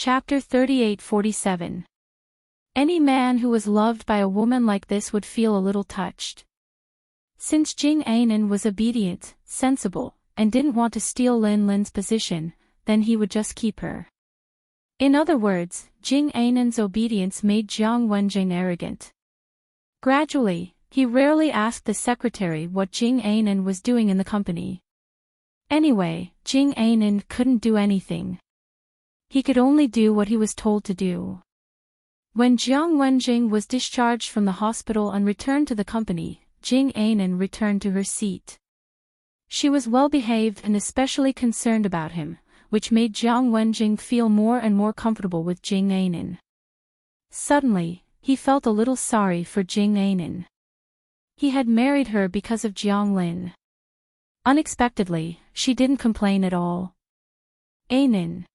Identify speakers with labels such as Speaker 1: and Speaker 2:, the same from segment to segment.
Speaker 1: Chapter 38-47. Any man who was loved by a woman like this would feel a little touched. Since Jing Anan was obedient, sensible, and didn't want to steal Lin Lin's position, then he would just keep her. In other words, Jing Anan's obedience made Jiang Wenjing arrogant. Gradually, he rarely asked the secretary what Jing Anan was doing in the company. Anyway, Jing Anan couldn't do anything. He could only do what he was told to do. When Jiang Wenjing was discharged from the hospital and returned to the company, Jing Anan returned to her seat. She was well-behaved and especially concerned about him, which made Jiang Wenjing feel more and more comfortable with Jing Anan. Suddenly, he felt a little sorry for Jing Anan. He had married her because of Jiang Lin. Unexpectedly, she didn't complain at all. Anan.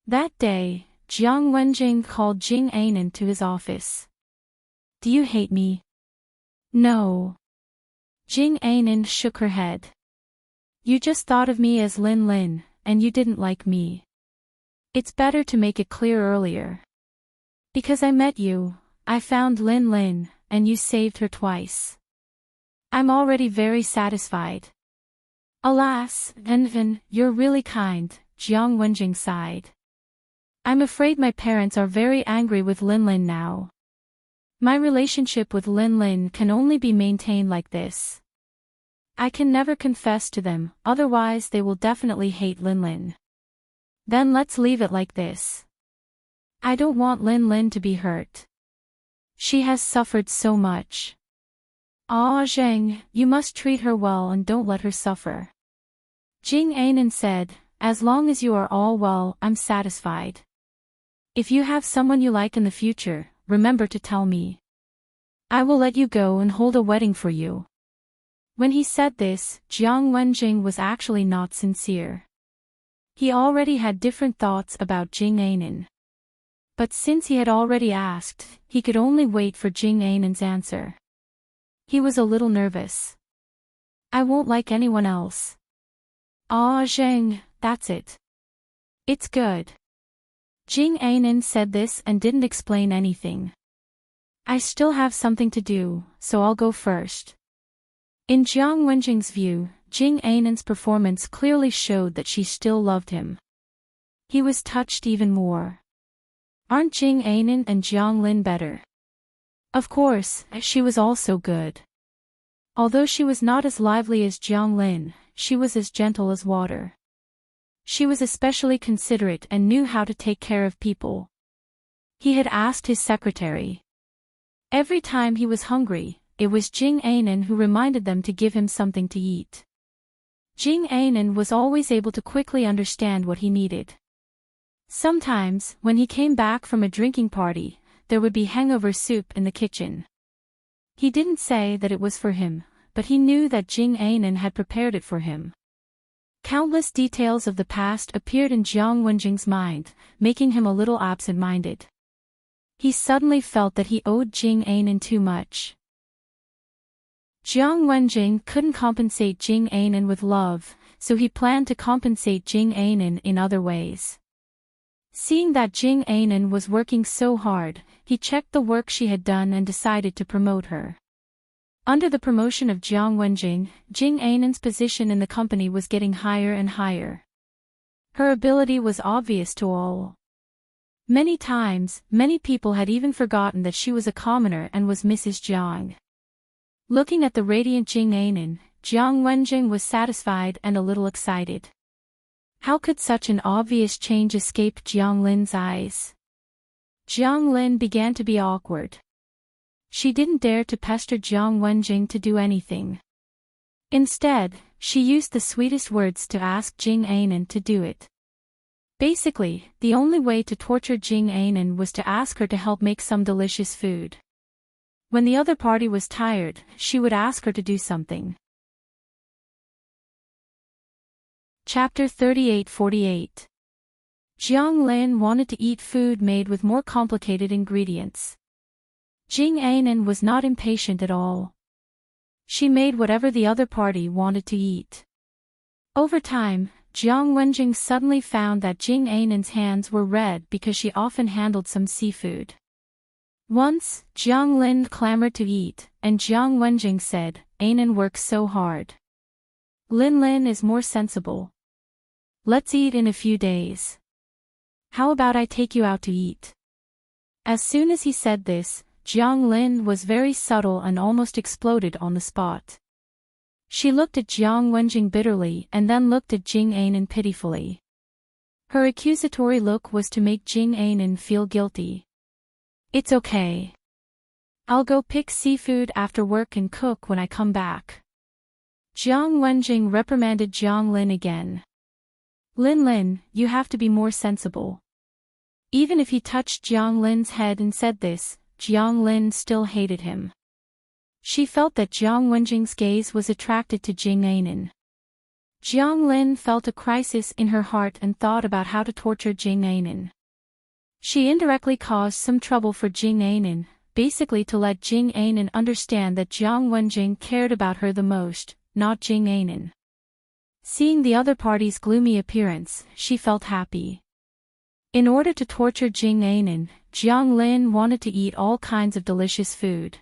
Speaker 1: That day, Jiang Wenjing called Jing Anan to his office. "Do you hate me?" "No." Jing Anan shook her head. "You just thought of me as Lin Lin, and you didn't like me. It's better to make it clear earlier. Because I met you, I found Lin Lin, and you saved her twice. I'm already very satisfied." "Alas, Envin, you're really kind," Jiang Wenjing sighed. "I'm afraid my parents are very angry with Lin Lin now. My relationship with Lin Lin can only be maintained like this. I can never confess to them, otherwise they will definitely hate Lin Lin. Then let's leave it like this. I don't want Lin Lin to be hurt. She has suffered so much. Ah, Zheng, you must treat her well and don't let her suffer." Jing Anan said, "As long as you are all well, I'm satisfied. If you have someone you like in the future, remember to tell me. I will let you go and hold a wedding for you." When he said this, Jiang Wenjing was actually not sincere. He already had different thoughts about Jing Anan. But since he had already asked, he could only wait for Jing Anan's answer. He was a little nervous. "I won't like anyone else." "Ah, Zheng, that's it. It's good." Jing Anan said this and didn't explain anything. "I still have something to do, so I'll go first." In Jiang Wenjing's view, Jing Anan's performance clearly showed that she still loved him. He was touched even more. Aren't Jing Anan and Jiang Lin better? Of course, she was also good. Although she was not as lively as Jiang Lin, she was as gentle as water. She was especially considerate and knew how to take care of people. He had asked his secretary. Every time he was hungry, it was Jing Anan who reminded them to give him something to eat. Jing Anan was always able to quickly understand what he needed. Sometimes, when he came back from a drinking party, there would be hangover soup in the kitchen. He didn't say that it was for him, but he knew that Jing Anan had prepared it for him. Countless details of the past appeared in Jiang Wenjing's mind, making him a little absent-minded. He suddenly felt that he owed Jing Anan too much. Jiang Wenjing couldn't compensate Jing Anan with love, so he planned to compensate Jing Anan in other ways. Seeing that Jing Anan was working so hard, he checked the work she had done and decided to promote her. Under the promotion of Jiang Wenjing, Jing Anan's position in the company was getting higher and higher. Her ability was obvious to all. Many times, many people had even forgotten that she was a commoner and was Mrs. Jiang. Looking at the radiant Jing Anan, Jiang Wenjing was satisfied and a little excited. How could such an obvious change escape Jiang Lin's eyes? Jiang Lin began to be awkward. She didn't dare to pester Jiang Wenjing to do anything. Instead, she used the sweetest words to ask Jing Anan to do it. Basically, the only way to torture Jing Anan was to ask her to help make some delicious food. When the other party was tired, she would ask her to do something. Chapter 38-48. Jiang Lin wanted to eat food made with more complicated ingredients. Jing Anan was not impatient at all. She made whatever the other party wanted to eat. Over time, Jiang Wenjing suddenly found that Jing Ainan's hands were red because she often handled some seafood. Once, Jiang Lin clamored to eat, and Jiang Wenjing said, "Ainan works so hard. Lin Lin is more sensible. Let's eat in a few days. How about I take you out to eat?" As soon as he said this, Jiang Lin was very subtle and almost exploded on the spot. She looked at Jiang Wenjing bitterly and then looked at Jing Ainan pitifully. Her accusatory look was to make Jing Ainan feel guilty. "It's okay. I'll go pick seafood after work and cook when I come back." Jiang Wenjing reprimanded Jiang Lin again. "Lin Lin, you have to be more sensible." Even if he touched Jiang Lin's head and said this, Jiang Lin still hated him. She felt that Jiang Wenjing's gaze was attracted to Jing Ainan. Jiang Lin felt a crisis in her heart and thought about how to torture Jing Ainan. She indirectly caused some trouble for Jing Ainan, basically to let Jing Ainan understand that Jiang Wenjing cared about her the most, not Jing Ainan. Seeing the other party's gloomy appearance, she felt happy. In order to torture Jing Ainan, Jiang Lin wanted to eat all kinds of delicious food.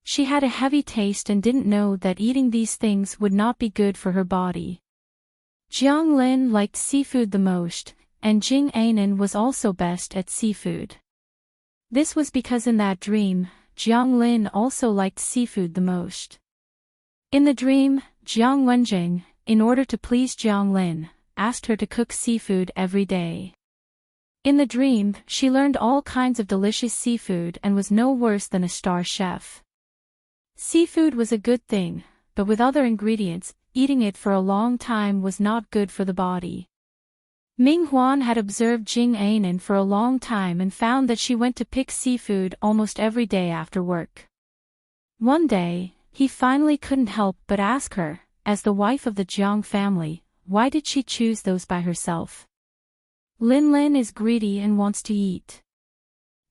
Speaker 1: She had a heavy taste and didn't know that eating these things would not be good for her body. Jiang Lin liked seafood the most, and Jing Ainan was also best at seafood. This was because in that dream, Jiang Lin also liked seafood the most. In the dream, Jiang Wenjing, in order to please Jiang Lin, asked her to cook seafood every day. In the dream, she learned all kinds of delicious seafood and was no worse than a star chef. Seafood was a good thing, but with other ingredients, eating it for a long time was not good for the body. Ming Huan had observed Jing Ainan for a long time and found that she went to pick seafood almost every day after work. One day, he finally couldn't help but ask her, as the wife of the Jiang family, why did she choose those by herself? "Lin Lin is greedy and wants to eat.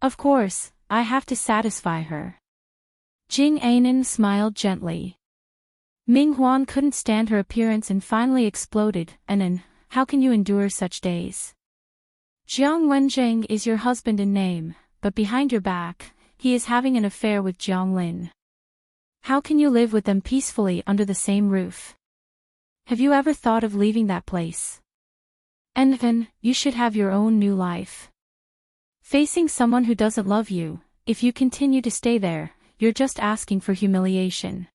Speaker 1: Of course, I have to satisfy her." Jing Ainan smiled gently. Ming Huan couldn't stand her appearance and finally exploded, "Ainan, how can you endure such days? Jiang Wenjing is your husband in name, but behind your back, he is having an affair with Jiang Lin. How can you live with them peacefully under the same roof? Have you ever thought of leaving that place? And then, you should have your own new life. Facing someone who doesn't love you, if you continue to stay there, you're just asking for humiliation."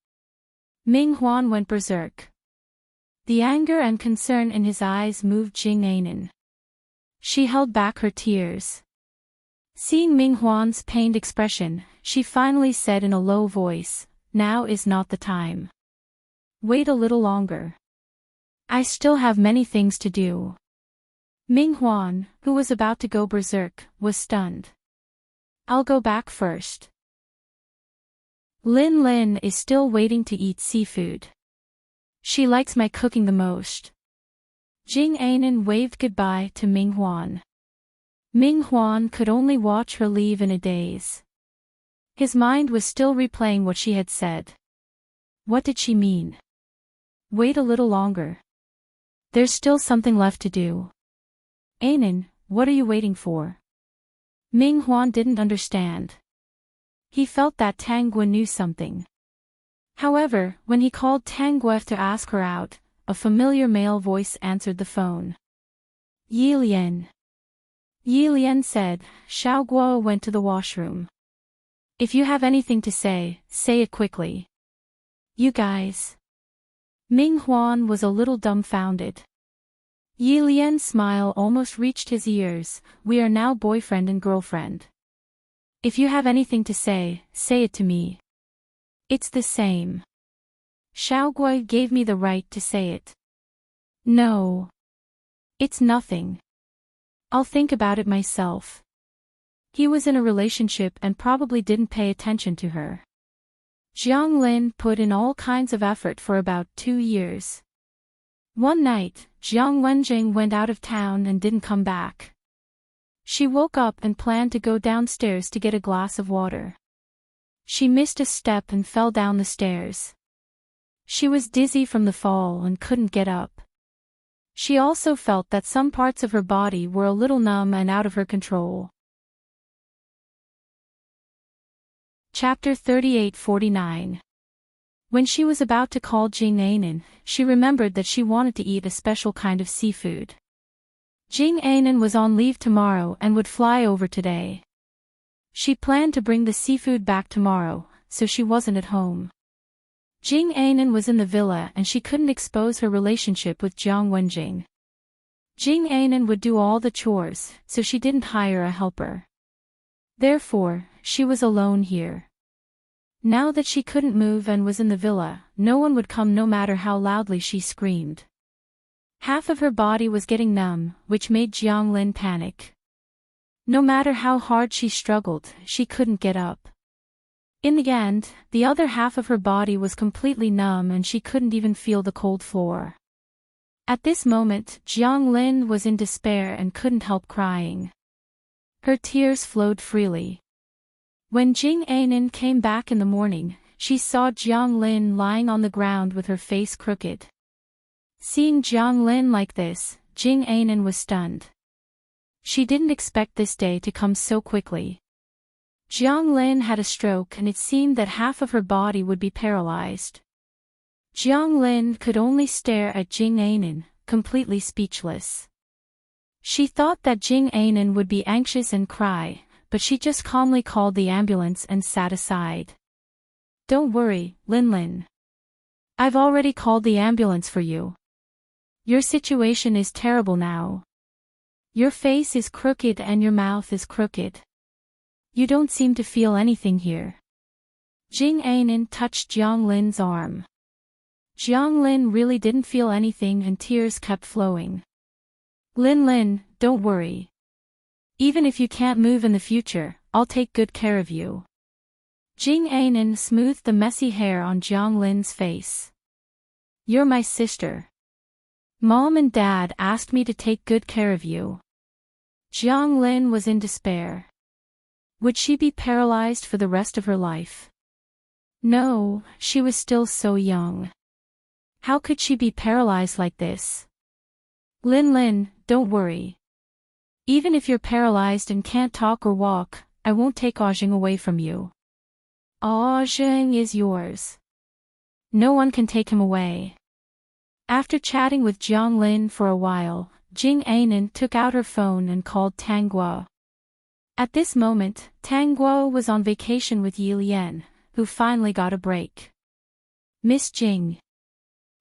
Speaker 1: Ming Huan went berserk. The anger and concern in his eyes moved Jing Ainan. She held back her tears. Seeing Ming Huan's pained expression, she finally said in a low voice, "Now is not the time. Wait a little longer. I still have many things to do." Ming Huan, who was about to go berserk, was stunned. "I'll go back first. Lin Lin is still waiting to eat seafood. She likes my cooking the most." Jing Ainan waved goodbye to Ming Huan. Ming Huan could only watch her leave in a daze. His mind was still replaying what she had said. What did she mean? Wait a little longer. There's still something left to do. "Ainan, what are you waiting for?" Ming Huan didn't understand. He felt that Tang Guo knew something. However, when he called Tang Guo to ask her out, a familiar male voice answered the phone. "Yi Lian." Yi Lian said, "Xiao Guo went to the washroom. If you have anything to say it quickly." "You guys?" Ming Huan was a little dumbfounded. Yi Lian's smile almost reached his ears. "We are now boyfriend and girlfriend. If you have anything to say it to me. It's the same. Xiao Gui gave me the right to say it." "No. It's nothing. I'll think about it myself." He was in a relationship and probably didn't pay attention to her. Jiang Lin put in all kinds of effort for about 2 years. One night, Jiang Wenjing went out of town and didn't come back. She woke up and planned to go downstairs to get a glass of water. She missed a step and fell down the stairs. She was dizzy from the fall and couldn't get up. She also felt that some parts of her body were a little numb and out of her control. Chapter 38-49. When she was about to call Jing Ainen, she remembered that she wanted to eat a special kind of seafood. Jing Ainen was on leave tomorrow and would fly over today. She planned to bring the seafood back tomorrow, so she wasn't at home. Jing Ainen was in the villa and she couldn't expose her relationship with Jiang Wenjing. Jing Ainen would do all the chores, so she didn't hire a helper. Therefore, she was alone here. Now that she couldn't move and was in the villa, no one would come no matter how loudly she screamed. Half of her body was getting numb, which made Jiang Lin panic. No matter how hard she struggled, she couldn't get up. In the end, the other half of her body was completely numb and she couldn't even feel the cold floor. At this moment, Jiang Lin was in despair and couldn't help crying. Her tears flowed freely. When Jing Ainen came back in the morning, she saw Jiang Lin lying on the ground with her face crooked. Seeing Jiang Lin like this, Jing Ainen was stunned. She didn't expect this day to come so quickly. Jiang Lin had a stroke and it seemed that half of her body would be paralyzed. Jiang Lin could only stare at Jing Ainen, completely speechless. She thought that Jing Ainen would be anxious and cry, but she just calmly called the ambulance and sat aside. "Don't worry, Lin Lin. I've already called the ambulance for you. Your situation is terrible now. Your face is crooked and your mouth is crooked. You don't seem to feel anything here." Jing Ainen touched Jiang Lin's arm. Jiang Lin really didn't feel anything and tears kept flowing. "Lin Lin, don't worry. Even if you can't move in the future, I'll take good care of you." Jing Ainen smoothed the messy hair on Jiang Lin's face. "You're my sister. Mom and Dad asked me to take good care of you." Jiang Lin was in despair. Would she be paralyzed for the rest of her life? No, she was still so young. How could she be paralyzed like this? "Lin Lin, don't worry. Even if you're paralyzed and can't talk or walk, I won't take Ajing away from you. Ajing is yours. No one can take him away." After chatting with Jiang Lin for a while, Jing Ainen took out her phone and called Tang Guo. At this moment, Tang Guo was on vacation with Yi Lian, who finally got a break. "Miss Jing."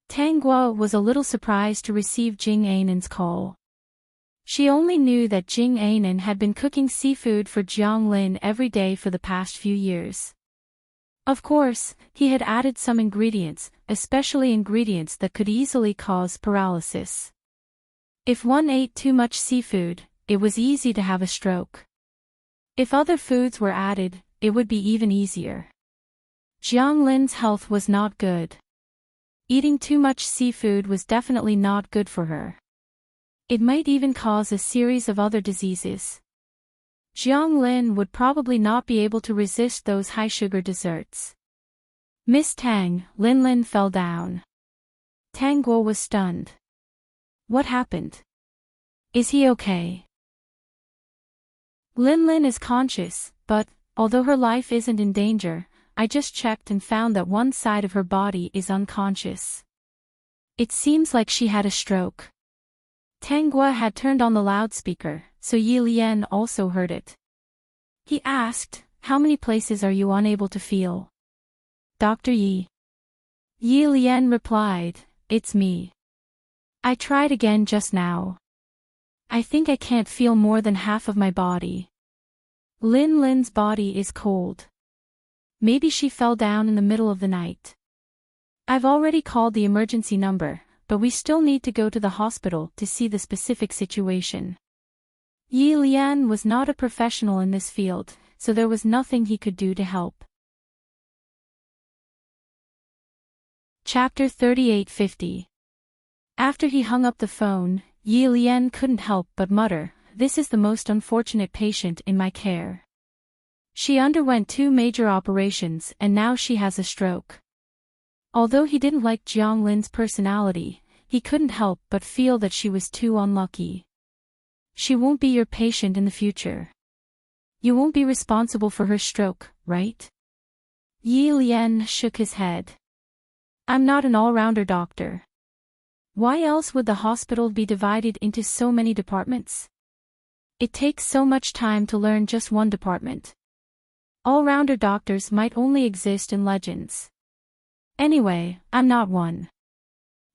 Speaker 1: Tang Guo was a little surprised to receive Jing Ainen's call. She only knew that Jing Ainen had been cooking seafood for Jiang Lin every day for the past few years. Of course, he had added some ingredients, especially ingredients that could easily cause paralysis. If one ate too much seafood, it was easy to have a stroke. If other foods were added, it would be even easier. Jiang Lin's health was not good. Eating too much seafood was definitely not good for her. It might even cause a series of other diseases. Jiang Lin would probably not be able to resist those high-sugar desserts. "Miss Tang," Lin Lin fell down. Tang Guo was stunned. "What happened? Is he okay?" "Lin Lin is conscious, but, although her life isn't in danger, I just checked and found that one side of her body is unconscious. It seems like she had a stroke." Tang Guo had turned on the loudspeaker, so Yi Lian also heard it. He asked, "How many places are you unable to feel?" "Dr. Yi." Yi Lian replied, "It's me. I tried again just now. I think I can't feel more than half of my body. Lin Lin's body is cold. Maybe she fell down in the middle of the night. I've already called the emergency number, but we still need to go to the hospital to see the specific situation." Yi Lian was not a professional in this field, so there was nothing he could do to help. Chapter 38-50. After he hung up the phone, Yi Lian couldn't help but mutter, "This is the most unfortunate patient in my care. She underwent 2 major operations and now she has a stroke." Although he didn't like Jiang Lin's personality, he couldn't help but feel that she was too unlucky. She won't be your patient in the future. You won't be responsible for her stroke, right? Yi Lian shook his head. I'm not an all-rounder doctor. Why else would the hospital be divided into so many departments? It takes so much time to learn just one department. All-rounder doctors might only exist in legends. Anyway, I'm not one.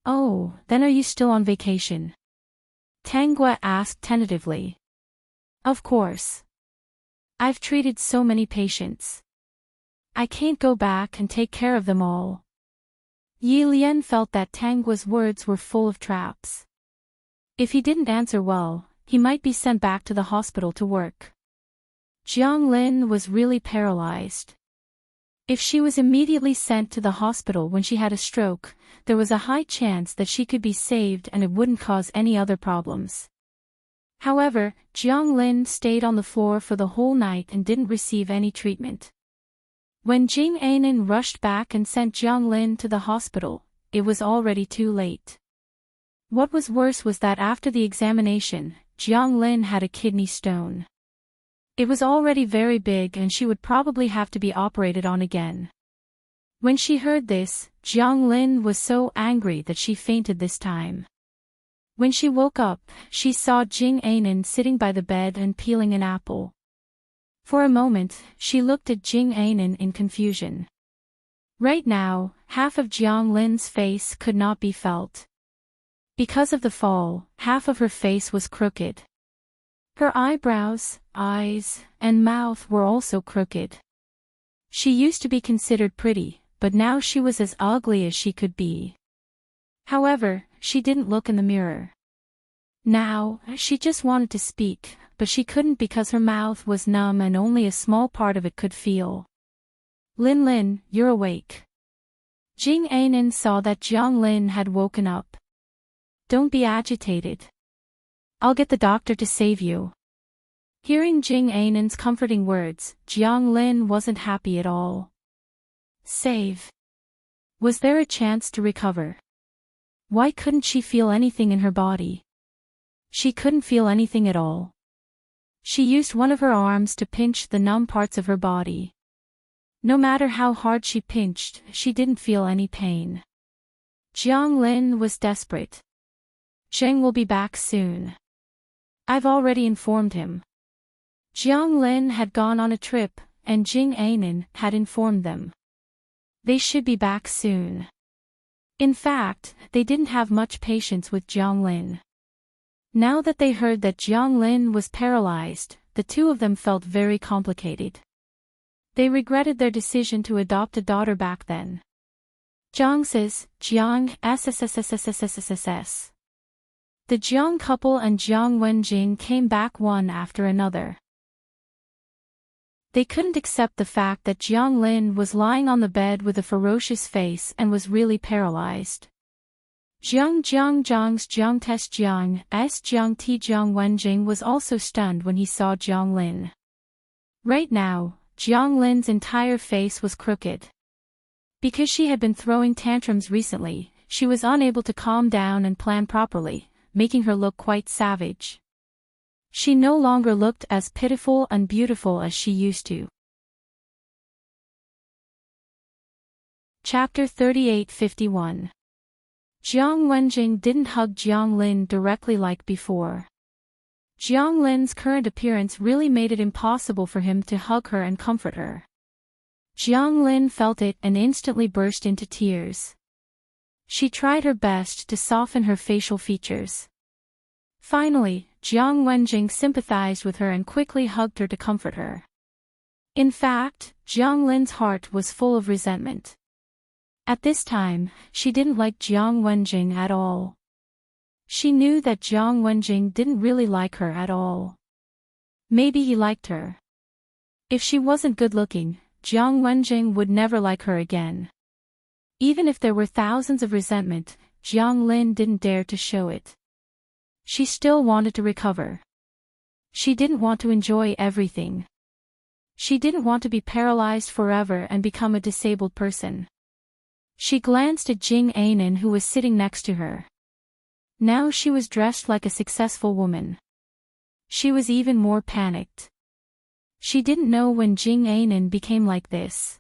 Speaker 1: Oh, then are you still on vacation? Tang Gua asked tentatively. Of course. I've treated so many patients. I can't go back and take care of them all. Yi Lian felt that Tang Gua's words were full of traps. If he didn't answer well, he might be sent back to the hospital to work. Jiang Lin was really paralyzed. If she was immediately sent to the hospital when she had a stroke, there was a high chance that she could be saved and it wouldn't cause any other problems. However, Jiang Lin stayed on the floor for the whole night and didn't receive any treatment. When Jing Ainin rushed back and sent Jiang Lin to the hospital, it was already too late. What was worse was that after the examination, Jiang Lin had a kidney stone. It was already very big and she would probably have to be operated on again. When she heard this, Jiang Lin was so angry that she fainted this time. When she woke up, she saw Jing Ainin sitting by the bed and peeling an apple. For a moment, she looked at Jing Ainin in confusion. Right now, half of Jiang Lin's face could not be felt. Because of the fall, half of her face was crooked. Her eyebrows, eyes, and mouth were also crooked. She used to be considered pretty, but now she was as ugly as she could be. However, she didn't look in the mirror. Now, she just wanted to speak, but she couldn't because her mouth was numb and only a small part of it could feel. Lin Lin, you're awake. Jing Ainin saw that Jiang Lin had woken up. Don't be agitated. I'll get the doctor to save you. Hearing Jing Ainin's comforting words, Jiang Lin wasn't happy at all. Save? Was there a chance to recover? Why couldn't she feel anything in her body? She couldn't feel anything at all. She used one of her arms to pinch the numb parts of her body. No matter how hard she pinched, she didn't feel any pain. Jiang Lin was desperate. Zheng will be back soon. I've already informed him. Jiang Lin had gone on a trip, and Jing Ainin had informed them. They should be back soon. In fact, they didn't have much patience with Jiang Lin. Now that they heard that Jiang Lin was paralyzed, the two of them felt very complicated. They regretted their decision to adopt a daughter back then. Jiang says, Jiang SSSSSSSSS. The Jiang couple and Jiang Wenjing came back one after another. They couldn't accept the fact that Jiang Lin was lying on the bed with a ferocious face and was really paralyzed. Jiang Zhang's Jiang Test Jiang S Jiang T Jiang Wenjing was also stunned when he saw Jiang Lin. Right now, Jiang Lin's entire face was crooked. Because she had been throwing tantrums recently, she was unable to calm down and plan properly, making her look quite savage. She no longer looked as pitiful and beautiful as she used to. Chapter 38:51. Jiang Wenjing didn't hug Jiang Lin directly like before. Jiang Lin's current appearance really made it impossible for him to hug her and comfort her. Jiang Lin felt it and instantly burst into tears. She tried her best to soften her facial features. Finally, Jiang Wenjing sympathized with her and quickly hugged her to comfort her. In fact, Jiang Lin's heart was full of resentment. At this time, she didn't like Jiang Wenjing at all. She knew that Jiang Wenjing didn't really like her at all. Maybe he liked her. If she wasn't good-looking, Jiang Wenjing would never like her again. Even if there were thousands of resentment, Jiang Lin didn't dare to show it. She still wanted to recover. She didn't want to enjoy everything. She didn't want to be paralyzed forever and become a disabled person. She glanced at Jing Ainin who was sitting next to her. Now she was dressed like a successful woman. She was even more panicked. She didn't know when Jing Ainen became like this.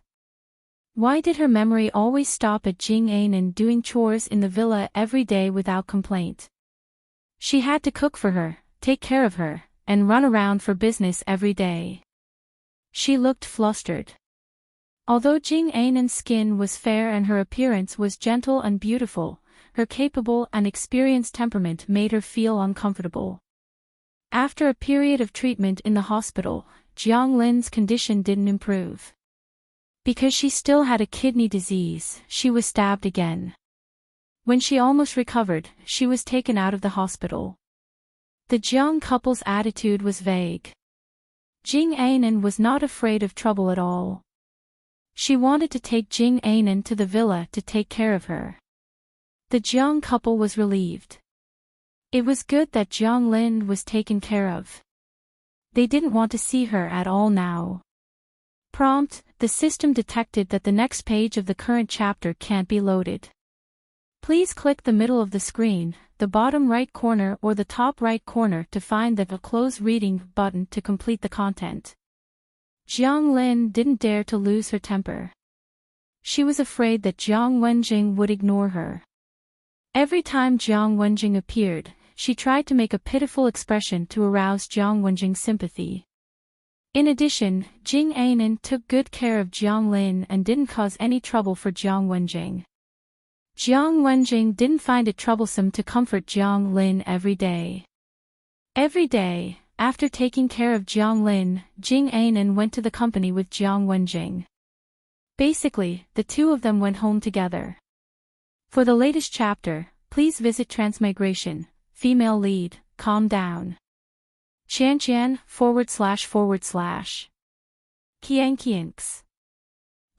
Speaker 1: Why did her memory always stop at Jing Ainen doing chores in the villa every day without complaint? She had to cook for her, take care of her, and run around for business every day. She looked flustered. Although Jing Ainen's skin was fair and her appearance was gentle and beautiful, her capable and experienced temperament made her feel uncomfortable. After a period of treatment in the hospital, Jiang Lin's condition didn't improve. Because she still had a kidney disease, she was stabbed again. When she almost recovered, she was taken out of the hospital. The Jiang couple's attitude was vague. Jing Ainen was not afraid of trouble at all. She wanted to take Jing Ainen to the villa to take care of her. The Jiang couple was relieved. It was good that Jiang Lin was taken care of. They didn't want to see her at all now. Prompt: the system detected that the next page of the current chapter can't be loaded. Please click the middle of the screen, the bottom right corner or the top right corner to find the Close Reading button to complete the content. Jiang Lin didn't dare to lose her temper. She was afraid that Jiang Wenjing would ignore her. Every time Jiang Wenjing appeared, she tried to make a pitiful expression to arouse Jiang Wenjing's sympathy. In addition, Jing Ainen took good care of Jiang Lin and didn't cause any trouble for Jiang Wenjing. Jiang Wenjing didn't find it troublesome to comfort Jiang Lin every day. Every day, after taking care of Jiang Lin, Jing Ainen went to the company with Jiang Wenjing. Basically, the two of them went home together. For the latest chapter, please visit Transmigration, Female Lead, Calm Down. Qianqian // Qianqianx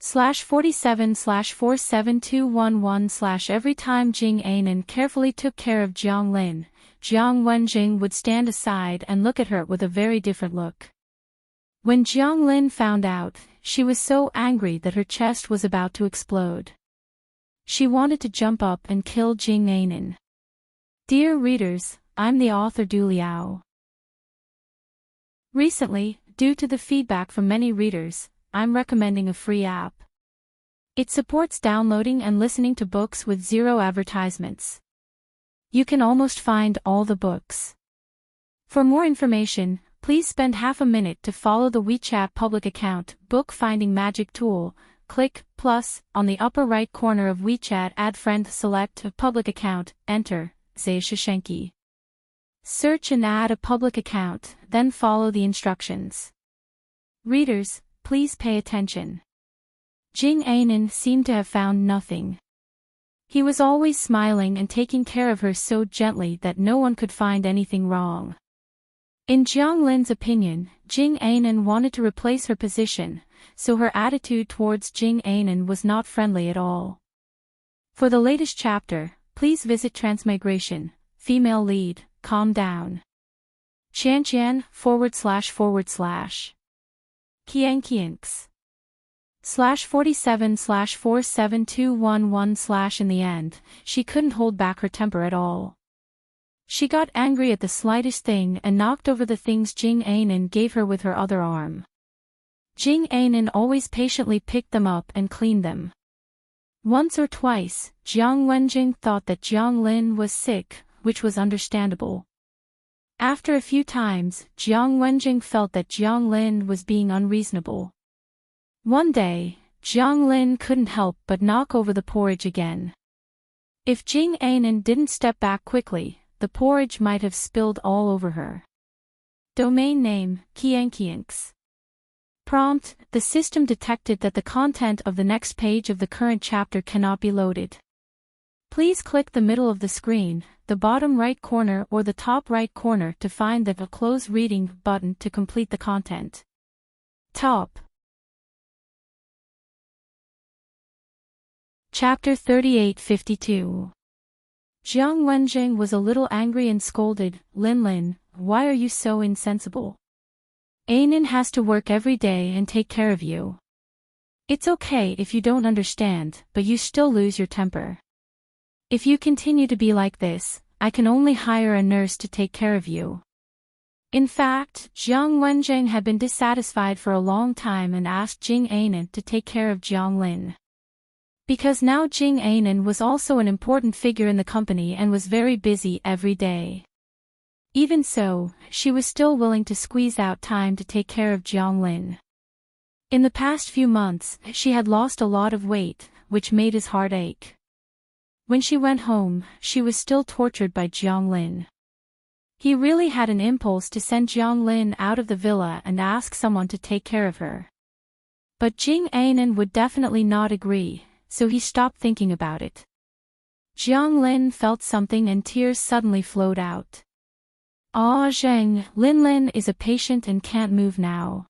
Speaker 1: /47/47211/ Every time Jing Ainen carefully took care of Jiang Lin, Jiang Wenjing would stand aside and look at her with a very different look. When Jiang Lin found out, she was so angry that her chest was about to explode. She wanted to jump up and kill Jing Ainen. Dear readers, I'm the author Du Liao. Recently, due to the feedback from many readers, I'm recommending a free app. It supports downloading and listening to books with zero advertisements. You can almost find all the books. For more information, please spend half a minute to follow the WeChat public account, Book Finding Magic Tool. Click plus on the upper right corner of WeChat, add friend, select a public account, enter Zhe Shishenki. Search and add a public account, then follow the instructions. Readers, please pay attention. Jing Ainen seemed to have found nothing. He was always smiling and taking care of her so gently that no one could find anything wrong. In Jiang Lin's opinion, Jing Ainen wanted to replace her position, so her attitude towards Jing Ainen was not friendly at all. For the latest chapter, please visit Transmigration, Female Lead, Calm Down. Qianqian // Qianqianx /47/47211/ In the end, she couldn't hold back her temper at all. She got angry at the slightest thing and knocked over the things Jing Ainen gave her with her other arm. Jing Ainen always patiently picked them up and cleaned them. Once or twice, Jiang Wenjing thought that Jiang Lin was sick, which was understandable. After a few times, Jiang Wenjing felt that Jiang Lin was being unreasonable. One day, Jiang Lin couldn't help but knock over the porridge again. If Jing Ainen didn't step back quickly, the porridge might have spilled all over her. Domain name, Qianqianx. Prompt: the system detected that the content of the next page of the current chapter cannot be loaded. Please click the middle of the screen, the bottom right corner or the top right corner to find the Close Reading button to complete the content. Top. Chapter 3852. Jiang Wenjing was a little angry and scolded, Lin, why are you so insensible? Ainen has to work every day and take care of you. It's okay if you don't understand, but you still lose your temper. If you continue to be like this, I can only hire a nurse to take care of you." In fact, Jiang Wenjing had been dissatisfied for a long time and asked Jing Anan to take care of Jiang Lin. Because now Jing Anan was also an important figure in the company and was very busy every day. Even so, she was still willing to squeeze out time to take care of Jiang Lin. In the past few months, she had lost a lot of weight, which made his heart ache. When she went home, she was still tortured by Jiang Lin. He really had an impulse to send Jiang Lin out of the villa and ask someone to take care of her. But Jing Anan would definitely not agree, so he stopped thinking about it. Jiang Lin felt something and tears suddenly flowed out. "Ah, Zheng, Lin is a patient and can't move now.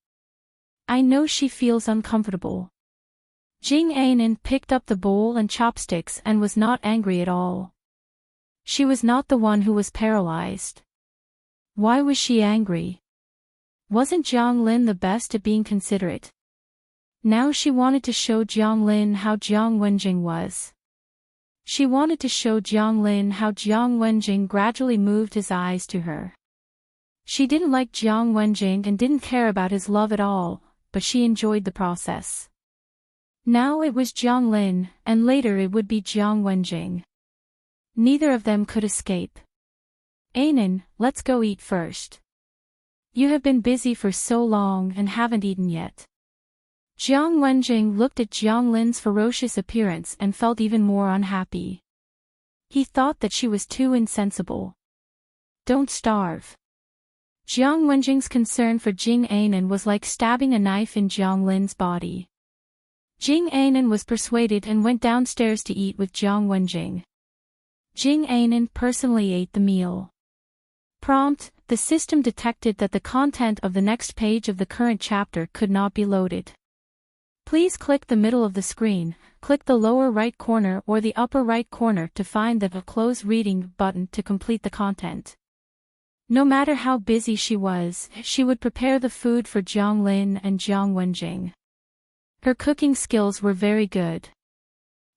Speaker 1: I know she feels uncomfortable." Jing Anan picked up the bowl and chopsticks and was not angry at all. She was not the one who was paralyzed. Why was she angry? Wasn't Jiang Lin the best at being considerate? Now she wanted to show Jiang Lin how Jiang Wenjing was. She wanted to show Jiang Lin how Jiang Wenjing gradually moved his eyes to her. She didn't like Jiang Wenjing and didn't care about his love at all, but she enjoyed the process. Now it was Jiang Lin, and later it would be Jiang Wenjing. Neither of them could escape. "Anan, let's go eat first. You have been busy for so long and haven't eaten yet." Jiang Wenjing looked at Jiang Lin's ferocious appearance and felt even more unhappy. He thought that she was too insensible. "Don't starve." Jiang Wenjing's concern for Jing Anan was like stabbing a knife in Jiang Lin's body. Jing Anan was persuaded and went downstairs to eat with Jiang Wenjing. Jing Anan personally ate the meal. Prompt: the system detected that the content of the next page of the current chapter could not be loaded. Please click the middle of the screen, click the lower right corner or the upper right corner to find the Close Reading button to complete the content. No matter how busy she was, she would prepare the food for Jiang Lin and Jiang Wenjing. Her cooking skills were very good.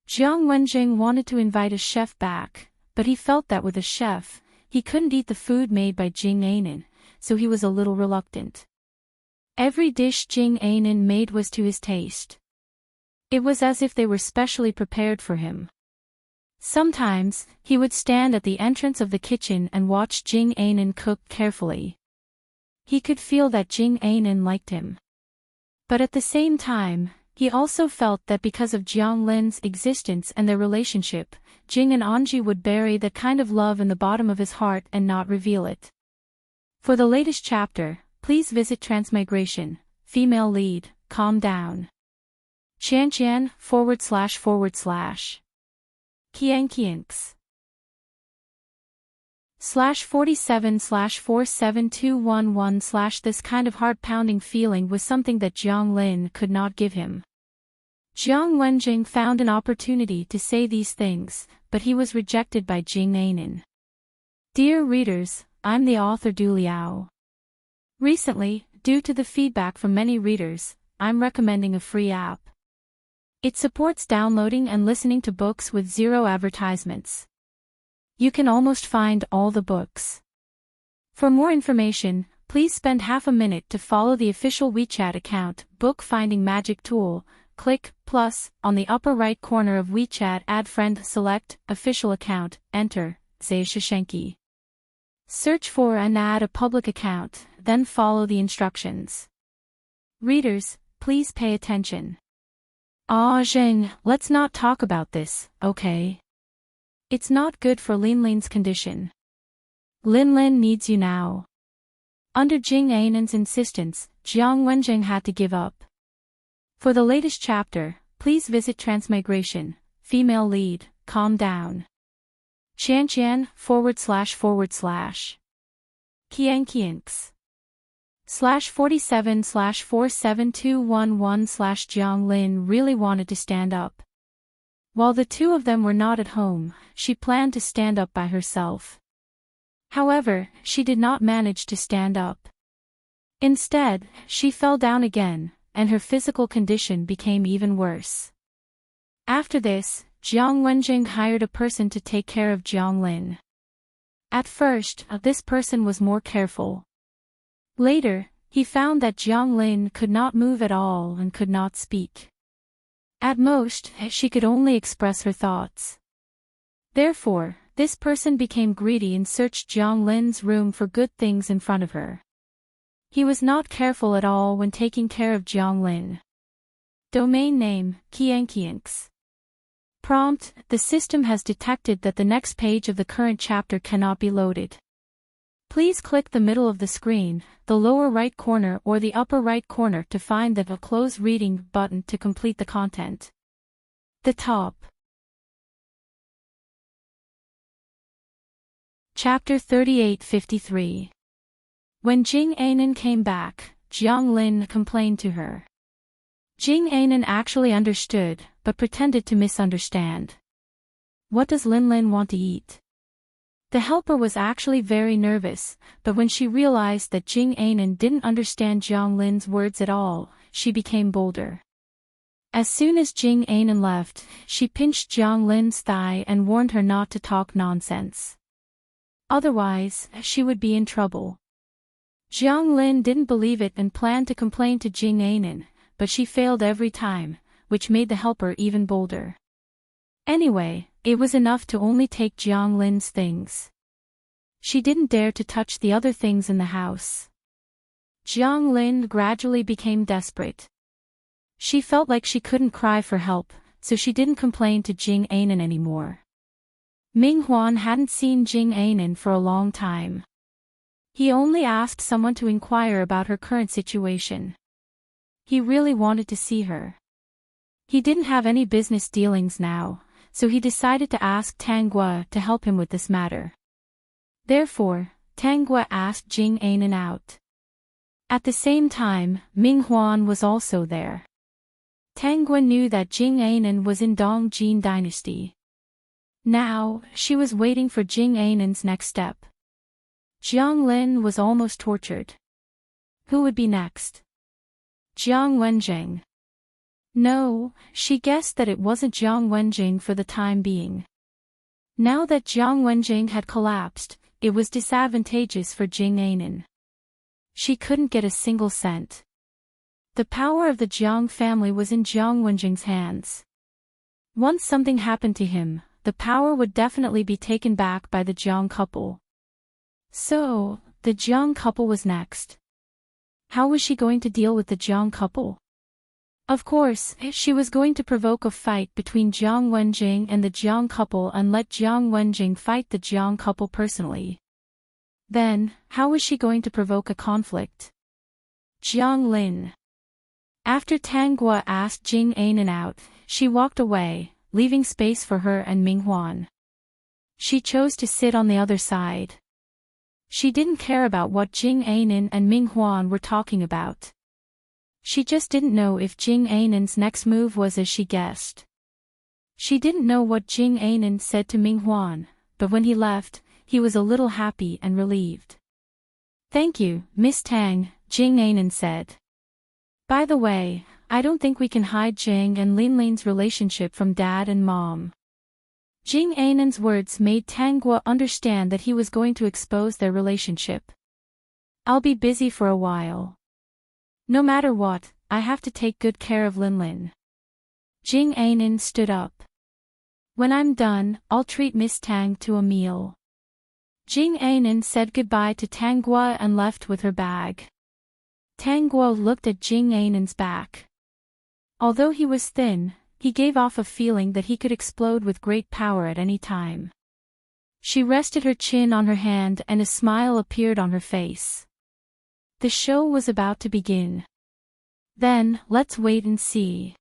Speaker 1: Jiang Wenjing wanted to invite a chef back, but he felt that with a chef, he couldn't eat the food made by Jing Anan, so he was a little reluctant. Every dish Jing Anan made was to his taste. It was as if they were specially prepared for him. Sometimes, he would stand at the entrance of the kitchen and watch Jing Anan cook carefully. He could feel that Jing Anan liked him. But at the same time, he also felt that because of Jiang Lin's existence and their relationship, Jing and Anji would bury that kind of love in the bottom of his heart and not reveal it. For the latest chapter, please visit Transmigration, Female Lead, Calm Down. Qianqian // Qianqianx /47/47211/ This kind of heart-pounding feeling was something that Jiang Lin could not give him. Jiang Wenjing found an opportunity to say these things, but he was rejected by Jing Anan. Dear readers, I'm the author Du Liao. Recently, due to the feedback from many readers, I'm recommending a free app. It supports downloading and listening to books with zero advertisements. You can almost find all the books. For more information, please spend half a minute to follow the official WeChat account, Book Finding Magic Tool. Click plus on the upper right corner of WeChat, add friend, select official account, enter Zhe Shishenki. Search for and add a public account, then follow the instructions. Readers, please pay attention. Ah, Zheng, let's not talk about this, okay? It's not good for Lin's condition. Lin needs you now. Under Jing Anan's insistence, Jiang Wenjing had to give up. For the latest chapter, please visit Transmigration, Female Lead, Calm Down. Qianqian // Qianqianx /47/47211/ Jiang Lin really wanted to stand up. While the two of them were not at home, she planned to stand up by herself. However, she did not manage to stand up. Instead, she fell down again, and her physical condition became even worse. After this, Jiang Wenjing hired a person to take care of Jiang Lin. At first, this person was more careful. Later, he found that Jiang Lin could not move at all and could not speak. At most, she could only express her thoughts. Therefore, this person became greedy and searched Jiang Lin's room for good things in front of her. He was not careful at all when taking care of Jiang Lin. Domain name, Qianqianx. Prompt, the system has detected that the next page of the current chapter cannot be loaded. Please click the middle of the screen, the lower right corner or the upper right corner to find the Close Reading button to complete the content. The top. Chapter 3853. When Jing Anan came back, Jiang Lin complained to her. Jing Anan actually understood, but pretended to misunderstand. What does Lin Lin want to eat? The helper was actually very nervous, but when she realized that Jing Anan didn't understand Jiang Lin's words at all, she became bolder. As soon as Jing Anan left, she pinched Jiang Lin's thigh and warned her not to talk nonsense. Otherwise, she would be in trouble. Jiang Lin didn't believe it and planned to complain to Jing Anan, but she failed every time, which made the helper even bolder. Anyway, it was enough to only take Jiang Lin's things. She didn't dare to touch the other things in the house. Jiang Lin gradually became desperate. She felt like she couldn't cry for help, so she didn't complain to Jing Anan anymore. Ming Huan hadn't seen Jing Anan for a long time. He only asked someone to inquire about her current situation. He really wanted to see her. He didn't have any business dealings now, so he decided to ask Tang Guo to help him with this matter. Therefore, Tang Guo asked Jing Anan out. At the same time, Ming Huan was also there. Tang Guo knew that Jing Anan was in Dongjin dynasty. Now, she was waiting for Jing Anan's next step. Jiang Lin was almost tortured. Who would be next? Jiang Wenjing. No, she guessed that it wasn't Jiang Wenjing for the time being. Now that Jiang Wenjing had collapsed, it was disadvantageous for Jing Anan. She couldn't get a single cent. The power of the Jiang family was in Jiang Wenjing's hands. Once something happened to him, the power would definitely be taken back by the Jiang couple. So, the Jiang couple was next. How was she going to deal with the Jiang couple? Of course, she was going to provoke a fight between Jiang Wenjing and the Jiang couple and let Jiang Wenjing fight the Jiang couple personally. Then, how was she going to provoke a conflict? Jiang Lin. After Tang Guo asked Jing Anan out, she walked away, leaving space for her and Ming Huan. She chose to sit on the other side. She didn't care about what Jing Anan and Ming Huan were talking about. She just didn't know if Jing Anan's next move was as she guessed. She didn't know what Jing Anan said to Ming Huan, but when he left, he was a little happy and relieved. Thank you, Miss Tang, Jing Anan said. By the way, I don't think we can hide Jing and Lin Lin's relationship from Dad and Mom. Jing Anan's words made Tang Guo understand that he was going to expose their relationship. I'll be busy for a while. No matter what, I have to take good care of Lin Lin. Jing Anan stood up. When I'm done, I'll treat Miss Tang to a meal. Jing Anan said goodbye to Tang Guo and left with her bag. Tang Guo looked at Jing Anan's back. Although he was thin, he gave off a feeling that he could explode with great power at any time. She rested her chin on her hand and a smile appeared on her face. The show was about to begin. Then, let's wait and see.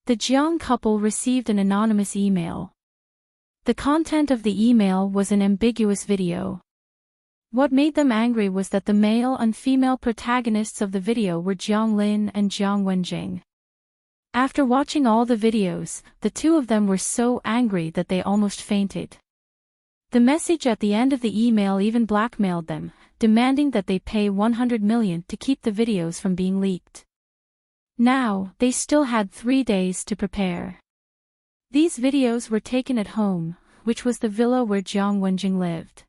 Speaker 1: The Jiang couple received an anonymous email. The content of the email was an ambiguous video. What made them angry was that the male and female protagonists of the video were Jiang Lin and Jiang Wenjing. After watching all the videos, the two of them were so angry that they almost fainted. The message at the end of the email even blackmailed them, demanding that they pay 100 million to keep the videos from being leaked. Now, they still had 3 days to prepare. These videos were taken at home, which was the villa where Jiang Wenjing lived.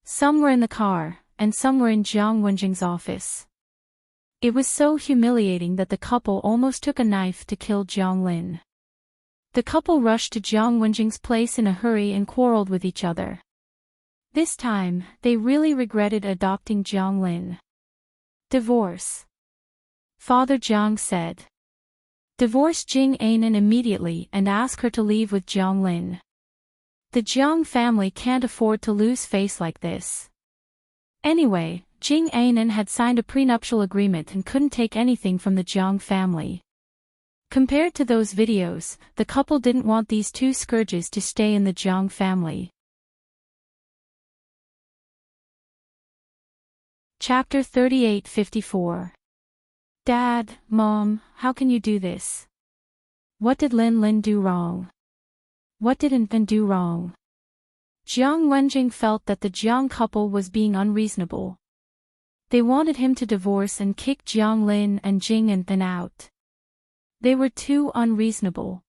Speaker 1: Some were in the car, and some were in Jiang Wenjing's office. It was so humiliating that the couple almost took a knife to kill Jiang Lin. The couple rushed to Jiang Wenjing's place in a hurry and quarreled with each other. This time, they really regretted adopting Jiang Lin. Divorce. Father Jiang said. Divorce Jing Anan immediately and ask her to leave with Jiang Lin. The Jiang family can't afford to lose face like this. Anyway, Jing Anan had signed a prenuptial agreement and couldn't take anything from the Jiang family. Compared to those videos, the couple didn't want these two scourges to stay in the Jiang family. Chapter 38-54. Dad, Mom, how can you do this? What did Lin do wrong? What didn't Lin do wrong? Jiang Wenjing felt that the Jiang couple was being unreasonable. They wanted him to divorce and kick Jiang Lin and Jing An out. They were too unreasonable.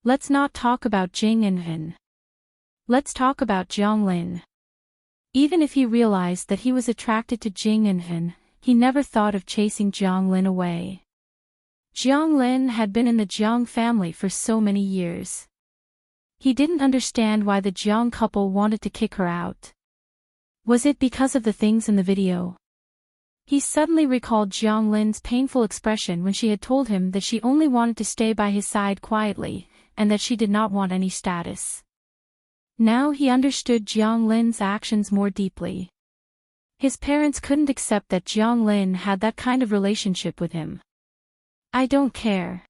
Speaker 1: Let's not talk about Jing An. Let's talk about Jiang Lin. Even if he realized that he was attracted to Jing An, he never thought of chasing Jiang Lin away. Jiang Lin had been in the Jiang family for so many years. He didn't understand why the Jiang couple wanted to kick her out. Was it because of the things in the video? He suddenly recalled Jiang Lin's painful expression when she had told him that she only wanted to stay by his side quietly, and that she did not want any status. Now he understood Jiang Lin's actions more deeply. His parents couldn't accept that Jiang Lin had that kind of relationship with him. I don't care.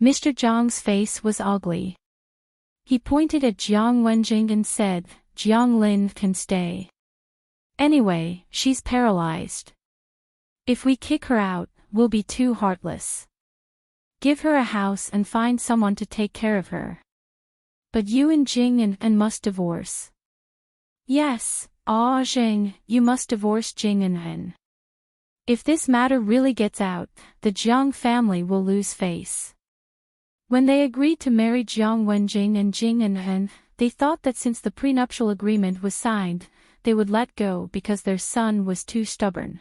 Speaker 1: Mr. Jiang's face was ugly. He pointed at Jiang Wenjing and said, Jiang Lin can stay. Anyway, she's paralyzed. If we kick her out, we'll be too heartless. Give her a house and find someone to take care of her. But you and Jing An must divorce. Yes, Jing, you must divorce Jing An. If this matter really gets out, the Jiang family will lose face. When they agreed to marry Jiang Wenjing and Jing An, they thought that since the prenuptial agreement was signed, they would let go because their son was too stubborn.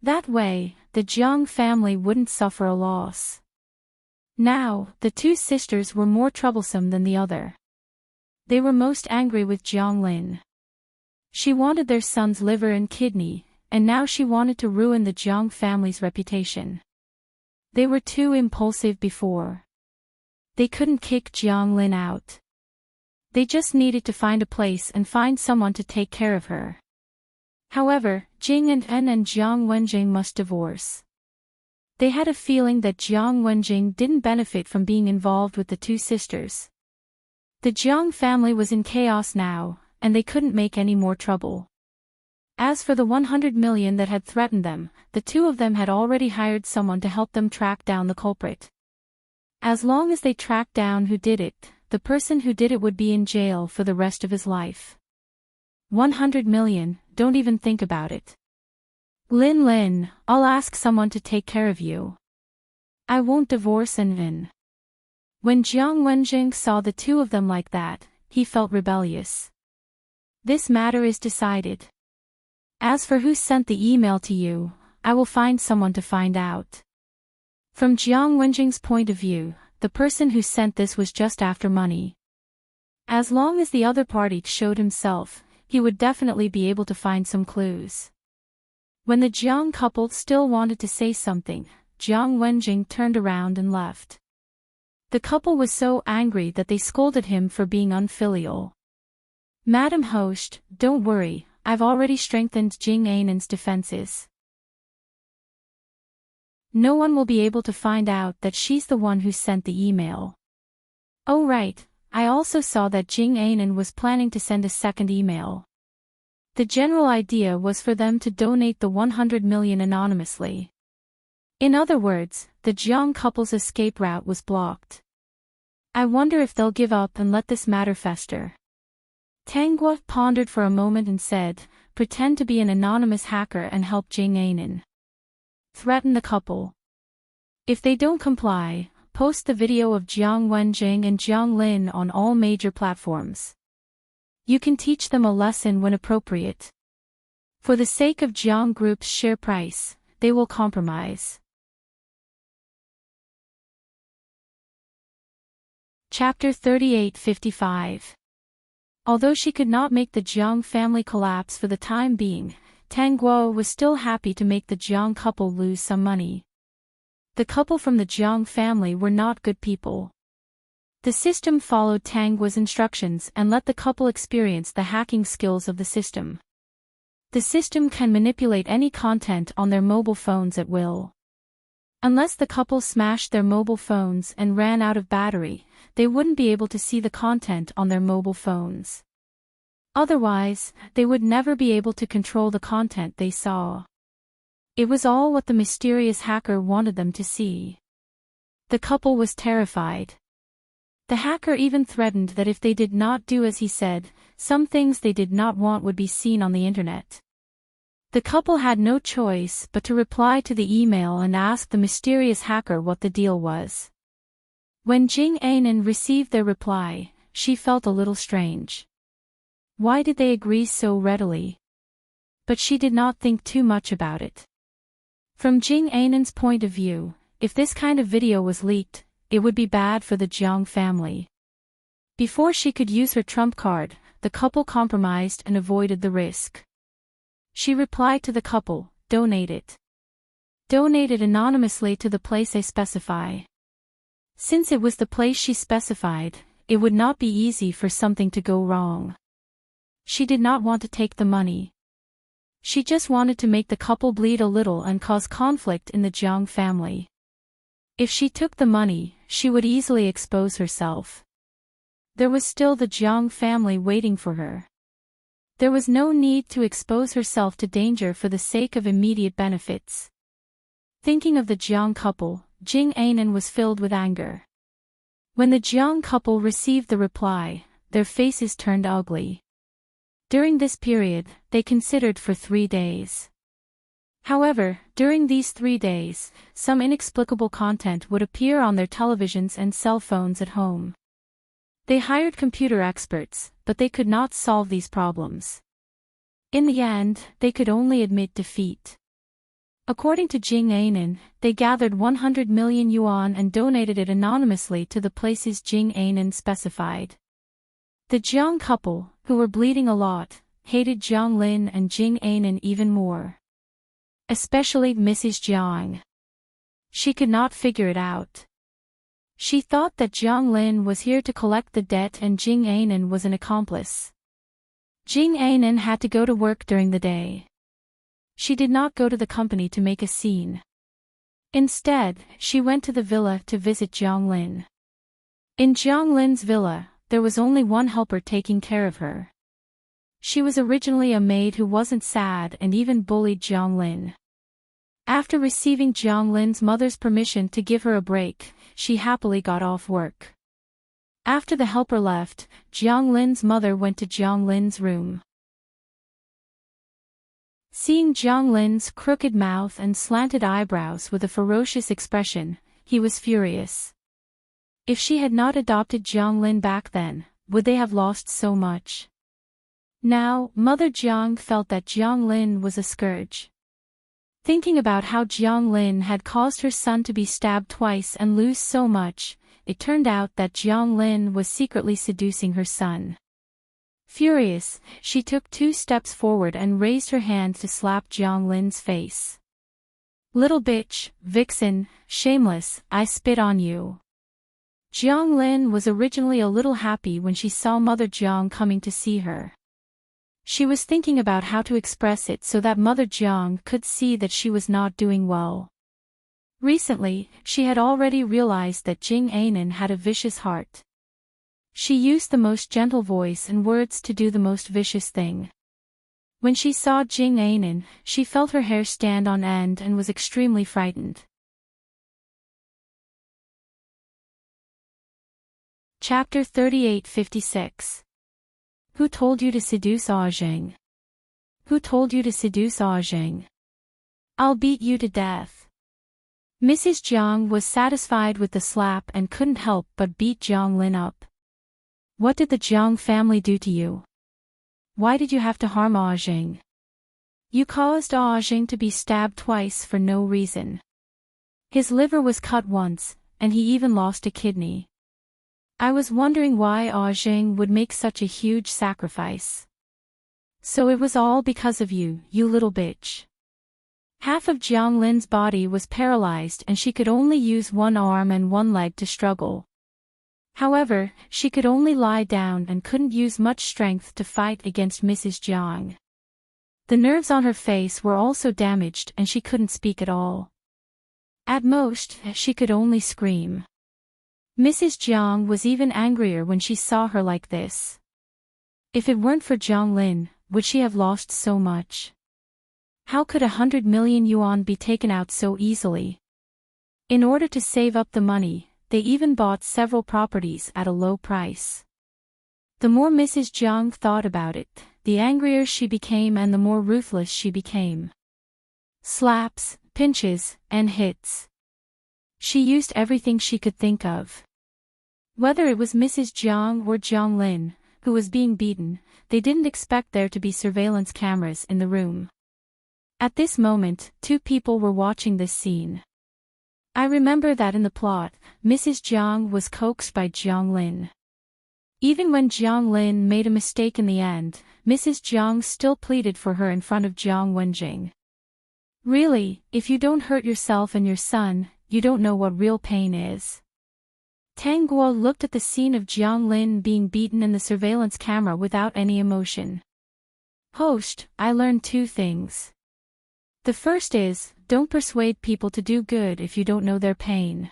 Speaker 1: That way, the Jiang family wouldn't suffer a loss. Now, the two sisters were more troublesome than the other. They were most angry with Jiang Lin. She wanted their son's liver and kidney, and now she wanted to ruin the Jiang family's reputation. They were too impulsive before. They couldn't kick Jiang Lin out. They just needed to find a place and find someone to take care of her. However, Jing An and Jiang Wenjing must divorce. They had a feeling that Jiang Wenjing didn't benefit from being involved with the two sisters. The Jiang family was in chaos now, and they couldn't make any more trouble. As for the 100 million that had threatened them, the two of them had already hired someone to help them track down the culprit. As long as they tracked down who did it, the person who did it would be in jail for the rest of his life. 100 million, don't even think about it. Lin, I'll ask someone to take care of you. I won't divorce An. When Jiang Wenjing saw the two of them like that, he felt rebellious. This matter is decided. As for who sent the email to you, I will find someone to find out. From Jiang Wenjing's point of view, the person who sent this was just after money. As long as the other party showed himself, he would definitely be able to find some clues. When the Jiang couple still wanted to say something, Jiang Wenjing turned around and left. The couple was so angry that they scolded him for being unfilial. Madam Host, don't worry, I've already strengthened Jing Anan's defenses. No one will be able to find out that she's the one who sent the email. Oh right, I also saw that Jing Anan was planning to send a second email. The general idea was for them to donate the 100 million anonymously. In other words, the Jiang couple's escape route was blocked. I wonder if they'll give up and let this matter fester. Tang Guo pondered for a moment and said, pretend to be an anonymous hacker and help Jing Anan. Threaten the couple. If they don't comply, post the video of Jiang Wenjing and Jiang Lin on all major platforms. You can teach them a lesson when appropriate. For the sake of Jiang Group's share price, they will compromise. Chapter 3855. Although she could not make the Jiang family collapse for the time being, Tang Guo was still happy to make the Jiang couple lose some money. The couple from the Jiang family were not good people. The system followed Tang Guo's instructions and let the couple experience the hacking skills of the system. The system can manipulate any content on their mobile phones at will. Unless the couple smashed their mobile phones and ran out of battery, they wouldn't be able to see the content on their mobile phones. Otherwise, they would never be able to control the content they saw. It was all what the mysterious hacker wanted them to see. The couple was terrified. The hacker even threatened that if they did not do as he said, some things they did not want would be seen on the internet. The couple had no choice but to reply to the email and ask the mysterious hacker what the deal was. When Jing Anan received their reply, she felt a little strange. Why did they agree so readily? But she did not think too much about it. From Jing Anan's point of view, if this kind of video was leaked, it would be bad for the Jiang family. Before she could use her trump card, the couple compromised and avoided the risk. She replied to the couple, "Donate it. Donate it anonymously to the place I specify." Since it was the place she specified, it would not be easy for something to go wrong. She did not want to take the money. She just wanted to make the couple bleed a little and cause conflict in the Jiang family. If she took the money, she would easily expose herself. There was still the Jiang family waiting for her. There was no need to expose herself to danger for the sake of immediate benefits. Thinking of the Jiang couple, Jing Anan was filled with anger. When the Jiang couple received the reply, their faces turned ugly. During this period, they considered for 3 days. However, during these 3 days, some inexplicable content would appear on their televisions and cell phones at home. They hired computer experts, but they could not solve these problems. In the end, they could only admit defeat. According to Jing Anan, they gathered 100 million yuan and donated it anonymously to the places Jing Anan specified. The Jiang couple, who were bleeding a lot, hated Jiang Lin and Jing Anan even more. Especially Mrs. Jiang. She could not figure it out. She thought that Jiang Lin was here to collect the debt and Jing Anan was an accomplice. Jing Anan had to go to work during the day. She did not go to the company to make a scene. Instead, she went to the villa to visit Jiang Lin. In Jiang Lin's villa, there was only one helper taking care of her. She was originally a maid who wasn't sad and even bullied Jiang Lin. After receiving Jiang Lin's mother's permission to give her a break, she happily got off work. After the helper left, Jiang Lin's mother went to Jiang Lin's room. Seeing Jiang Lin's crooked mouth and slanted eyebrows with a ferocious expression, he was furious. If she had not adopted Jiang Lin back then, would they have lost so much? Now, Mother Jiang felt that Jiang Lin was a scourge. Thinking about how Jiang Lin had caused her son to be stabbed twice and lose so much, it turned out that Jiang Lin was secretly seducing her son. Furious, she took 2 steps forward and raised her hand to slap Jiang Lin's face. "Little bitch, vixen, shameless, I spit on you." Jiang Lin was originally a little happy when she saw Mother Jiang coming to see her. She was thinking about how to express it so that Mother Jiang could see that she was not doing well. Recently, she had already realized that Jing Anan had a vicious heart. She used the most gentle voice and words to do the most vicious thing. When she saw Jing Anan, she felt her hair stand on end and was extremely frightened. Chapter 3856. Who told you to seduce Zheng? Who told you to seduce Zheng? I'll beat you to death. Mrs. Jiang was satisfied with the slap and couldn't help but beat Jiang Lin up. What did the Jiang family do to you? Why did you have to harm Ah Jing? You caused Ah Jing to be stabbed twice for no reason. His liver was cut once, and he even lost a kidney. I was wondering why Ah Jing would make such a huge sacrifice. So it was all because of you, you little bitch. Half of Jiang Lin's body was paralyzed and she could only use one arm and one leg to struggle. However, she could only lie down and couldn't use much strength to fight against Mrs. Jiang. The nerves on her face were also damaged and she couldn't speak at all. At most, she could only scream. Mrs. Jiang was even angrier when she saw her like this. If it weren't for Jiang Lin, would she have lost so much? How could 100 million yuan be taken out so easily? In order to save up the money, they even bought several properties at a low price. The more Mrs. Jiang thought about it, the angrier she became and the more ruthless she became. Slaps, pinches, and hits. She used everything she could think of. Whether it was Mrs. Jiang or Jiang Lin, who was being beaten, they didn't expect there to be surveillance cameras in the room. At this moment, two people were watching this scene. I remember that in the plot, Mrs. Jiang was coaxed by Jiang Lin. Even when Jiang Lin made a mistake in the end, Mrs. Jiang still pleaded for her in front of Jiang Wenjing. Really, if you don't hurt yourself and your son, you don't know what real pain is. Tang Guo looked at the scene of Jiang Lin being beaten in the surveillance camera without any emotion. Host, I learned two things. The first is, don't persuade people to do good if you don't know their pain.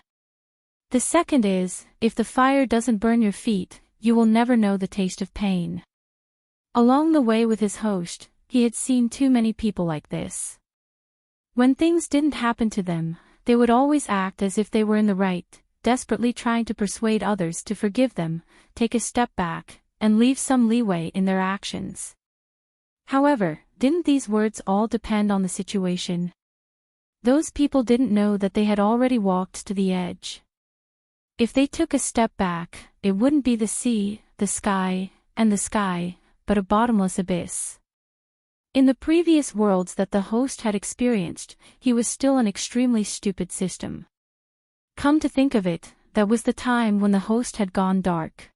Speaker 1: The second is, if the fire doesn't burn your feet, you will never know the taste of pain. Along the way with his host, he had seen too many people like this. When things didn't happen to them, they would always act as if they were in the right, desperately trying to persuade others to forgive them, take a step back, and leave some leeway in their actions. However, didn't these words all depend on the situation? Those people didn't know that they had already walked to the edge. If they took a step back, it wouldn't be the sea, the sky, and the sky, but a bottomless abyss. In the previous worlds that the host had experienced, he was still an extremely stupid system. Come to think of it, that was the time when the host had gone dark.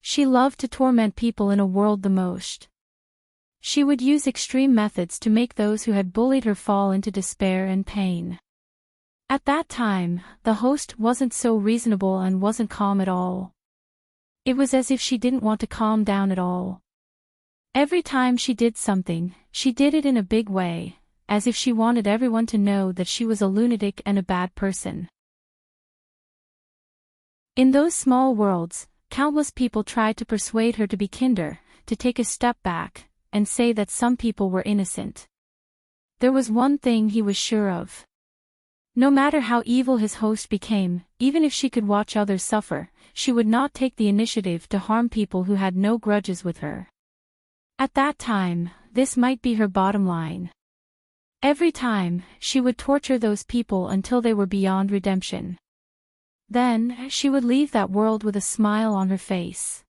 Speaker 1: She loved to torment people in a world the most. She would use extreme methods to make those who had bullied her fall into despair and pain. At that time, the host wasn't so reasonable and wasn't calm at all. It was as if she didn't want to calm down at all. Every time she did something, she did it in a big way, as if she wanted everyone to know that she was a lunatic and a bad person. In those small worlds, countless people tried to persuade her to be kinder, to take a step back, and say that some people were innocent. There was one thing he was sure of. No matter how evil his host became, even if she could watch others suffer, she would not take the initiative to harm people who had no grudges with her. At that time, this might be her bottom line. Every time, she would torture those people until they were beyond redemption. Then, she would leave that world with a smile on her face.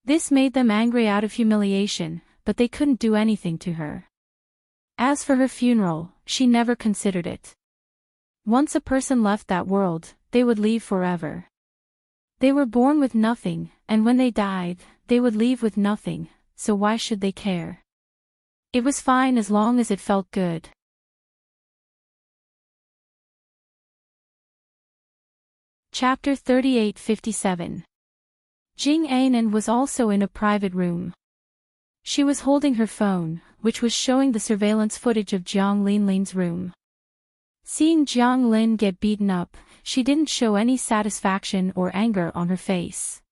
Speaker 1: This made them angry out of humiliation, but they couldn't do anything to her. As for her funeral, she never considered it. Once a person left that world, they would leave forever. They were born with nothing, and when they died, they would leave with nothing, so why should they care? It was fine as long as it felt good. Chapter 3857. Jing Ainan was also in a private room. She was holding her phone, which was showing the surveillance footage of Jiang Linlin's room. Seeing Jiang Lin get beaten up, she didn't show any satisfaction or anger on her face.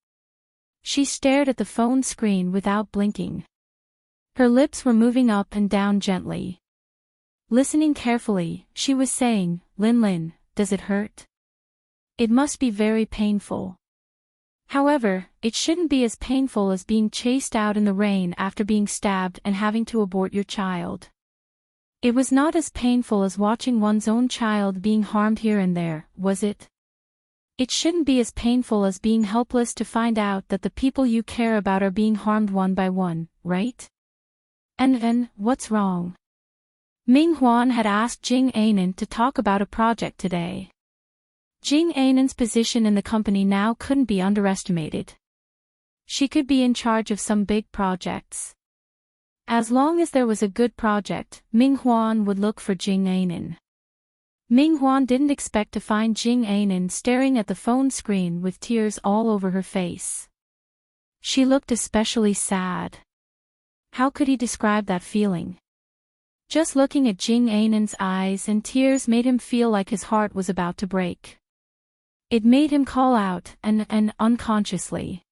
Speaker 1: She stared at the phone screen without blinking. Her lips were moving up and down gently. Listening carefully, she was saying, "Lin, does it hurt? It must be very painful. However, it shouldn't be as painful as being chased out in the rain after being stabbed and having to abort your child. It was not as painful as watching one's own child being harmed here and there, was it? It shouldn't be as painful as being helpless to find out that the people you care about are being harmed one by one, right? And what's wrong? Ming Huan had asked Jing Anan to talk about a project today. Jing Anan's position in the company now couldn't be underestimated. She could be in charge of some big projects. As long as there was a good project, Ming Huan would look for Jing Anan. Ming Huan didn't expect to find Jing Anan staring at the phone screen with tears all over her face. She looked especially sad. How could he describe that feeling? Just looking at Jing Anan's eyes and tears made him feel like his heart was about to break. It made him call out, and unconsciously.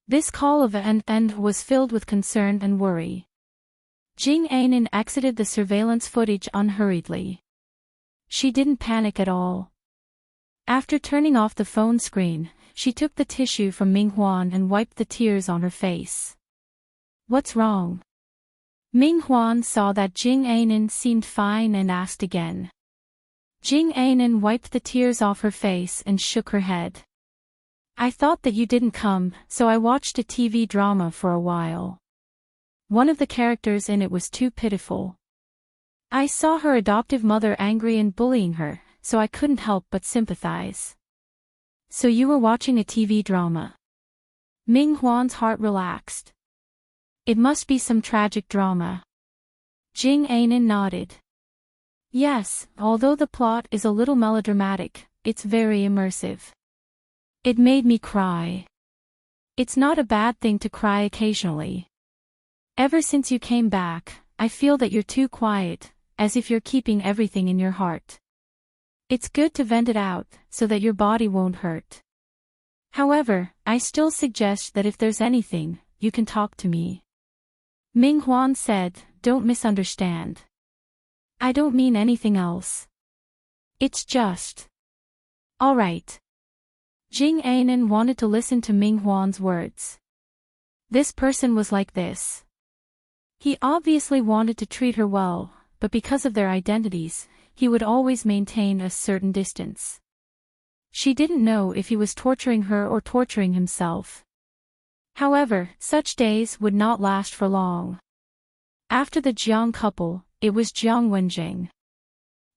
Speaker 1: This call of and was filled with concern and worry. Jing Anan exited the surveillance footage unhurriedly. She didn't panic at all. After turning off the phone screen, she took the tissue from Ming Huan and wiped the tears on her face. What's wrong? Ming Huan saw that Jing Anan seemed fine and asked again. Jing Anan wiped the tears off her face and shook her head. I thought that you didn't come, so I watched a TV drama for a while. One of the characters in it was too pitiful. I saw her adoptive mother angry and bullying her, so I couldn't help but sympathize. So you were watching a TV drama. Ming Huan's heart relaxed. It must be some tragic drama. Jing Anan nodded. Yes, although the plot is a little melodramatic, it's very immersive. It made me cry. It's not a bad thing to cry occasionally. Ever since you came back, I feel that you're too quiet, as if you're keeping everything in your heart. It's good to vent it out, so that your body won't hurt. However, I still suggest that if there's anything, you can talk to me. Ming Huan said, don't misunderstand. I don't mean anything else. It's just. All right. Jing Anan wanted to listen to Ming Huan's words. This person was like this. He obviously wanted to treat her well, but because of their identities, he would always maintain a certain distance. She didn't know if he was torturing her or torturing himself. However, such days would not last for long. After the Jiang couple, it was Jiang Wenjing.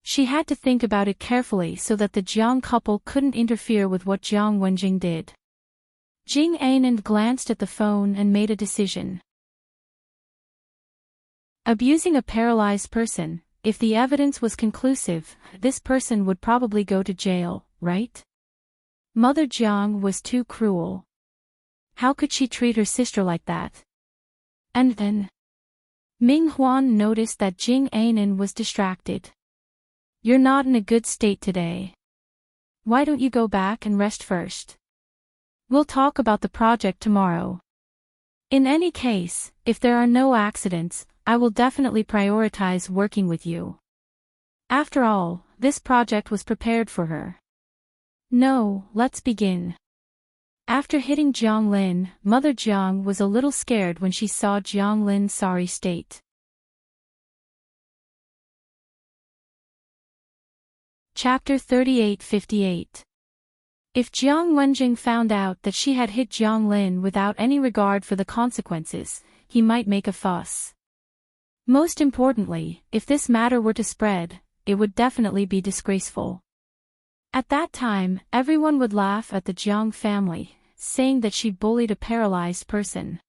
Speaker 1: She had to think about it carefully so that the Jiang couple couldn't interfere with what Jiang Wenjing did. Jing Anan glanced at the phone and made a decision. Abusing a paralyzed person, if the evidence was conclusive, this person would probably go to jail, right? Mother Jiang was too cruel. How could she treat her sister like that? And then Ming Huan noticed that Jing Anan was distracted. You're not in a good state today. Why don't you go back and rest first? We'll talk about the project tomorrow. In any case, if there are no accidents, I will definitely prioritize working with you. After all, this project was prepared for her. No, let's begin. After hitting Jiang Lin, Mother Jiang was a little scared when she saw Jiang Lin's sorry state. Chapter 38:58. If Jiang Wenjing found out that she had hit Jiang Lin without any regard for the consequences, he might make a fuss. Most importantly, if this matter were to spread, it would definitely be disgraceful. At that time, everyone would laugh at the Jiang family, saying that she bullied a paralyzed person.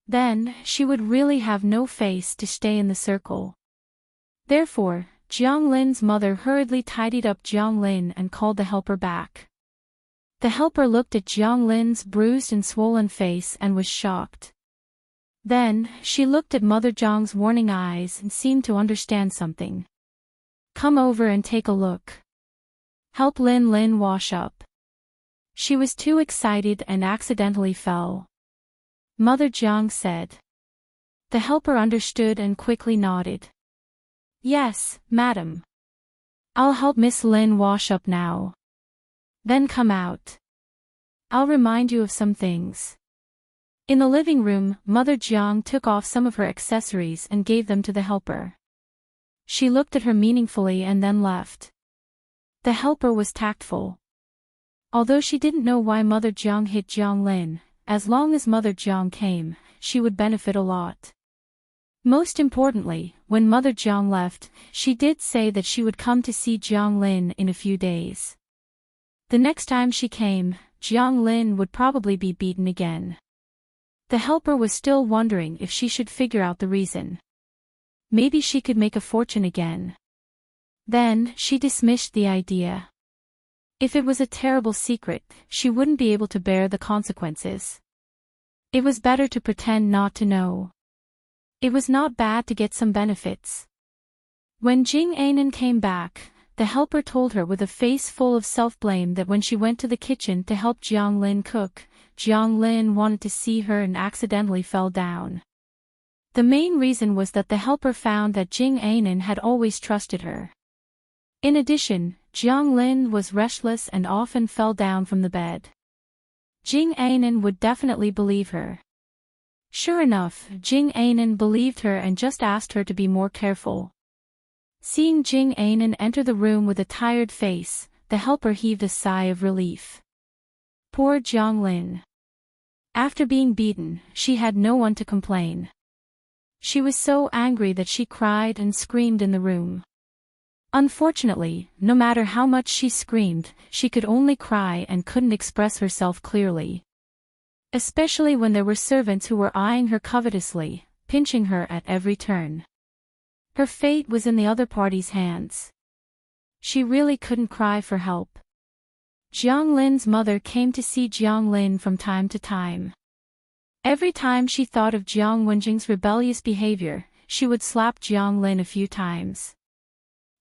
Speaker 1: Then, she would really have no face to stay in the circle. Therefore, Jiang Lin's mother hurriedly tidied up Jiang Lin and called the helper back. The helper looked at Jiang Lin's bruised and swollen face and was shocked. Then, she looked at Mother Jiang's warning eyes and seemed to understand something. Come over and take a look. Help Lin wash up. She was too excited and accidentally fell. Mother Jiang said. The helper understood and quickly nodded. Yes, madam. I'll help Miss Lin wash up now. Then come out. I'll remind you of some things. In the living room, Mother Jiang took off some of her accessories and gave them to the helper. She looked at her meaningfully and then left. The helper was tactful. Although she didn't know why Mother Jiang hit Jiang Lin, as long as Mother Jiang came, she would benefit a lot. Most importantly, when Mother Jiang left, she did say that she would come to see Jiang Lin in a few days. The next time she came, Jiang Lin would probably be beaten again. The helper was still wondering if she should figure out the reason. Maybe she could make a fortune again. Then, she dismissed the idea. If it was a terrible secret, she wouldn't be able to bear the consequences. It was better to pretend not to know. It was not bad to get some benefits. When Jing Ainen came back, the helper told her with a face full of self-blame that when she went to the kitchen to help Jiang Lin cook, Jiang Lin wanted to see her and accidentally fell down. The main reason was that the helper found that Jing Ainen had always trusted her. In addition, Jiang Lin was restless and often fell down from the bed. Jing Ainen would definitely believe her. Sure enough, Jing Ainen believed her and just asked her to be more careful. Seeing Jing Ainen enter the room with a tired face, the helper heaved a sigh of relief. Poor Jiang Lin. After being beaten, she had no one to complain. She was so angry that she cried and screamed in the room. Unfortunately, no matter how much she screamed, she could only cry and couldn't express herself clearly. Especially when there were servants who were eyeing her covetously, pinching her at every turn. Her fate was in the other party's hands. She really couldn't cry for help. Jiang Lin's mother came to see Jiang Lin from time to time. Every time she thought of Jiang Wenjing's rebellious behavior, she would slap Jiang Lin a few times.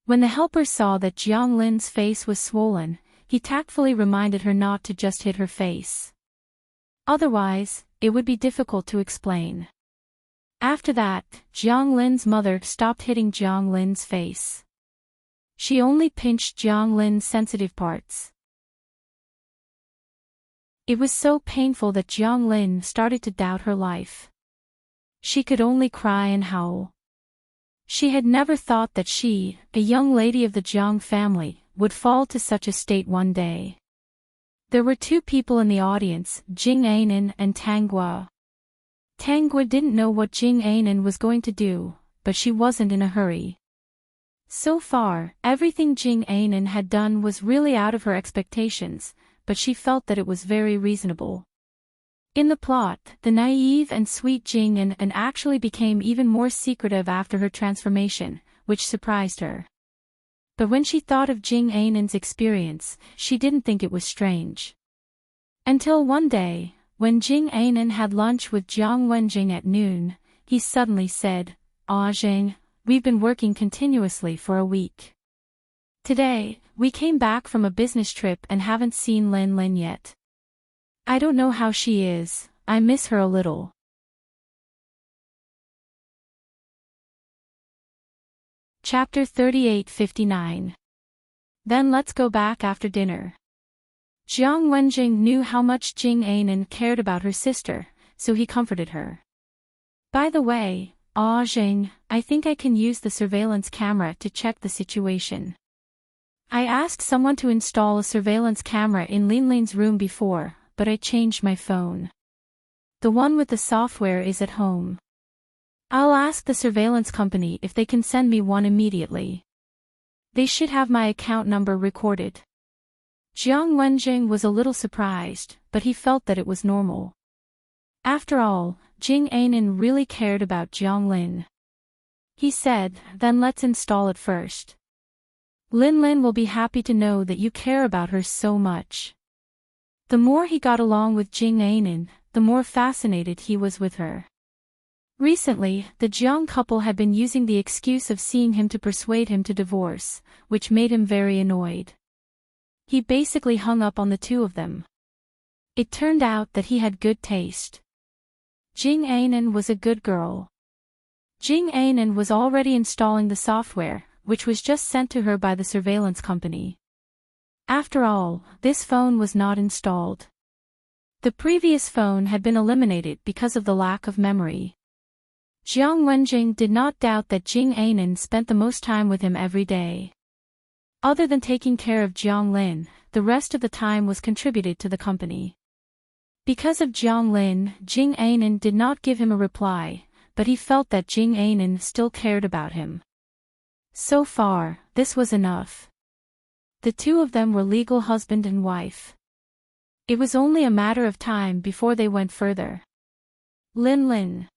Speaker 1: When the helper saw that Jiang Lin's face was swollen, he tactfully reminded her not to just hit her face. Otherwise, it would be difficult to explain. After that, Jiang Lin's mother stopped hitting Jiang Lin's face. She only pinched Jiang Lin's sensitive parts. It was so painful that Jiang Lin started to doubt her life. She could only cry and howl. She had never thought that she, a young lady of the Jiang family, would fall to such a state one day. There were two people in the audience, Jing Ainen and Tang Gua. Tang Gua didn't know what Jing Ainen was going to do, but she wasn't in a hurry. So far, everything Jing Ainen had done was really out of her expectations, but she felt that it was very reasonable. In the plot, the naive and sweet Jing Ainen actually became even more secretive after her transformation, which surprised her. But when she thought of Jing Ainen's experience, she didn't think it was strange. Until one day, when Jing Ainen had lunch with Jiang Wenjing at noon, he suddenly said, "Ah Jing, we've been working continuously for a week. Today, we came back from a business trip and haven't seen Lin Lin yet. I don't know how she is, I miss her a little." Chapter 38:59. Then let's go back after dinner. Jiang Wenjing knew how much Jing Ainen cared about her sister, so he comforted her. "By the way, Ah Jing, I think I can use the surveillance camera to check the situation. I asked someone to install a surveillance camera in Lin Lin's room before, but I changed my phone. The one with the software is at home. I'll ask the surveillance company if they can send me one immediately. They should have my account number recorded." Jiang Wenjing was a little surprised, but he felt that it was normal. After all, Jing Ainen really cared about Jiang Lin. He said, "Then let's install it first. Lin Lin will be happy to know that you care about her so much." The more he got along with Jing Ainen, the more fascinated he was with her. Recently, the Jiang couple had been using the excuse of seeing him to persuade him to divorce, which made him very annoyed. He basically hung up on the two of them. It turned out that he had good taste. Jing Ainen was a good girl. Jing Ainen was already installing the software, which was just sent to her by the surveillance company. After all, this phone was not installed. The previous phone had been eliminated because of the lack of memory. Jiang Wenjing did not doubt that Jing Anan spent the most time with him every day. Other than taking care of Jiang Lin, the rest of the time was contributed to the company. Because of Jiang Lin, Jing Anan did not give him a reply, but he felt that Jing Anan still cared about him. So far, this was enough. The two of them were legal husband and wife. It was only a matter of time before they went further. Lin.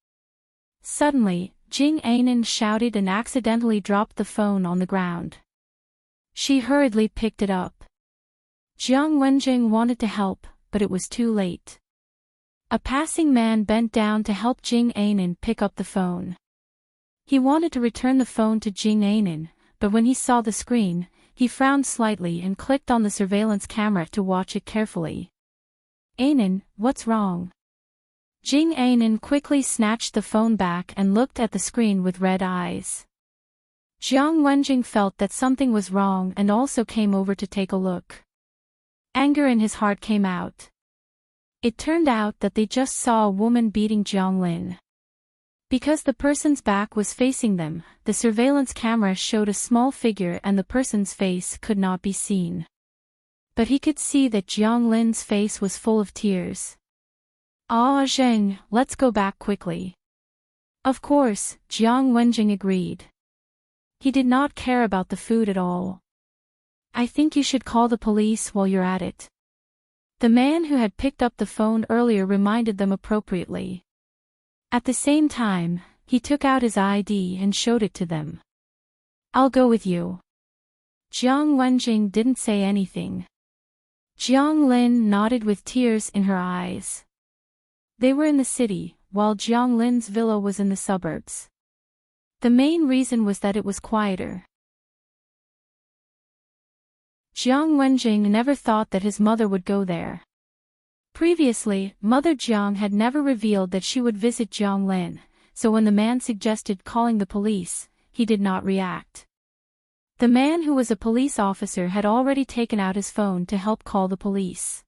Speaker 1: Suddenly, Jing Anan shouted and accidentally dropped the phone on the ground. She hurriedly picked it up. Jiang Wenjing wanted to help, but it was too late. A passing man bent down to help Jing Anan pick up the phone. He wanted to return the phone to Jing Anan, but when he saw the screen, he frowned slightly and clicked on the surveillance camera to watch it carefully. Anan, what's wrong? Jing Anan quickly snatched the phone back and looked at the screen with red eyes. Jiang Wenjing felt that something was wrong and also came over to take a look. Anger in his heart came out. It turned out that they just saw a woman beating Jiang Lin. Because the person's back was facing them, the surveillance camera showed a small figure and the person's face could not be seen. But he could see that Jiang Lin's face was full of tears. Ah Zheng, let's go back quickly. Of course, Jiang Wenjing agreed. He did not care about the food at all. I think you should call the police while you're at it. The man who had picked up the phone earlier reminded them appropriately. At the same time, he took out his ID and showed it to them. I'll go with you. Jiang Wenjing didn't say anything. Jiang Lin nodded with tears in her eyes. They were in the city, while Jiang Lin's villa was in the suburbs. The main reason was that it was quieter. Jiang Wenjing never thought that his mother would go there. Previously, Mother Jiang had never revealed that she would visit Jiang Lin, so when the man suggested calling the police, he did not react. The man who was a police officer had already taken out his phone to help call the police.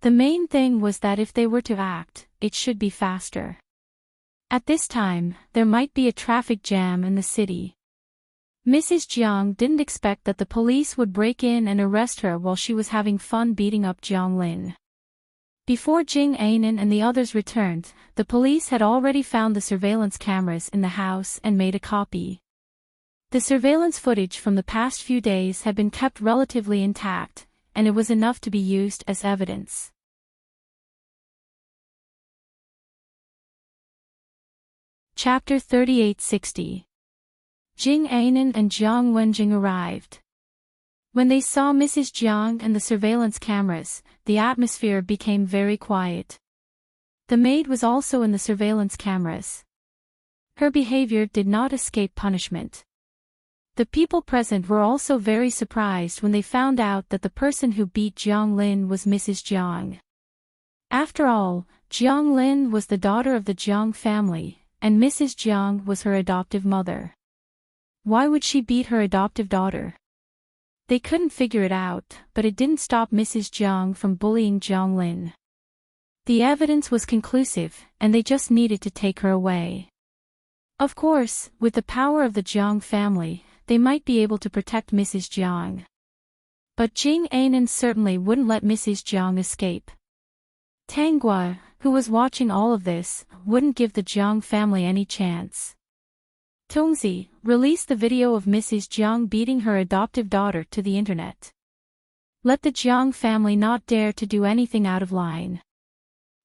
Speaker 1: The main thing was that if they were to act, it should be faster. At this time, there might be a traffic jam in the city. Mrs. Jiang didn't expect that the police would break in and arrest her while she was having fun beating up Jiang Lin. Before Jing Anan and the others returned, the police had already found the surveillance cameras in the house and made a copy. The surveillance footage from the past few days had been kept relatively intact, and it was enough to be used as evidence. Chapter 3860. Jing Anan and Jiang Wenjing arrived. When they saw Mrs. Jiang and the surveillance cameras, the atmosphere became very quiet. The maid was also in the surveillance cameras. Her behavior did not escape punishment. The people present were also very surprised when they found out that the person who beat Jiang Lin was Mrs. Jiang. After all, Jiang Lin was the daughter of the Jiang family, and Mrs. Jiang was her adoptive mother. Why would she beat her adoptive daughter? They couldn't figure it out, but it didn't stop Mrs. Jiang from bullying Jiang Lin. The evidence was conclusive, and they just needed to take her away. Of course, with the power of the Jiang family, they might be able to protect Mrs. Jiang. But Jing Anan certainly wouldn't let Mrs. Jiang escape. Tanggua, who was watching all of this, wouldn't give the Jiang family any chance. Tongzi, release the video of Mrs. Jiang beating her adoptive daughter to the internet. Let the Jiang family not dare to do anything out of line.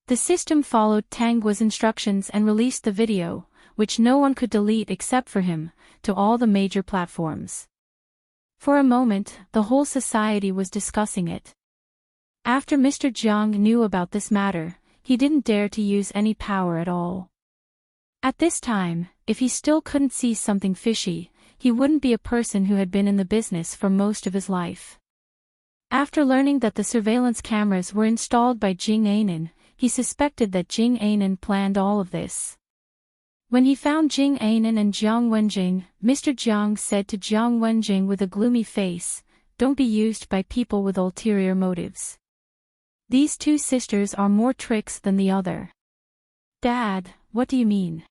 Speaker 1: The system followed Tanggua's instructions and released the video, which no one could delete except for him, to all the major platforms. For a moment, the whole society was discussing it. After Mr. Jiang knew about this matter, he didn't dare to use any power at all. At this time, if he still couldn't see something fishy, he wouldn't be a person who had been in the business for most of his life. After learning that the surveillance cameras were installed by Jing Anan, he suspected that Jing Anan planned all of this. When he found Jing Anan and Jiang Wenjing, Mr. Jiang said to Jiang Wenjing with a gloomy face, "Don't be used by people with ulterior motives. These two sisters are more tricks than the other." "Dad, what do you mean?"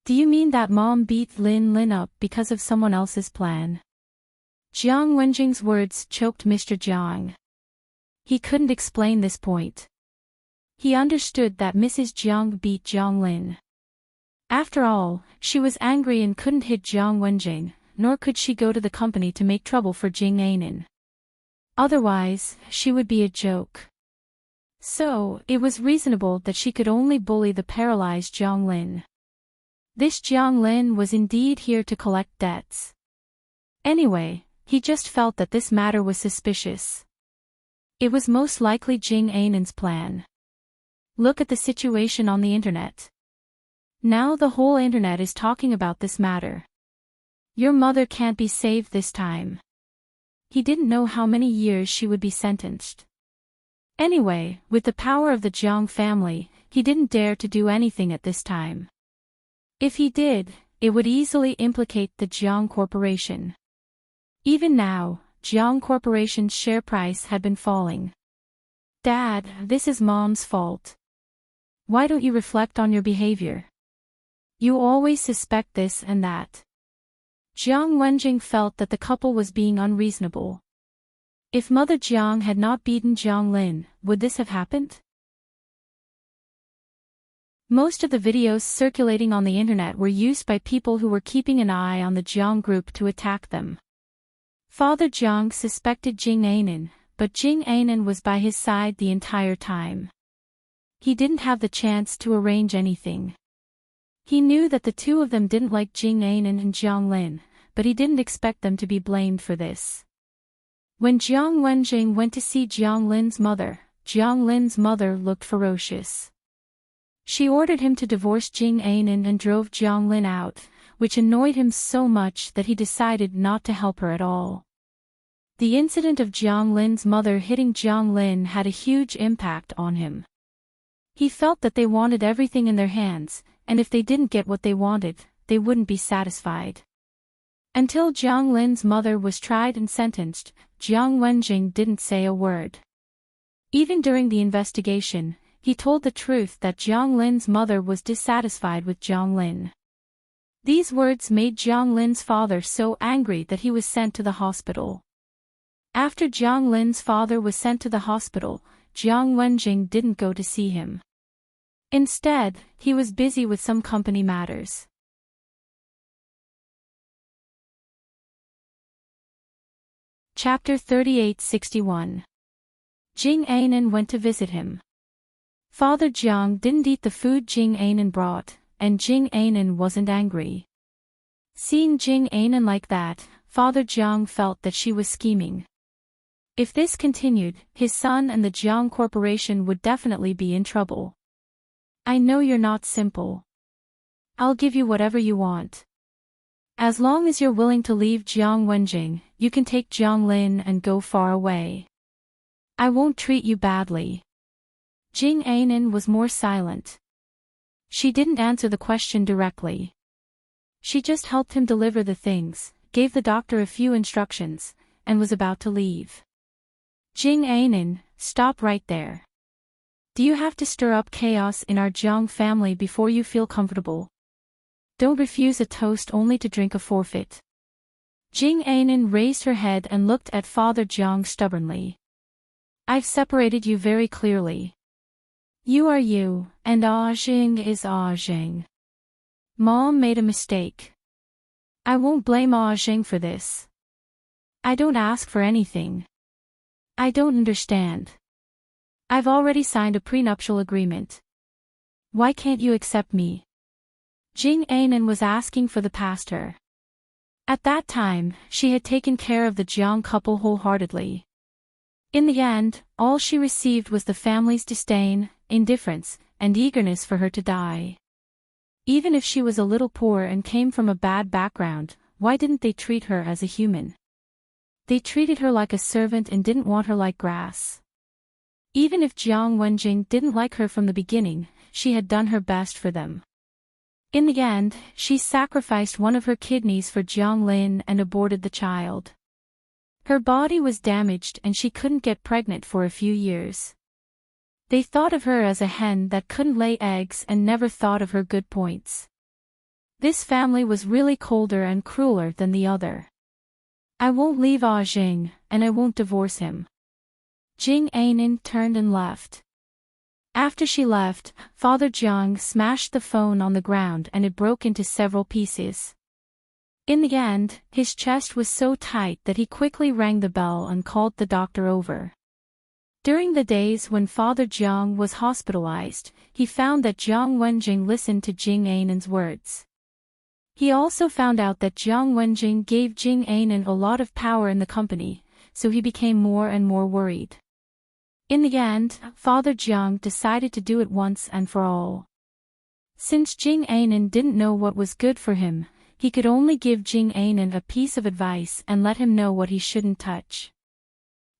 Speaker 1: Do you mean that mom beat Lin up because of someone else's plan? Jiang Wenjing's words choked Mr. Jiang. He couldn't explain this point. He understood that Mrs. Jiang beat Jiang Lin. After all, she was angry and couldn't hit Jiang Wenjing, nor could she go to the company to make trouble for Jing Anan. Otherwise, she would be a joke. So, it was reasonable that she could only bully the paralyzed Jiang Lin. This Jiang Lin was indeed here to collect debts. Anyway, he just felt that this matter was suspicious. It was most likely Jing Anan's plan. Look at the situation on the internet. Now the whole internet is talking about this matter. Your mother can't be saved this time. He didn't know how many years she would be sentenced. Anyway, with the power of the Jiang family, he didn't dare to do anything at this time. If he did, it would easily implicate the Jiang Corporation. Even now, Jiang Corporation's share price had been falling. Dad, this is Mom's fault. Why don't you reflect on your behavior? You always suspect this and that. Jiang Wenjing felt that the couple was being unreasonable. If Mother Jiang had not beaten Jiang Lin, would this have happened? Most of the videos circulating on the internet were used by people who were keeping an eye on the Jiang group to attack them. Father Jiang suspected Jing Anan, but Jing Anan was by his side the entire time. He didn't have the chance to arrange anything. He knew that the two of them didn't like Jing Anan and Jiang Lin, but he didn't expect them to be blamed for this. When Jiang Wenjing went to see Jiang Lin's mother looked ferocious. She ordered him to divorce Jing Anan and drove Jiang Lin out, which annoyed him so much that he decided not to help her at all. The incident of Jiang Lin's mother hitting Jiang Lin had a huge impact on him. He felt that they wanted everything in their hands, and if they didn't get what they wanted, they wouldn't be satisfied. Until Jiang Lin's mother was tried and sentenced, Jiang Wenjing didn't say a word. Even during the investigation, he told the truth that Jiang Lin's mother was dissatisfied with Jiang Lin. These words made Jiang Lin's father so angry that he was sent to the hospital. After Jiang Lin's father was sent to the hospital, Jiang Wenjing didn't go to see him. Instead, he was busy with some company matters. Chapter 3861. Jing Anan went to visit him. Father Jiang didn't eat the food Jing Anan brought, and Jing Anan wasn't angry. Seeing Jing Anan like that, Father Jiang felt that she was scheming. If this continued, his son and the Jiang Corporation would definitely be in trouble. I know you're not simple. I'll give you whatever you want. As long as you're willing to leave Jiang Wenjing, you can take Jiang Lin and go far away. I won't treat you badly. Jing Anan was more silent. She didn't answer the question directly. She just helped him deliver the things, gave the doctor a few instructions, and was about to leave. Jing Anan, stop right there. Do you have to stir up chaos in our Jiang family before you feel comfortable? Don't refuse a toast only to drink a forfeit. Jing Anan raised her head and looked at Father Jiang stubbornly. I've separated you very clearly. You are you, and Jing is Jing. Mom made a mistake. I won't blame Jing for this. I don't ask for anything. I don't understand. I've already signed a prenuptial agreement. Why can't you accept me? Jing Anan was asking for the pastor. At that time, she had taken care of the Jiang couple wholeheartedly. In the end, all she received was the family's disdain, indifference, and eagerness for her to die. Even if she was a little poor and came from a bad background, why didn't they treat her as a human? They treated her like a servant and didn't want her like grass. Even if Jiang Wenjing didn't like her from the beginning, she had done her best for them. In the end, she sacrificed one of her kidneys for Jiang Lin and aborted the child. Her body was damaged and she couldn't get pregnant for a few years. They thought of her as a hen that couldn't lay eggs and never thought of her good points. This family was really colder and crueler than the other. I won't leave Jing, and I won't divorce him. Jing Ainin turned and left. After she left, Father Jiang smashed the phone on the ground and it broke into several pieces. In the end, his chest was so tight that he quickly rang the bell and called the doctor over. During the days when Father Jiang was hospitalized, he found that Jiang Wenjing listened to Jing Ainin's words. He also found out that Jiang Wenjing gave Jing Ainin a lot of power in the company, so he became more and more worried. In the end, Father Jiang decided to do it once and for all. Since Jing Ainin didn't know what was good for him, he could only give Jing Ainin a piece of advice and let him know what he shouldn't touch.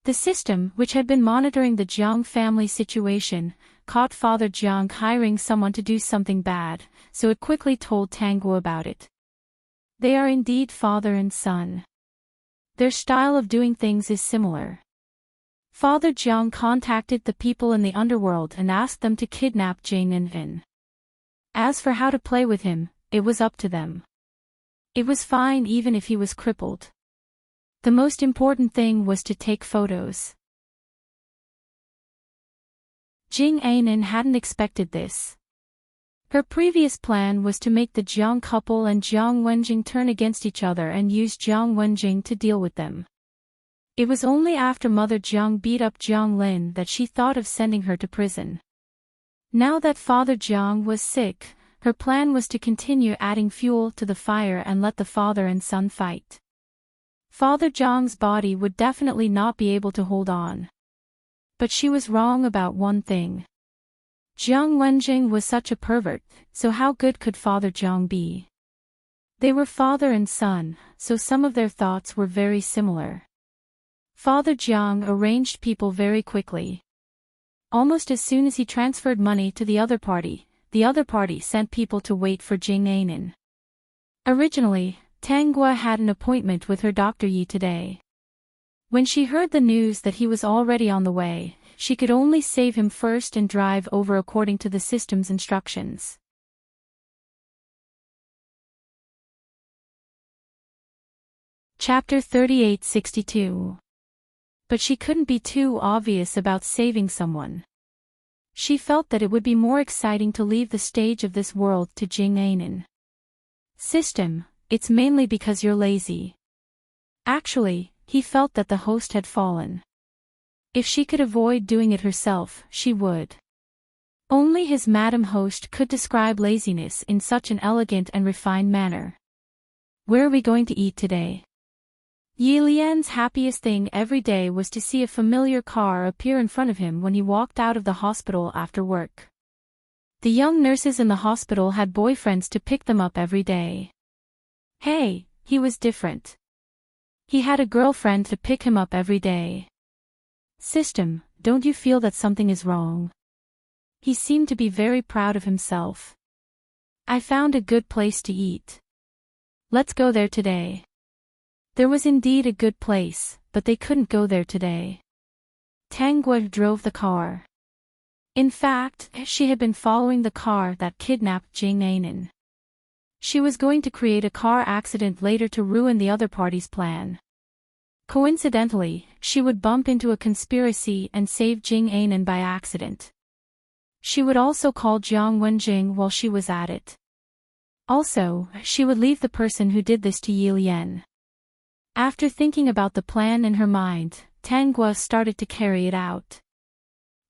Speaker 1: The system, which had been monitoring the Jiang family situation, caught Father Jiang hiring someone to do something bad, so it quickly told Tanguo about it. They are indeed father and son. Their style of doing things is similar. Father Jiang contacted the people in the underworld and asked them to kidnap Jing Ainin. As for how to play with him, it was up to them. It was fine even if he was crippled. The most important thing was to take photos. Jing Ainin hadn't expected this. Her previous plan was to make the Jiang couple and Jiang Wenjing turn against each other and use Jiang Wenjing to deal with them. It was only after Mother Jiang beat up Jiang Lin that she thought of sending her to prison. Now that Father Jiang was sick, her plan was to continue adding fuel to the fire and let the father and son fight. Father Jiang's body would definitely not be able to hold on. But she was wrong about one thing. Jiang Wenjing was such a pervert, so how good could Father Jiang be? They were father and son, so some of their thoughts were very similar. Father Jiang arranged people very quickly. Almost as soon as he transferred money to the other party sent people to wait for Jing Ainin. Originally, Tanguo had an appointment with her Dr. Yi today. When she heard the news that he was already on the way, she could only save him first and drive over according to the system's instructions. Chapter 3862. But she couldn't be too obvious about saving someone. She felt that it would be more exciting to leave the stage of this world to Jing Ainin. System, it's mainly because you're lazy. Actually, he felt that the host had fallen. If she could avoid doing it herself, she would. Only his Madam Host could describe laziness in such an elegant and refined manner. Where are we going to eat today? Yi Lian's happiest thing every day was to see a familiar car appear in front of him when he walked out of the hospital after work. The young nurses in the hospital had boyfriends to pick them up every day. Hey, he was different. He had a girlfriend to pick him up every day. System, don't you feel that something is wrong? He seemed to be very proud of himself. I found a good place to eat. Let's go there today. There was indeed a good place, but they couldn't go there today. Tanguo drove the car. In fact, she had been following the car that kidnapped Jing Ainin. She was going to create a car accident later to ruin the other party's plan. Coincidentally, she would bump into a conspiracy and save Jing Ainin by accident. She would also call Jiang Wenjing while she was at it. Also, she would leave the person who did this to Yi Lian. After thinking about the plan in her mind, Tanguo started to carry it out.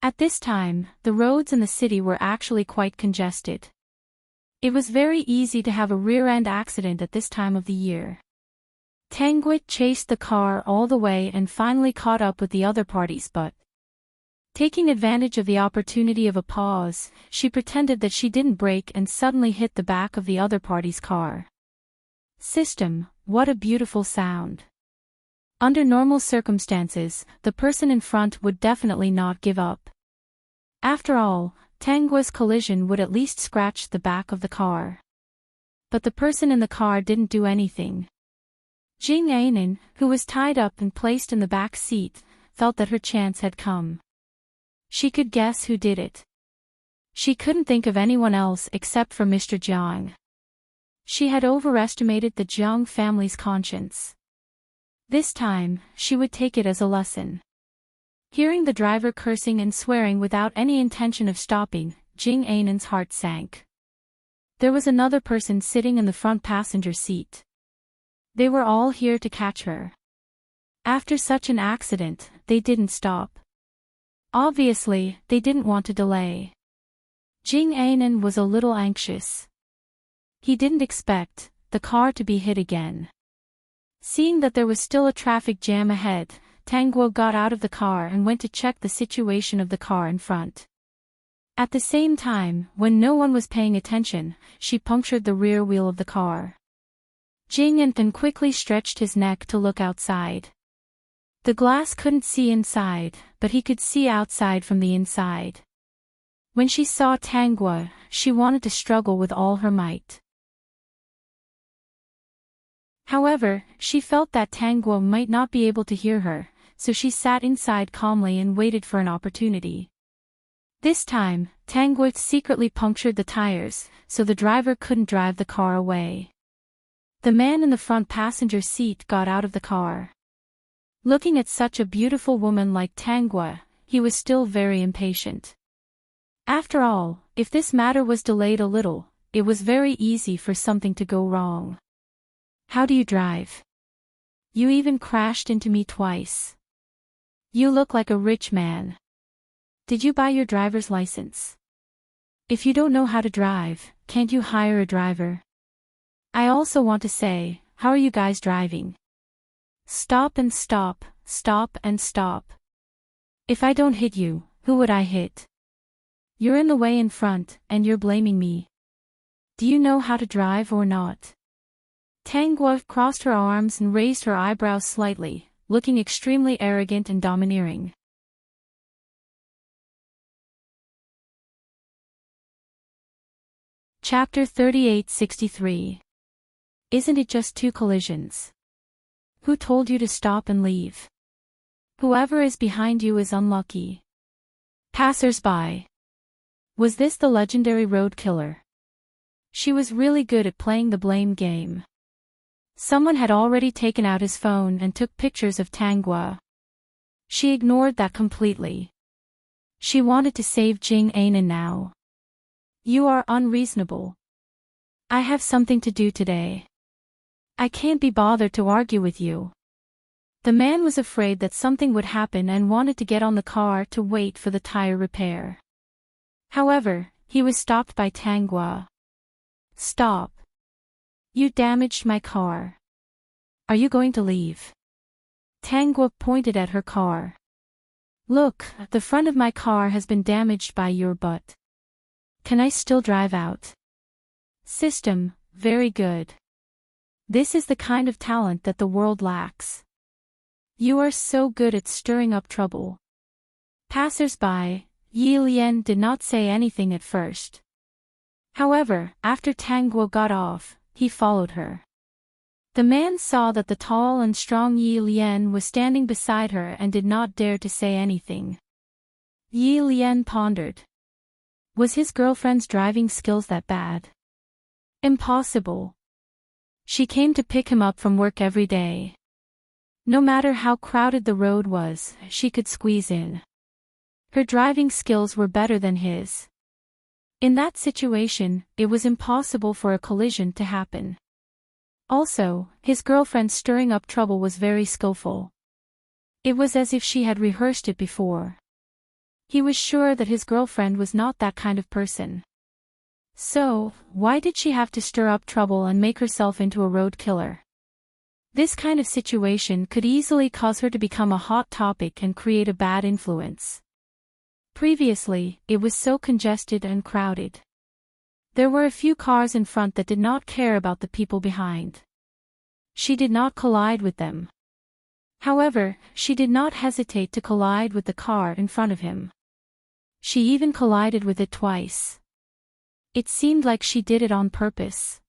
Speaker 1: At this time, the roads in the city were actually quite congested. It was very easy to have a rear-end accident at this time of the year. Tanguo chased the car all the way and finally caught up with the other parties, but taking advantage of the opportunity of a pause, she pretended that she didn't brake and suddenly hit the back of the other party's car. System, what a beautiful sound. Under normal circumstances, the person in front would definitely not give up. After all, Tanguo's collision would at least scratch the back of the car. But the person in the car didn't do anything. Jing Ainin, who was tied up and placed in the back seat, felt that her chance had come. She could guess who did it. She couldn't think of anyone else except for Mr. Jiang. She had overestimated the Jiang family's conscience. This time, she would take it as a lesson. Hearing the driver cursing and swearing without any intention of stopping, Jing Ainan's heart sank. There was another person sitting in the front passenger seat. They were all here to catch her. After such an accident, they didn't stop. Obviously, they didn't want to delay. Jing Ainan was a little anxious. He didn't expect the car to be hit again. Seeing that there was still a traffic jam ahead, Tang Guo got out of the car and went to check the situation of the car in front. At the same time, when no one was paying attention, she punctured the rear wheel of the car. Jing Aintan quickly stretched his neck to look outside. The glass couldn't see inside, but he could see outside from the inside. When she saw Tang Guo, she wanted to struggle with all her might. However, she felt that Tang Guo might not be able to hear her, so she sat inside calmly and waited for an opportunity. This time, Tang Guo secretly punctured the tires, so the driver couldn't drive the car away. The man in the front passenger seat got out of the car. Looking at such a beautiful woman like Tang Guo, he was still very impatient. After all, if this matter was delayed a little, it was very easy for something to go wrong. How do you drive? You even crashed into me twice. You look like a rich man. Did you buy your driver's license? If you don't know how to drive, can't you hire a driver? I also want to say, how are you guys driving? Stop and stop, stop and stop. If I don't hit you, who would I hit? You're in the way in front, and you're blaming me. Do you know how to drive or not? Tang Guo crossed her arms and raised her eyebrows slightly, looking extremely arrogant and domineering. Chapter 3863. Isn't it just 2 collisions? Who told you to stop and leave? Whoever is behind you is unlucky. Passers-by. Was this the legendary road killer? She was really good at playing the blame game. Someone had already taken out his phone and took pictures of Tang Guo. She ignored that completely. She wanted to save Jing Ainan now. You are unreasonable. I have something to do today. I can't be bothered to argue with you. The man was afraid that something would happen and wanted to get on the car to wait for the tire repair. However, he was stopped by Tang Guo. Stop. You damaged my car. Are you going to leave? Tang Guo pointed at her car. Look, the front of my car has been damaged by your butt. Can I still drive out? System, very good. This is the kind of talent that the world lacks. You are so good at stirring up trouble. Passers-by, Yi Lian did not say anything at first. However, after Tang Guo got off, he followed her. The man saw that the tall and strong Yi Lian was standing beside her and did not dare to say anything. Yi Lian pondered. Was his girlfriend's driving skills that bad? Impossible. She came to pick him up from work every day. No matter how crowded the road was, she could squeeze in. Her driving skills were better than his. In that situation, it was impossible for a collision to happen. Also, his girlfriend stirring up trouble was very skillful. It was as if she had rehearsed it before. He was sure that his girlfriend was not that kind of person. So, why did she have to stir up trouble and make herself into a road killer? This kind of situation could easily cause her to become a hot topic and create a bad influence. Previously, it was so congested and crowded. There were a few cars in front that did not care about the people behind. She did not collide with them. However, she did not hesitate to collide with the car in front of him. She even collided with it twice. It seemed like she did it on purpose.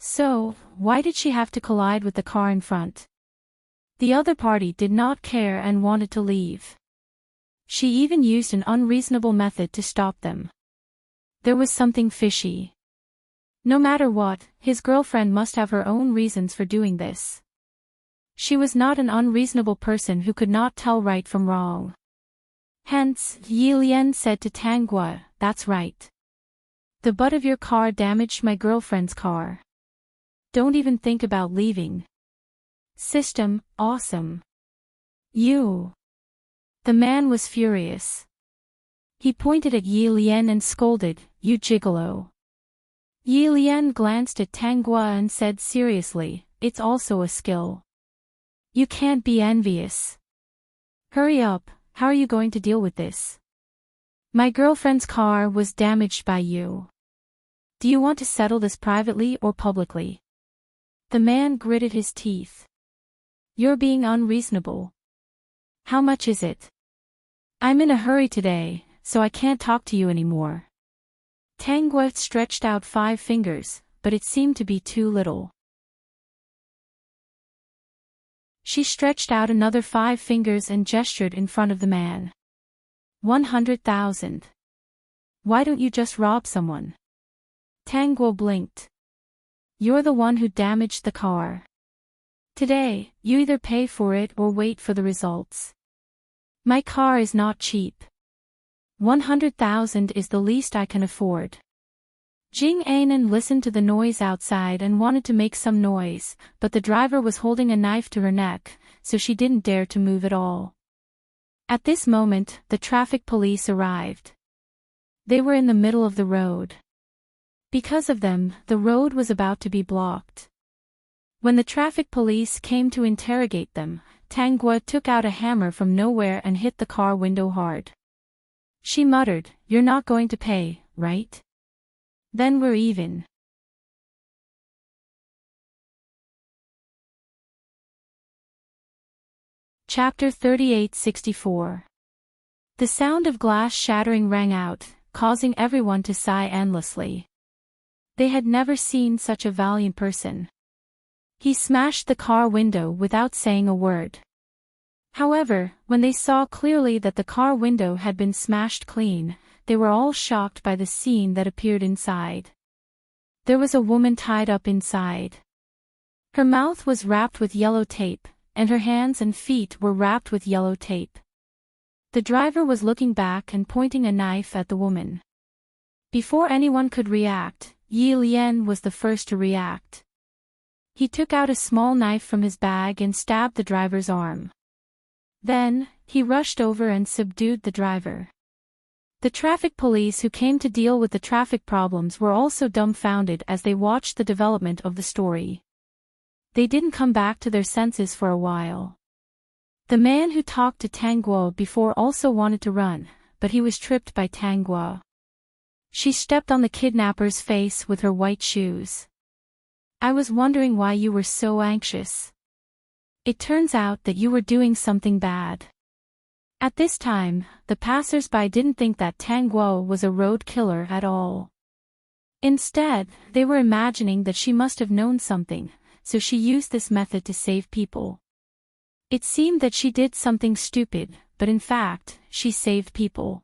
Speaker 1: So, why did she have to collide with the car in front? The other party did not care and wanted to leave. She even used an unreasonable method to stop them. There was something fishy. No matter what, his girlfriend must have her own reasons for doing this. She was not an unreasonable person who could not tell right from wrong. Hence, Yi Lian said to Tang Guo, "That's right. The butt of your car damaged my girlfriend's car. Don't even think about leaving. System, awesome. You." The man was furious. He pointed at Yi Lian and scolded, "You gigolo." Yi Lian glanced at Tang Guo and said seriously, "It's also a skill. You can't be envious. Hurry up, how are you going to deal with this? My girlfriend's car was damaged by you. Do you want to settle this privately or publicly?" The man gritted his teeth. "You're being unreasonable. How much is it? I'm in a hurry today, so I can't talk to you anymore." Tang Guo stretched out 5 fingers, but it seemed to be too little. She stretched out another 5 fingers and gestured in front of the man. 100,000. Why don't you just rob someone? Tang Guo blinked. You're the one who damaged the car. Today, you either pay for it or wait for the results. My car is not cheap. 100,000 is the least I can afford. Jing Anan listened to the noise outside and wanted to make some noise, but the driver was holding a knife to her neck, so she didn't dare to move at all. At this moment, the traffic police arrived. They were in the middle of the road. Because of them, the road was about to be blocked. When the traffic police came to interrogate them, Tang Guo took out a hammer from nowhere and hit the car window hard. She muttered, "You're not going to pay, right? Then we're even." Chapter 38-64. The sound of glass shattering rang out, causing everyone to sigh endlessly. They had never seen such a valiant person. He smashed the car window without saying a word. However, when they saw clearly that the car window had been smashed clean, they were all shocked by the scene that appeared inside. There was a woman tied up inside. Her mouth was wrapped with yellow tape, and her hands and feet were wrapped with yellow tape. The driver was looking back and pointing a knife at the woman. Before anyone could react, Yi Lian was the first to react. He took out a small knife from his bag and stabbed the driver's arm. Then, he rushed over and subdued the driver. The traffic police who came to deal with the traffic problems were also dumbfounded as they watched the development of the story. They didn't come back to their senses for a while. The man who talked to Tang Guo before also wanted to run, but he was tripped by Tang Guo. She stepped on the kidnapper's face with her white shoes. "I was wondering why you were so anxious. It turns out that you were doing something bad." At this time, the passers-by didn't think that Tang Guo was a road killer at all. Instead, they were imagining that she must have known something, so she used this method to save people. It seemed that she did something stupid, but in fact, she saved people.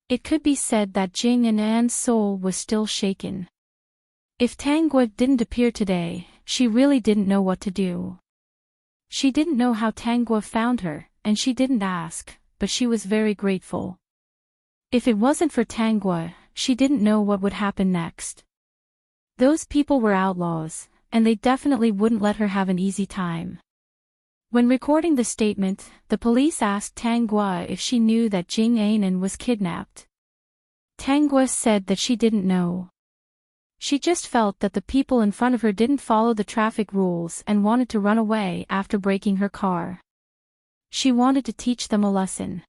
Speaker 1: It could be said that Jing and Anne's soul was still shaken. If Tang Guo didn't appear today, she really didn't know what to do. She didn't know how Tang Guo found her, and she didn't ask, but she was very grateful. If it wasn't for Tang Guo, she didn't know what would happen next. Those people were outlaws, and they definitely wouldn't let her have an easy time. When recording the statement, the police asked Tang Guo if she knew that Jing Anan was kidnapped. Tang Guo said that she didn't know. She just felt that the people in front of her didn't follow the traffic rules and wanted to run away after breaking her car. She wanted to teach them a lesson.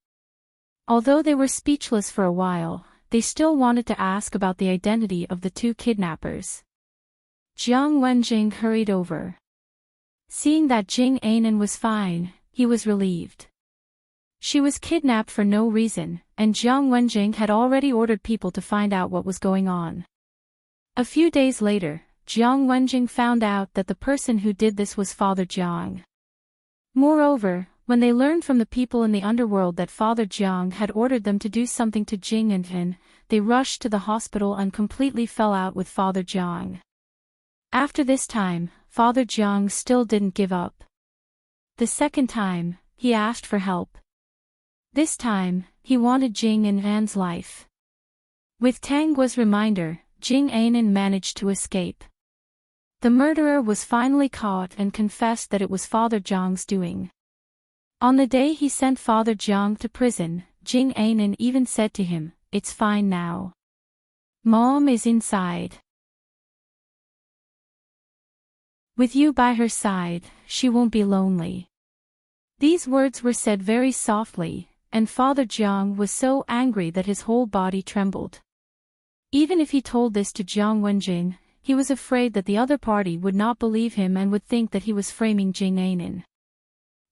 Speaker 1: Although they were speechless for a while, they still wanted to ask about the identity of the 2 kidnappers. Jiang Wenjing hurried over. Seeing that Jing Anan was fine, he was relieved. She was kidnapped for no reason, and Jiang Wenjing had already ordered people to find out what was going on. A few days later, Jiang Wenjing found out that the person who did this was Father Jiang. Moreover, When they learned from the people in the underworld that Father Jiang had ordered them to do something to Jing and Hin, they rushed to the hospital and completely fell out with Father Jiang. After this time, Father Jiang still didn't give up. The second time, he asked for help. This time, he wanted Jing and Hin's life. With Tangua's reminder, Jing Anan managed to escape. The murderer was finally caught and confessed that it was Father Jiang's doing. On the day he sent Father Jiang to prison, Jing Anan even said to him, "It's fine now. Mom is inside. With you by her side, she won't be lonely." These words were said very softly, and Father Jiang was so angry that his whole body trembled. Even if he told this to Jiang Wenjing, he was afraid that the other party would not believe him and would think that he was framing Jing Anan.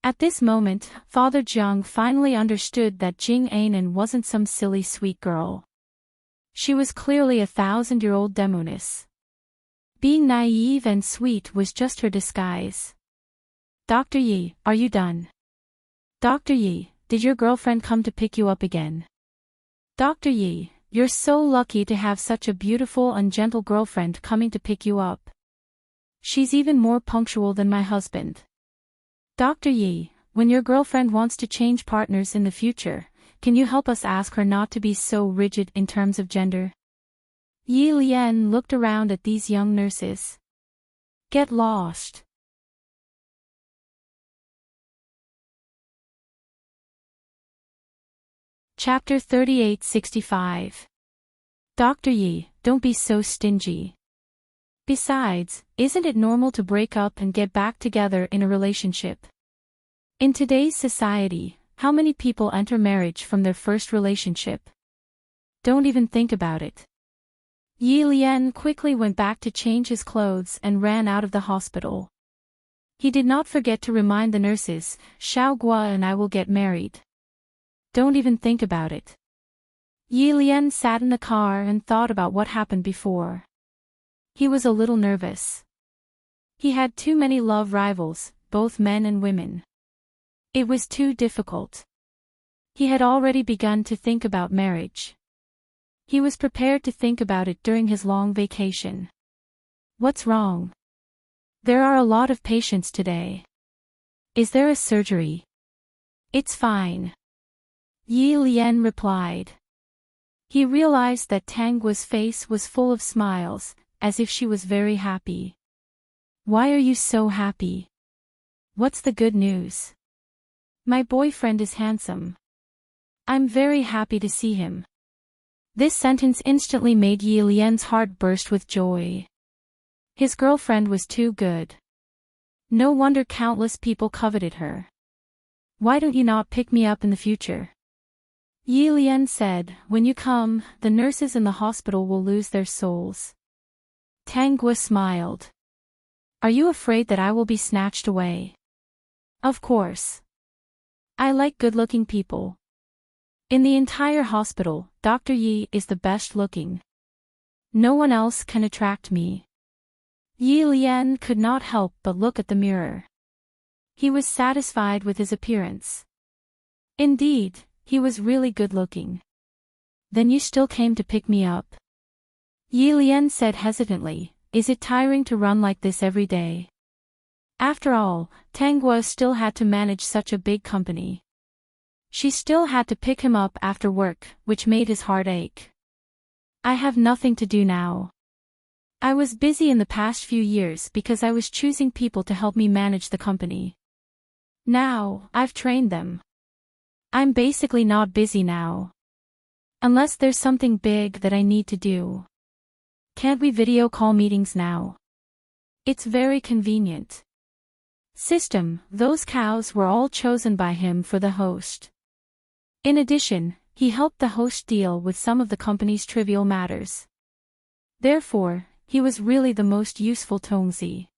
Speaker 1: At this moment, Father Jiang finally understood that Jing Anan wasn't some silly sweet girl. She was clearly a 1,000-year-old demoness. Being naive and sweet was just her disguise. "Dr. Yi, are you done? Dr. Yi, did your girlfriend come to pick you up again? Dr. Yi, you're so lucky to have such a beautiful and gentle girlfriend coming to pick you up. She's even more punctual than my husband. Dr. Yi, when your girlfriend wants to change partners in the future, can you help us ask her not to be so rigid in terms of gender?" Yi Lian looked around at these young nurses. Get lost. Chapter 3865. Dr. Yi, don't be so stingy. Besides, isn't it normal to break up and get back together in a relationship? In today's society, how many people enter marriage from their first relationship? Don't even think about it. Yi Lian quickly went back to change his clothes and ran out of the hospital. He did not forget to remind the nurses, "Xiao Gua and I will get married. Don't even think about it." Yi Lian sat in the car and thought about what happened before. He was a little nervous. He had too many love rivals, both men and women. It was too difficult. He had already begun to think about marriage. He was prepared to think about it during his long vacation. What's wrong? There are a lot of patients today. Is there a surgery? It's fine. Yi Lian replied. He realized that Tangua's face was full of smiles, as if she was very happy. Why are you so happy? What's the good news? My boyfriend is handsome. I'm very happy to see him. This sentence instantly made Yi Lian's heart burst with joy. His girlfriend was too good. No wonder countless people coveted her. Why don't you not pick me up in the future? Yi Lian said, "When you come, the nurses in the hospital will lose their souls." Tangua smiled. Are you afraid that I will be snatched away? Of course. I like good-looking people. In the entire hospital, Dr. Yi is the best looking. No one else can attract me. Yi Lian could not help but look at the mirror. He was satisfied with his appearance. Indeed, he was really good-looking. Then you still came to pick me up? Yi Lian said hesitantly, is it tiring to run like this every day? After all, Tangua still had to manage such a big company. She still had to pick him up after work, which made his heart ache. I have nothing to do now. I was busy in the past few years because I was choosing people to help me manage the company. Now, I've trained them. I'm basically not busy now. Unless there's something big that I need to do. Can't we video call meetings now? It's very convenient. System, those cows were all chosen by him for the host. In addition, he helped the host deal with some of the company's trivial matters. Therefore, he was really the most useful Tongzi.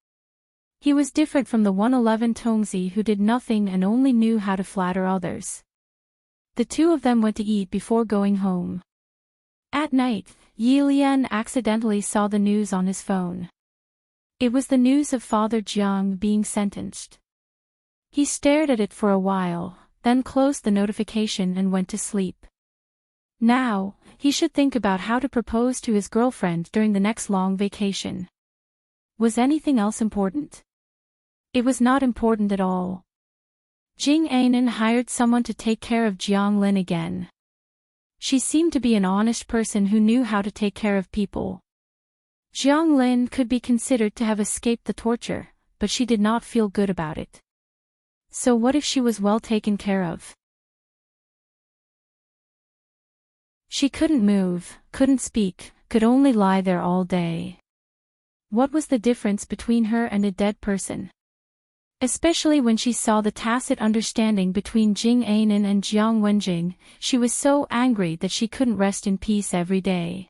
Speaker 1: He was different from the 111 Tongzi who did nothing and only knew how to flatter others. The two of them went to eat before going home. At night, Yi Lian accidentally saw the news on his phone. It was the news of Father Jiang being sentenced. He stared at it for a while, then closed the notification and went to sleep. Now, he should think about how to propose to his girlfriend during the next long vacation. Was anything else important? It was not important at all. Jing Ainen hired someone to take care of Jiang Lin again. She seemed to be an honest person who knew how to take care of people. Jiang Lin could be considered to have escaped the torture, but she did not feel good about it. So what if she was well taken care of? She couldn't move, couldn't speak, could only lie there all day. What was the difference between her and a dead person? Especially when she saw the tacit understanding between Jing Ainen and Jiang Wenjing, she was so angry that she couldn't rest in peace every day.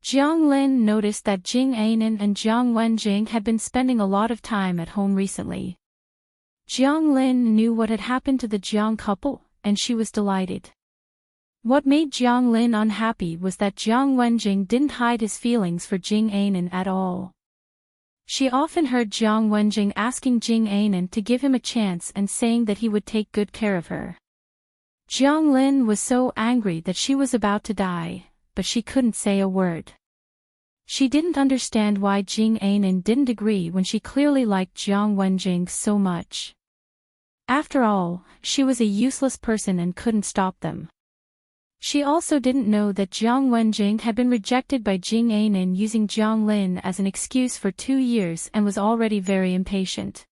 Speaker 1: Jiang Lin noticed that Jing Ainen and Jiang Wenjing had been spending a lot of time at home recently. Jiang Lin knew what had happened to the Jiang couple, and she was delighted. What made Jiang Lin unhappy was that Jiang Wenjing didn't hide his feelings for Jing Ainen at all. She often heard Jiang Wenjing asking Jing Ainen to give him a chance and saying that he would take good care of her. Jiang Lin was so angry that she was about to die, but she couldn't say a word. She didn't understand why Jing Ainen didn't agree when she clearly liked Jiang Wenjing so much. After all, she was a useless person and couldn't stop them. She also didn't know that Jiang Wenjing had been rejected by Jing Ainen using Jiang Lin as an excuse for 2 years and was already very impatient.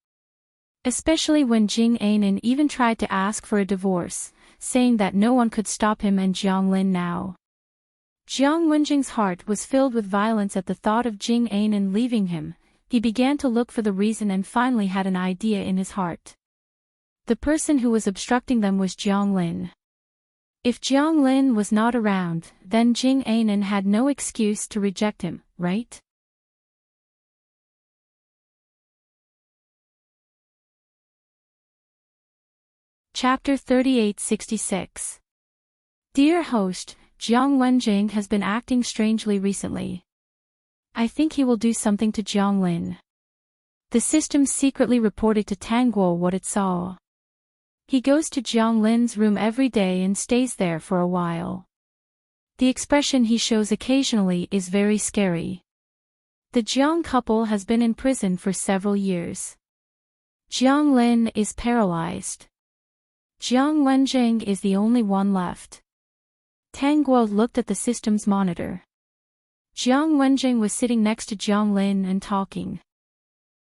Speaker 1: Especially when Jing Ainen even tried to ask for a divorce, saying that no one could stop him and Jiang Lin now. Jiang Wenjing's heart was filled with violence at the thought of Jing Ainen leaving him. He began to look for the reason and finally had an idea in his heart. The person who was obstructing them was Jiang Lin. If Jiang Lin was not around, then Jing Ainen had no excuse to reject him, right? Chapter 3866. Dear host, Jiang Wenjing has been acting strangely recently. I think he will do something to Jiang Lin. The system secretly reported to Tangguo what it saw. He goes to Jiang Lin's room every day and stays there for a while. The expression he shows occasionally is very scary. The Jiang couple has been in prison for several years. Jiang Lin is paralyzed. Jiang Wenjing is the only one left. Tangguo looked at the system's monitor. Jiang Wenjing was sitting next to Jiang Lin and talking.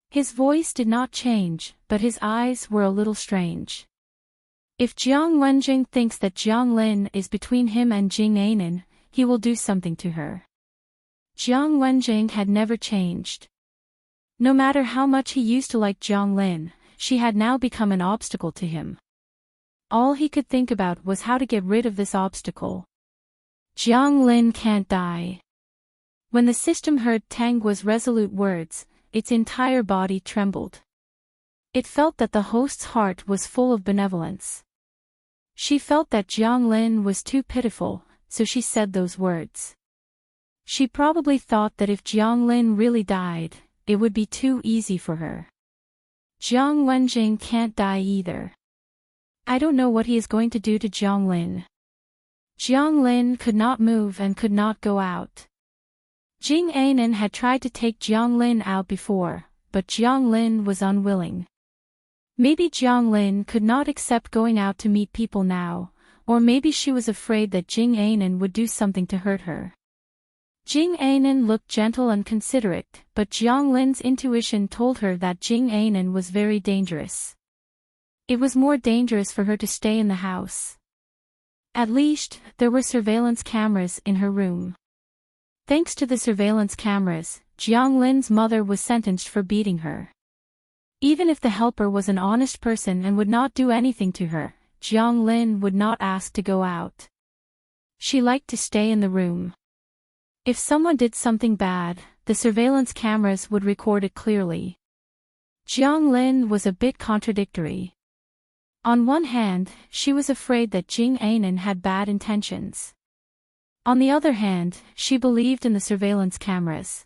Speaker 1: His voice did not change, but his eyes were a little strange. If Jiang Wenjing thinks that Jiang Lin is between him and Jing Ainen, he will do something to her. Jiang Wenjing had never changed. No matter how much he used to like Jiang Lin, she had now become an obstacle to him. All he could think about was how to get rid of this obstacle. Jiang Lin can't die. When the system heard Tangguo's resolute words, its entire body trembled. It felt that the host's heart was full of benevolence. She felt that Jiang Lin was too pitiful, so she said those words. She probably thought that if Jiang Lin really died, it would be too easy for her. Jiang Wenjing can't die either. I don't know what he is going to do to Jiang Lin. Jiang Lin could not move and could not go out. Jing Ainen had tried to take Jiang Lin out before, but Jiang Lin was unwilling. Maybe Jiang Lin could not accept going out to meet people now, or maybe she was afraid that Jing Ainen would do something to hurt her. Jing Ainen looked gentle and considerate, but Jiang Lin's intuition told her that Jing Ainen was very dangerous. It was more dangerous for her to stay in the house. At least, there were surveillance cameras in her room. Thanks to the surveillance cameras, Jiang Lin's mother was sentenced for beating her. Even if the helper was an honest person and would not do anything to her, Jiang Lin would not ask to go out. She liked to stay in the room. If someone did something bad, the surveillance cameras would record it clearly. Jiang Lin was a bit contradictory. On one hand, she was afraid that Jing Ainen had bad intentions. On the other hand, she believed in the surveillance cameras.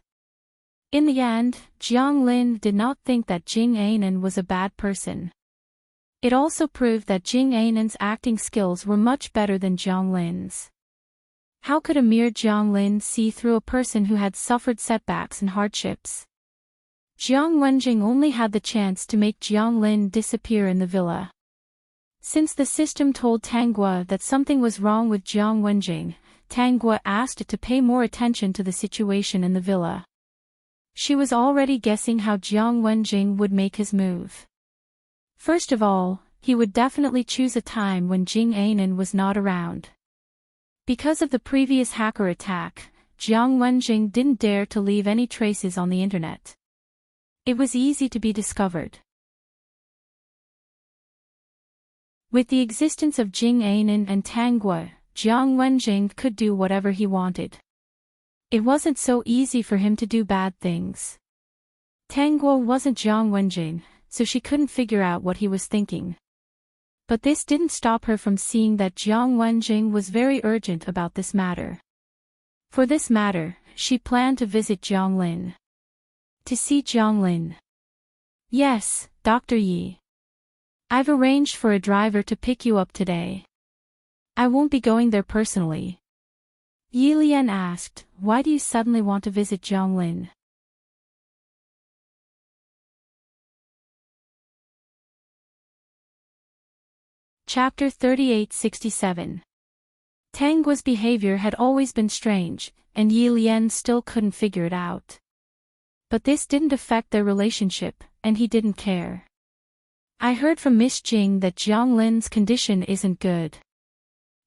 Speaker 1: In the end, Jiang Lin did not think that Jing Ainen was a bad person. It also proved that Jing Ainen's acting skills were much better than Jiang Lin's. How could a mere Jiang Lin see through a person who had suffered setbacks and hardships? Jiang Wenjing only had the chance to make Jiang Lin disappear in the villa. Since the system told Tanguo that something was wrong with Jiang Wenjing, Tanguo asked it to pay more attention to the situation in the villa. She was already guessing how Jiang Wenjing would make his move. First of all, he would definitely choose a time when Jing Ainen was not around. Because of the previous hacker attack, Jiang Wenjing didn't dare to leave any traces on the internet. It was easy to be discovered. With the existence of Jing Ainen and Tanguo, Jiang Wenjing could do whatever he wanted. It wasn't so easy for him to do bad things. Tanguo wasn't Jiang Wenjing, so she couldn't figure out what he was thinking. But this didn't stop her from seeing that Jiang Wenjing was very urgent about this matter. For this matter, she planned to visit Jiang Lin. To see Jiang Lin. Yes, Dr. Yi. I've arranged for a driver to pick you up today. I won't be going there personally. Yi Lian asked, why do you suddenly want to visit Jiang Lin? Chapter 3867. Tanguo's behavior had always been strange, and Yi Lian still couldn't figure it out. But this didn't affect their relationship, and he didn't care. I heard from Miss Jing that Jiang Lin's condition isn't good.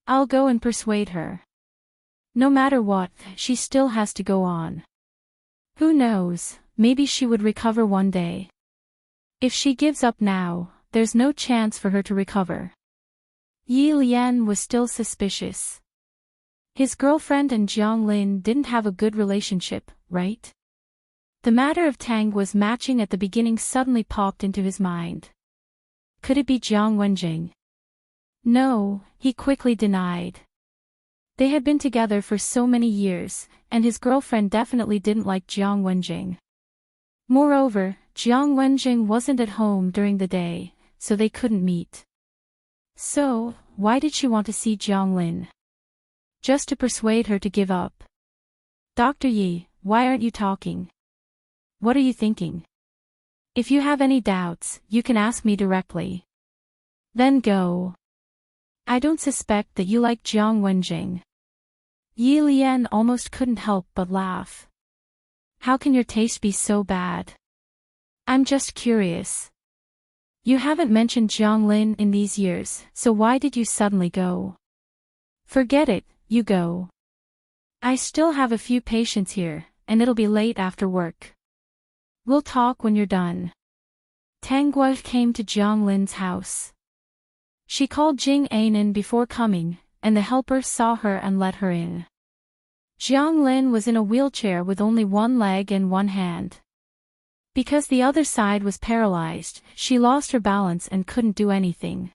Speaker 1: I'll go and persuade her. No matter what, she still has to go on. Who knows, maybe she would recover one day. If she gives up now, there's no chance for her to recover. Yi Lian was still suspicious. His girlfriend and Jiang Lin didn't have a good relationship, right? The matter of Tanguo's matching at the beginning suddenly popped into his mind. Could it be Jiang Wenjing? No, he quickly denied. They had been together for so many years, and his girlfriend definitely didn't like Jiang Wenjing. Moreover, Jiang Wenjing wasn't at home during the day, so they couldn't meet. So, why did she want to see Jiang Lin? Just to persuade her to give up. Dr. Yi, why aren't you talking? What are you thinking? If you have any doubts, you can ask me directly. Then go. I don't suspect that you like Jiang Wenjing. Yi Lian almost couldn't help but laugh. How can your taste be so bad? I'm just curious. You haven't mentioned Jiang Lin in these years, so why did you suddenly go? Forget it, you go. I still have a few patients here, and it'll be late after work. We'll talk when you're done. Tanguo came to Jiang Lin's house. She called Jing Ainen before coming, and the helper saw her and let her in. Jiang Lin was in a wheelchair with only one leg and one hand. Because the other side was paralyzed, she lost her balance and couldn't do anything.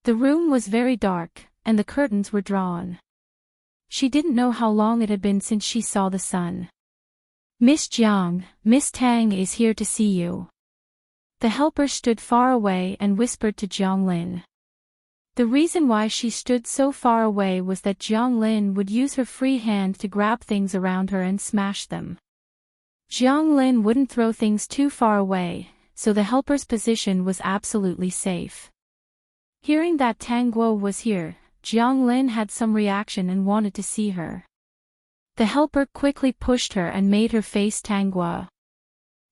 Speaker 1: The room was very dark, and the curtains were drawn. She didn't know how long it had been since she saw the sun. Miss Jiang, Miss Tang is here to see you. The helper stood far away and whispered to Jiang Lin. The reason why she stood so far away was that Jiang Lin would use her free hand to grab things around her and smash them. Jiang Lin wouldn't throw things too far away, so the helper's position was absolutely safe. Hearing that Tanguo was here, Jiang Lin had some reaction and wanted to see her. The helper quickly pushed her and made her face Tanguo.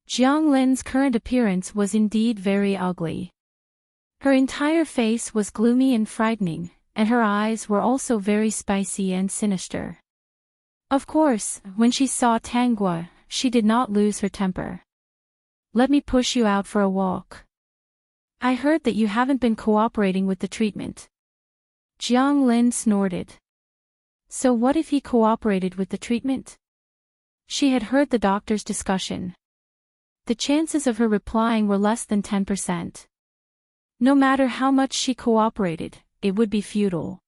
Speaker 1: Jiang Lin's current appearance was indeed very ugly. Her entire face was gloomy and frightening, and her eyes were also very spicy and sinister. Of course, when she saw Tanguo, she did not lose her temper. Let me push you out for a walk. I heard that you haven't been cooperating with the treatment. Jiang Lin snorted. So what if he cooperated with the treatment? She had heard the doctor's discussion. The chances of her replying were less than 10%. No matter how much she cooperated, it would be futile.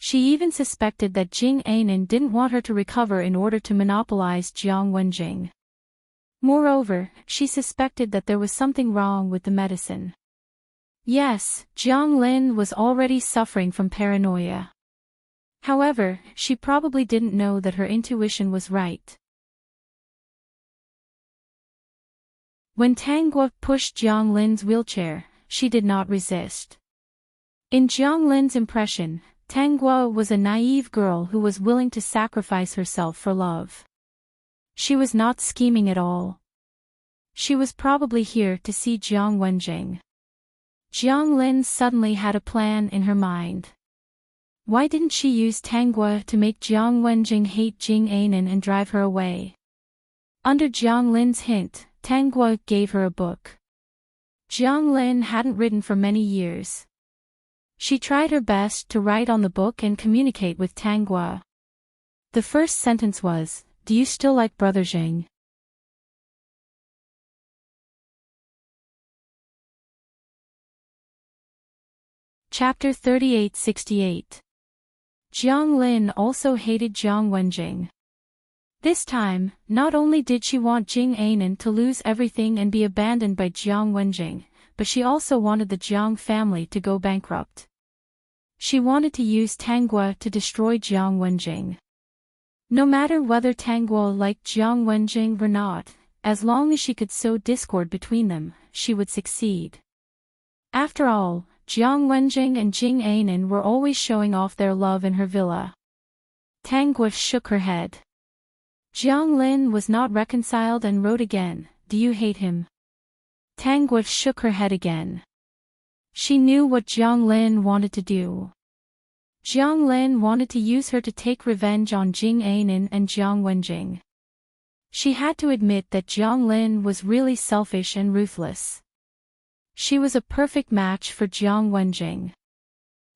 Speaker 1: She even suspected that Jing Ainen didn't want her to recover in order to monopolize Jiang Wenjing. Moreover, she suspected that there was something wrong with the medicine. Yes, Jiang Lin was already suffering from paranoia. However, she probably didn't know that her intuition was right. When Tang Guo pushed Jiang Lin's wheelchair, she did not resist. In Jiang Lin's impression, Tang Guo was a naive girl who was willing to sacrifice herself for love. She was not scheming at all. She was probably here to see Jiang Wenjing. Jiang Lin suddenly had a plan in her mind. Why didn't she use Tang Guo to make Jiang Wenjing hate Jing Anan and drive her away? Under Jiang Lin's hint, Tang Guo gave her a book. Jiang Lin hadn't written for many years. She tried her best to write on the book and communicate with Tang Guo. The first sentence was, "Do you still like Brother Jing?" Chapter 3868. Jiang Lin also hated Jiang Wenjing. This time, not only did she want Jing Anan to lose everything and be abandoned by Jiang Wenjing, but she also wanted the Jiang family to go bankrupt. She wanted to use Tang Guo to destroy Jiang Wenjing. No matter whether Tang Guo liked Jiang Wenjing or not, as long as she could sow discord between them, she would succeed. After all, Jiang Wenjing and Jing Anan were always showing off their love in her villa. Tang Guo shook her head. Jiang Lin was not reconciled and wrote again, "Do you hate him?" Tang Guo shook her head again. She knew what Jiang Lin wanted to do. Jiang Lin wanted to use her to take revenge on Jing Anan and Jiang Wenjing. She had to admit that Jiang Lin was really selfish and ruthless. She was a perfect match for Jiang Wenjing.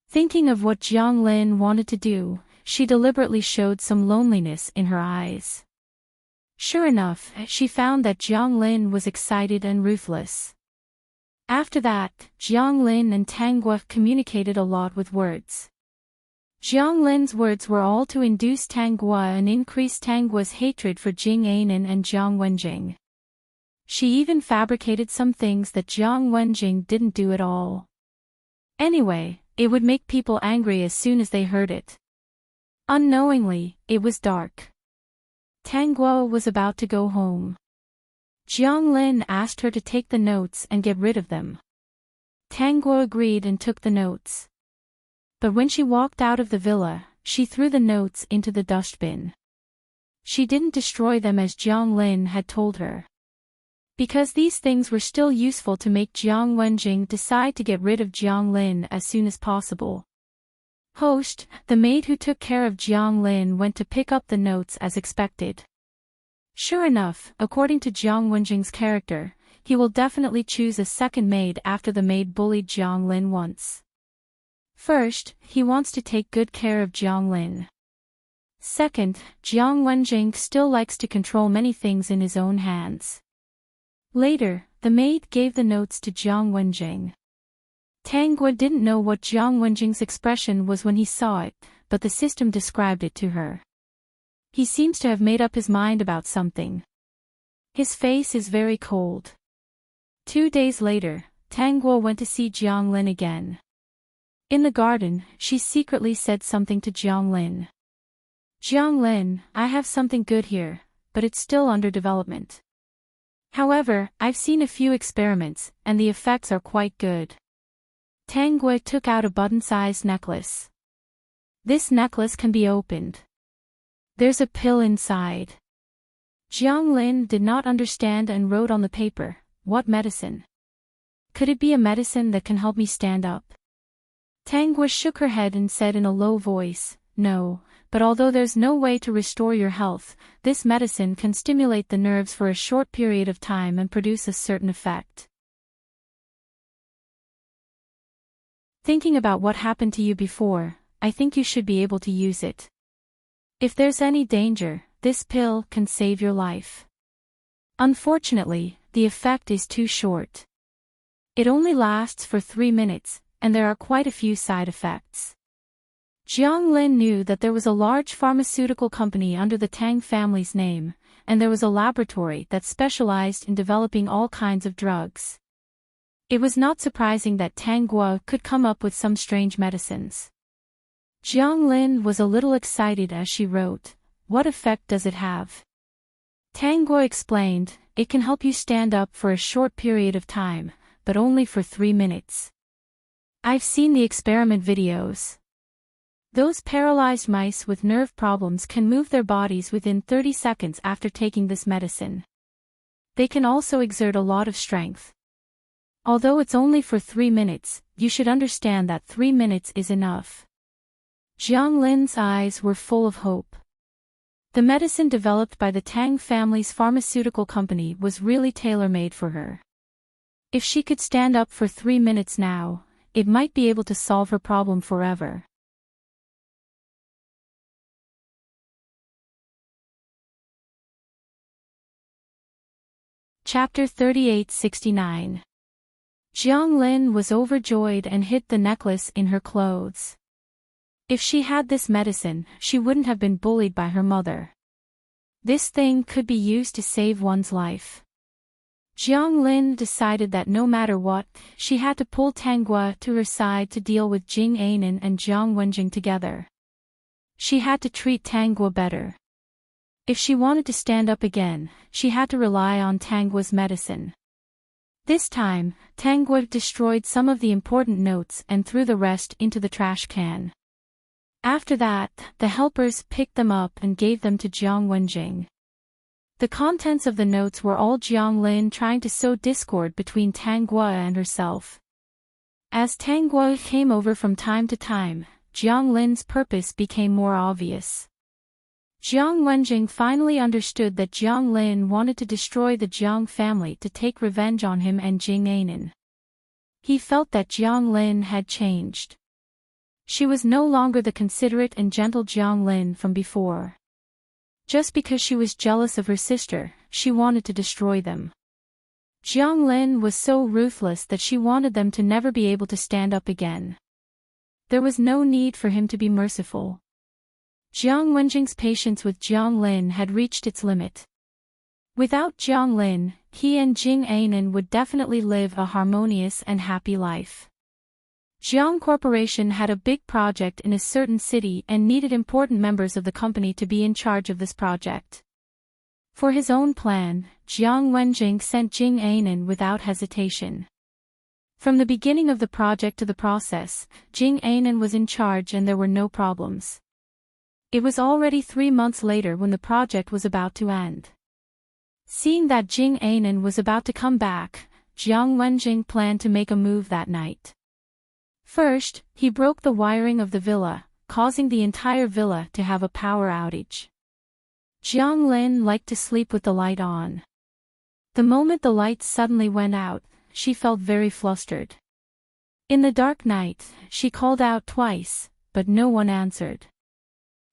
Speaker 1: Thinking of what Jiang Lin wanted to do, she deliberately showed some loneliness in her eyes. Sure enough, she found that Jiang Lin was excited and ruthless. After that, Jiang Lin and Tang Guo communicated a lot with words. Jiang Lin's words were all to induce Tang Guo and increase Tang Guo's hatred for Jing Anan and Jiang Wenjing. She even fabricated some things that Jiang Wenjing didn't do at all. Anyway, it would make people angry as soon as they heard it. Unknowingly, it was dark. Tang Guo was about to go home. Jiang Lin asked her to take the notes and get rid of them. Tang Guo agreed and took the notes. But when she walked out of the villa, she threw the notes into the dustbin. She didn't destroy them as Jiang Lin had told her. Because these things were still useful to make Jiang Wenjing decide to get rid of Jiang Lin as soon as possible. Host, the maid who took care of Jiang Lin went to pick up the notes as expected. Sure enough, according to Jiang Wenjing's character, he will definitely choose a second maid after the maid bullied Jiang Lin once. First, he wants to take good care of Jiang Lin. Second, Jiang Wenjing still likes to control many things in his own hands. Later, the maid gave the notes to Jiang Wenjing. Tang Guo didn't know what Jiang Wenjing's expression was when he saw it, but the system described it to her. He seems to have made up his mind about something. His face is very cold. 2 days later, Tang Guo went to see Jiang Lin again. In the garden, she secretly said something to Jiang Lin. "Jiang Lin, I have something good here, but it's still under development. However, I've seen a few experiments, and the effects are quite good." Tang Guo took out a button-sized necklace. "This necklace can be opened. There's a pill inside." Jiang Lin did not understand and wrote on the paper, "What medicine? Could it be a medicine that can help me stand up?" Tang Guo shook her head and said in a low voice, "No, but although there's no way to restore your health, this medicine can stimulate the nerves for a short period of time and produce a certain effect. Thinking about what happened to you before, I think you should be able to use it. If there's any danger, this pill can save your life. Unfortunately, the effect is too short. It only lasts for 3 minutes, and there are quite a few side effects." Jiang Lin knew that there was a large pharmaceutical company under the Tang family's name, and there was a laboratory that specialized in developing all kinds of drugs. It was not surprising that Tang Guo could come up with some strange medicines. Jiang Lin was a little excited as she wrote, "What effect does it have?" Tang Guo explained, "It can help you stand up for a short period of time, but only for 3 minutes. I've seen the experiment videos. Those paralyzed mice with nerve problems can move their bodies within 30 seconds after taking this medicine. They can also exert a lot of strength. Although it's only for 3 minutes, you should understand that 3 minutes is enough." Jiang Lin's eyes were full of hope. The medicine developed by the Tang family's pharmaceutical company was really tailor-made for her. If she could stand up for 3 minutes now, it might be able to solve her problem forever. Chapter 3869. Jiang Lin was overjoyed and hid the necklace in her clothes. If she had this medicine, she wouldn't have been bullied by her mother. This thing could be used to save one's life. Jiang Lin decided that no matter what, she had to pull Tang Guo to her side to deal with Jing Anan and Jiang Wenjing together. She had to treat Tang Guo better. If she wanted to stand up again, she had to rely on Tang Guo's medicine. This time, Tang Guo destroyed some of the important notes and threw the rest into the trash can. After that, the helpers picked them up and gave them to Jiang Wenjing. The contents of the notes were all Jiang Lin trying to sow discord between Tang Guo and herself. As Tang Guo came over from time to time, Jiang Lin's purpose became more obvious. Jiang Wenjing finally understood that Jiang Lin wanted to destroy the Jiang family to take revenge on him and Jing Anan. He felt that Jiang Lin had changed. She was no longer the considerate and gentle Jiang Lin from before. Just because she was jealous of her sister, she wanted to destroy them. Jiang Lin was so ruthless that she wanted them to never be able to stand up again. There was no need for him to be merciful. Jiang Wenjing's patience with Jiang Lin had reached its limit. Without Jiang Lin, he and Jing Anan would definitely live a harmonious and happy life. Jiang Corporation had a big project in a certain city and needed important members of the company to be in charge of this project. For his own plan, Jiang Wenjing sent Jing Anan without hesitation. From the beginning of the project to the process, Jing Anan was in charge and there were no problems. It was already 3 months later when the project was about to end. Seeing that Jing Anan was about to come back, Jiang Wenjing planned to make a move that night. First, he broke the wiring of the villa, causing the entire villa to have a power outage. Jiang Lin liked to sleep with the light on. The moment the light suddenly went out, she felt very flustered. In the dark night, she called out twice, but no one answered.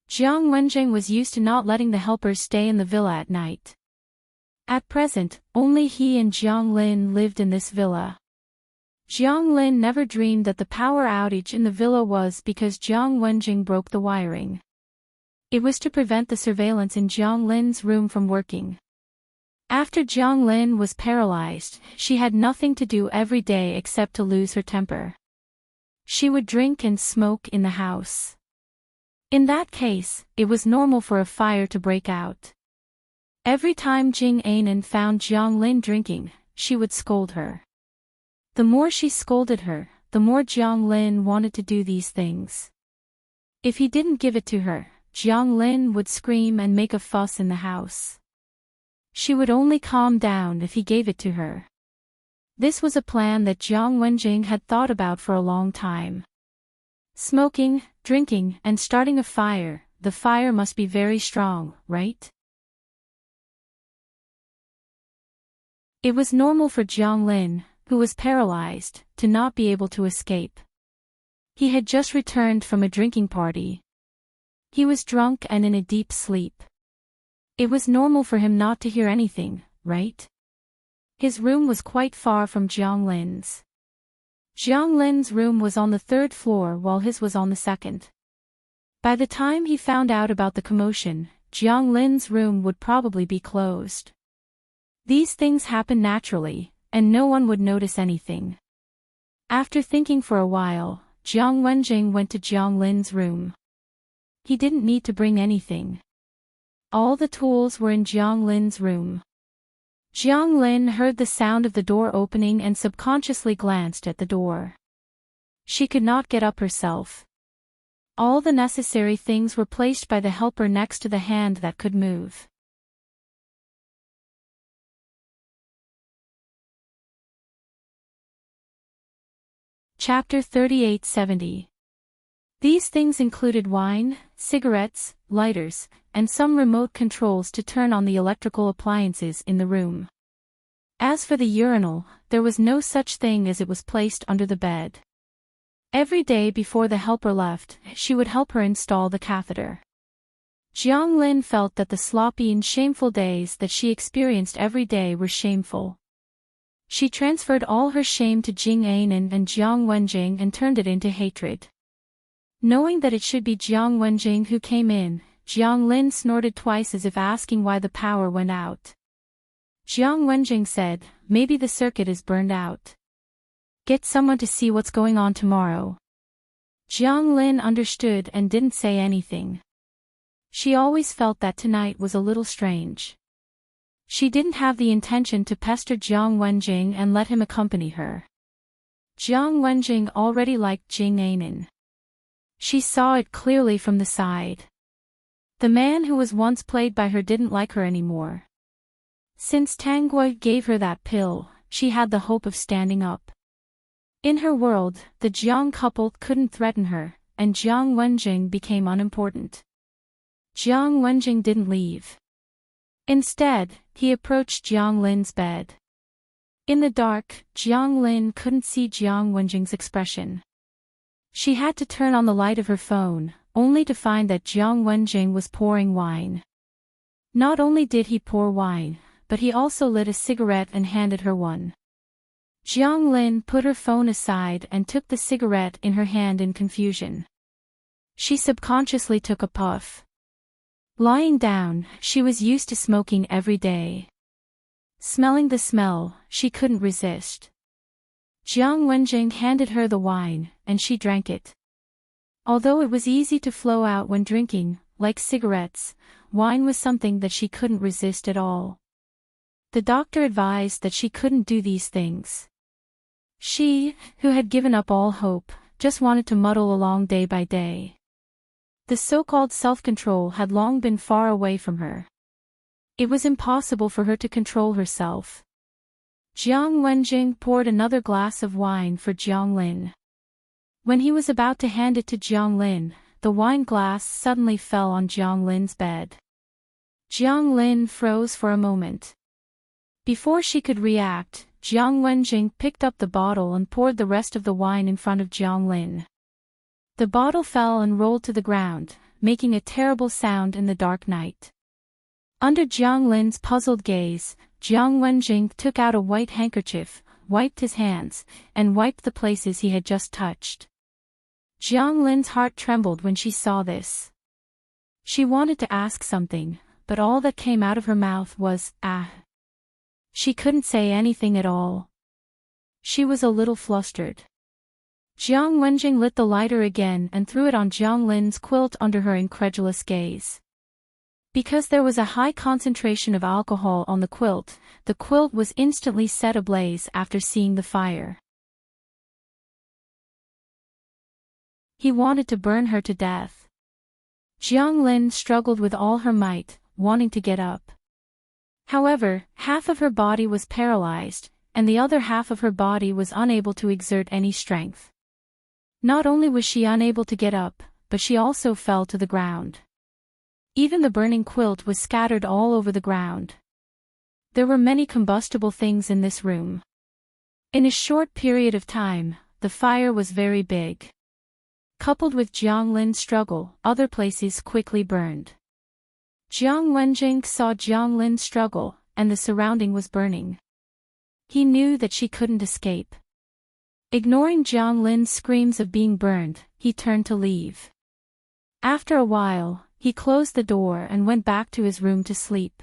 Speaker 1: Jiang Wenjing was used to not letting the helpers stay in the villa at night. At present, only he and Jiang Lin lived in this villa. Jiang Lin never dreamed that the power outage in the villa was because Jiang Wenjing broke the wiring. It was to prevent the surveillance in Jiang Lin's room from working. After Jiang Lin was paralyzed, she had nothing to do every day except to lose her temper. She would drink and smoke in the house. In that case, it was normal for a fire to break out. Every time Jing Anan found Jiang Lin drinking, she would scold her. The more she scolded her, the more Jiang Lin wanted to do these things. If he didn't give it to her, Jiang Lin would scream and make a fuss in the house. She would only calm down if he gave it to her. This was a plan that Jiang Wenjing had thought about for a long time. Smoking, drinking, and starting a fire, the fire must be very strong, right? It was normal for Jiang Lin, who was paralyzed, to not be able to escape. He had just returned from a drinking party. He was drunk and in a deep sleep. It was normal for him not to hear anything, right? His room was quite far from Jiang Lin's. Jiang Lin's room was on the 3rd floor while his was on the 2nd. By the time he found out about the commotion, Jiang Lin's room would probably be closed. These things happen naturally, and no one would notice anything. After thinking for a while, Jiang Wenjing went to Jiang Lin's room. He didn't need to bring anything. All the tools were in Jiang Lin's room. Jiang Lin heard the sound of the door opening and subconsciously glanced at the door. She could not get up herself. All the necessary things were placed by the helper next to the hand that could move. Chapter 3870. These things included wine, cigarettes, lighters, and some remote controls to turn on the electrical appliances in the room. As for the urinal, there was no such thing as it was placed under the bed. Every day before the helper left, she would help her install the catheter. Jiang Lin felt that the sloppy and shameful days that she experienced every day were shameful. She transferred all her shame to Jing Anan and Jiang Wenjing and turned it into hatred. Knowing that it should be Jiang Wenjing who came in, Jiang Lin snorted twice as if asking why the power went out. Jiang Wenjing said, "Maybe the circuit is burned out. Get someone to see what's going on tomorrow." Jiang Lin understood and didn't say anything. She always felt that tonight was a little strange. She didn't have the intention to pester Jiang Wenjing and let him accompany her. Jiang Wenjing already liked Jing Anan. She saw it clearly from the side. The man who was once played by her didn't like her anymore. Since Tang Gui gave her that pill, she had the hope of standing up. In her world, the Jiang couple couldn't threaten her, and Jiang Wenjing became unimportant. Jiang Wenjing didn't leave. Instead, he approached Jiang Lin's bed. In the dark, Jiang Lin couldn't see Jiang Wenjing's expression. She had to turn on the light of her phone, only to find that Jiang Wenjing was pouring wine. Not only did he pour wine, but he also lit a cigarette and handed her one. Jiang Lin put her phone aside and took the cigarette in her hand in confusion. She subconsciously took a puff. Lying down, she was used to smoking every day. Smelling the smell, she couldn't resist. Jiang Wenjing handed her the wine, and she drank it. Although it was easy to flow out when drinking, like cigarettes, wine was something that she couldn't resist at all. The doctor advised that she couldn't do these things. She, who had given up all hope, just wanted to muddle along day by day. The so-called self-control had long been far away from her. It was impossible for her to control herself. Jiang Wenjing poured another glass of wine for Jiang Lin. When he was about to hand it to Jiang Lin, the wine glass suddenly fell on Jiang Lin's bed. Jiang Lin froze for a moment. Before she could react, Jiang Wenjing picked up the bottle and poured the rest of the wine in front of Jiang Lin. The bottle fell and rolled to the ground, making a terrible sound in the dark night. Under Jiang Lin's puzzled gaze, Jiang Wenjing took out a white handkerchief, wiped his hands, and wiped the places he had just touched. Jiang Lin's heart trembled when she saw this. She wanted to ask something, but all that came out of her mouth was, "Ah." She couldn't say anything at all. She was a little flustered. Jiang Wenjing lit the lighter again and threw it on Jiang Lin's quilt under her incredulous gaze. Because there was a high concentration of alcohol on the quilt was instantly set ablaze after seeing the fire. He wanted to burn her to death. Jiang Lin struggled with all her might, wanting to get up. However, half of her body was paralyzed, and the other half of her body was unable to exert any strength. Not only was she unable to get up, but she also fell to the ground. Even the burning quilt was scattered all over the ground. There were many combustible things in this room. In a short period of time, the fire was very big. Coupled with Jiang Lin's struggle, other places quickly burned. Jiang Wenjing saw Jiang Lin's struggle, and the surrounding was burning. He knew that she couldn't escape. Ignoring Jiang Lin's screams of being burned, he turned to leave. After a while, he closed the door and went back to his room to sleep.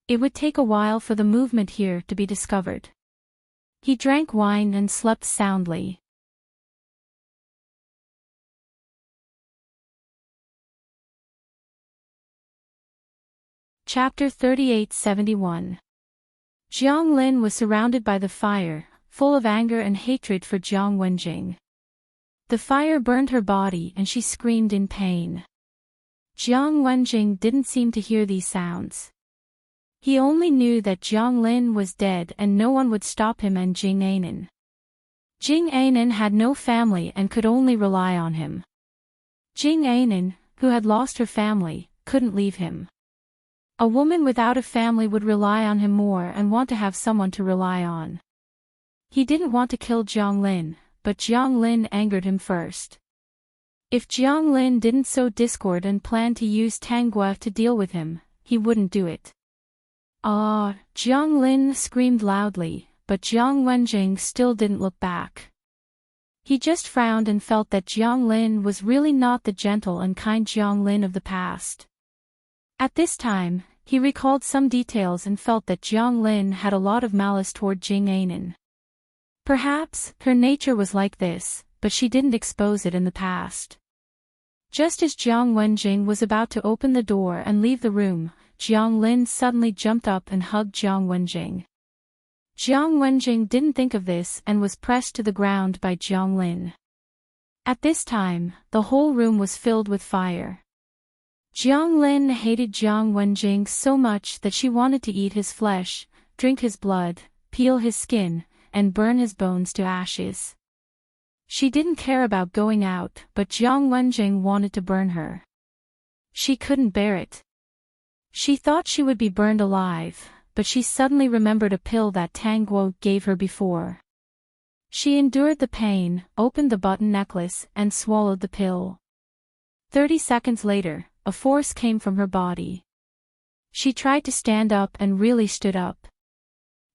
Speaker 1: It would take a while for the movement here to be discovered. He drank wine and slept soundly. Chapter 3871. Jiang Lin was surrounded by the fire, full of anger and hatred for Jiang Wenjing. The fire burned her body and she screamed in pain. Jiang Wenjing didn't seem to hear these sounds. He only knew that Jiang Lin was dead and no one would stop him and Jing Anan. Jing Anan had no family and could only rely on him. Jing Anan, who had lost her family, couldn't leave him. A woman without a family would rely on him more and want to have someone to rely on. He didn't want to kill Jiang Lin, but Jiang Lin angered him first. If Jiang Lin didn't sow discord and plan to use Tang Gua to deal with him, he wouldn't do it. Ah! Jiang Lin screamed loudly, but Jiang Wenjing still didn't look back. He just frowned and felt that Jiang Lin was really not the gentle and kind Jiang Lin of the past. At this time, he recalled some details and felt that Jiang Lin had a lot of malice toward Jing Anan. Perhaps her nature was like this, but she didn't expose it in the past. Just as Jiang Wenjing was about to open the door and leave the room, Jiang Lin suddenly jumped up and hugged Jiang Wenjing. Jiang Wenjing didn't think of this and was pressed to the ground by Jiang Lin. At this time, the whole room was filled with fire. Jiang Lin hated Jiang Wenjing so much that she wanted to eat his flesh, drink his blood, peel his skin, and burn his bones to ashes. She didn't care about going out, but Jiang Wenjing wanted to burn her. She couldn't bear it. She thought she would be burned alive, but she suddenly remembered a pill that Tang Guo gave her before. She endured the pain, opened the button necklace, and swallowed the pill. 30 seconds later, a force came from her body. She tried to stand up and really stood up.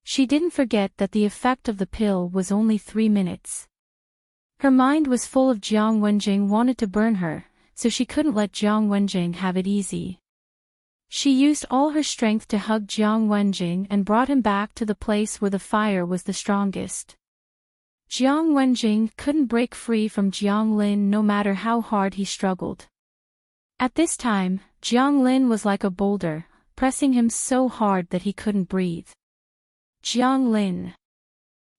Speaker 1: She didn't forget that the effect of the pill was only 3 minutes. Her mind was full of Jiang Wenjing wanted to burn her, so she couldn't let Jiang Wenjing have it easy. She used all her strength to hug Jiang Wenjing and brought him back to the place where the fire was the strongest. Jiang Wenjing couldn't break free from Jiang Lin no matter how hard he struggled. At this time, Jiang Lin was like a boulder, pressing him so hard that he couldn't breathe. Jiang Lin.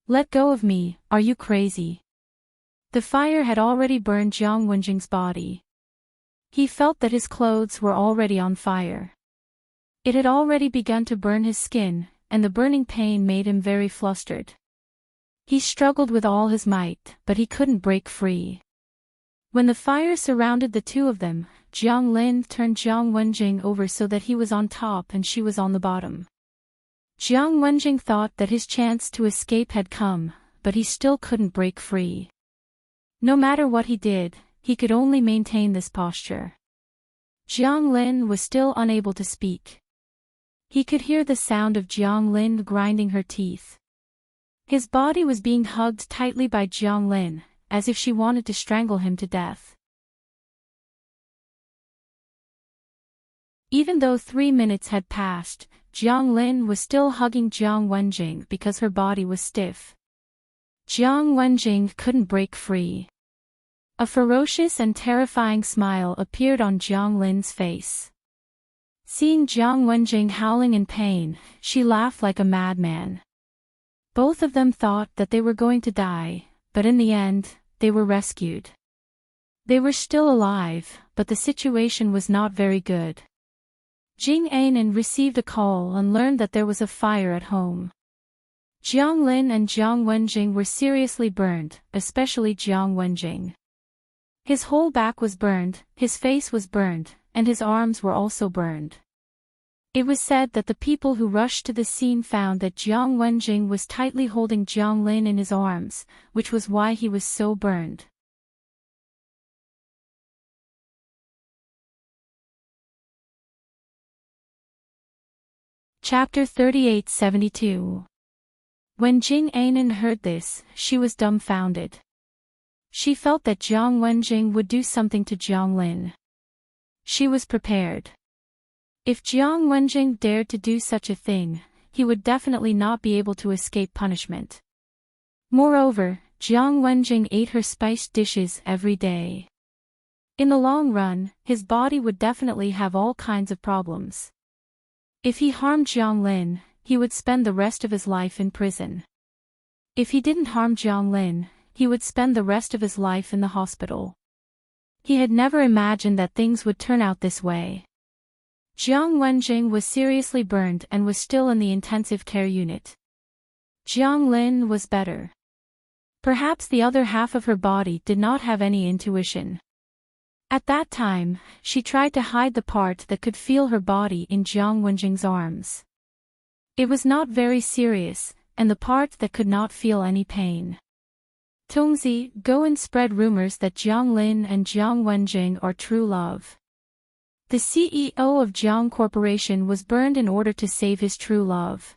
Speaker 1: Let go of me, are you crazy? The fire had already burned Jiang Wenjing's body. He felt that his clothes were already on fire. It had already begun to burn his skin, and the burning pain made him very flustered. He struggled with all his might, but he couldn't break free. When the fire surrounded the two of them, Jiang Lin turned Jiang Wenjing over so that he was on top and she was on the bottom. Jiang Wenjing thought that his chance to escape had come, but he still couldn't break free. No matter what he did, he could only maintain this posture. Jiang Lin was still unable to speak. He could hear the sound of Jiang Lin grinding her teeth. His body was being hugged tightly by Jiang Lin, as if she wanted to strangle him to death. Even though 3 minutes had passed, Jiang Lin was still hugging Jiang Wenjing because her body was stiff. Jiang Wenjing couldn't break free. A ferocious and terrifying smile appeared on Jiang Lin's face. Seeing Jiang Wenjing howling in pain, she laughed like a madman. Both of them thought that they were going to die, but in the end, they were rescued. They were still alive, but the situation was not very good. Jing Anan received a call and learned that there was a fire at home. Jiang Lin and Jiang Wenjing were seriously burned, especially Jiang Wenjing. His whole back was burned, his face was burned, and his arms were also burned. It was said that the people who rushed to the scene found that Jiang Wenjing was tightly holding Jiang Lin in his arms, which was why he was so burned. Chapter 3872. When Jing Anan heard this, she was dumbfounded. She felt that Jiang Wenjing would do something to Jiang Lin. She was prepared. If Jiang Wenjing dared to do such a thing, he would definitely not be able to escape punishment. Moreover, Jiang Wenjing ate her spiced dishes every day. In the long run, his body would definitely have all kinds of problems. If he harmed Jiang Lin, he would spend the rest of his life in prison. If he didn't harm Jiang Lin, he would spend the rest of his life in the hospital. He had never imagined that things would turn out this way. Jiang Wenjing was seriously burned and was still in the intensive care unit. Jiang Lin was better. Perhaps the other half of her body did not have any intuition. At that time, she tried to hide the part that could feel her body in Jiang Wenjing's arms. It was not very serious, and the part that could not feel any pain. Tongzi, go and spread rumors that Jiang Lin and Jiang Wenjing are true love. The CEO of Jiang Corporation was burned in order to save his true love.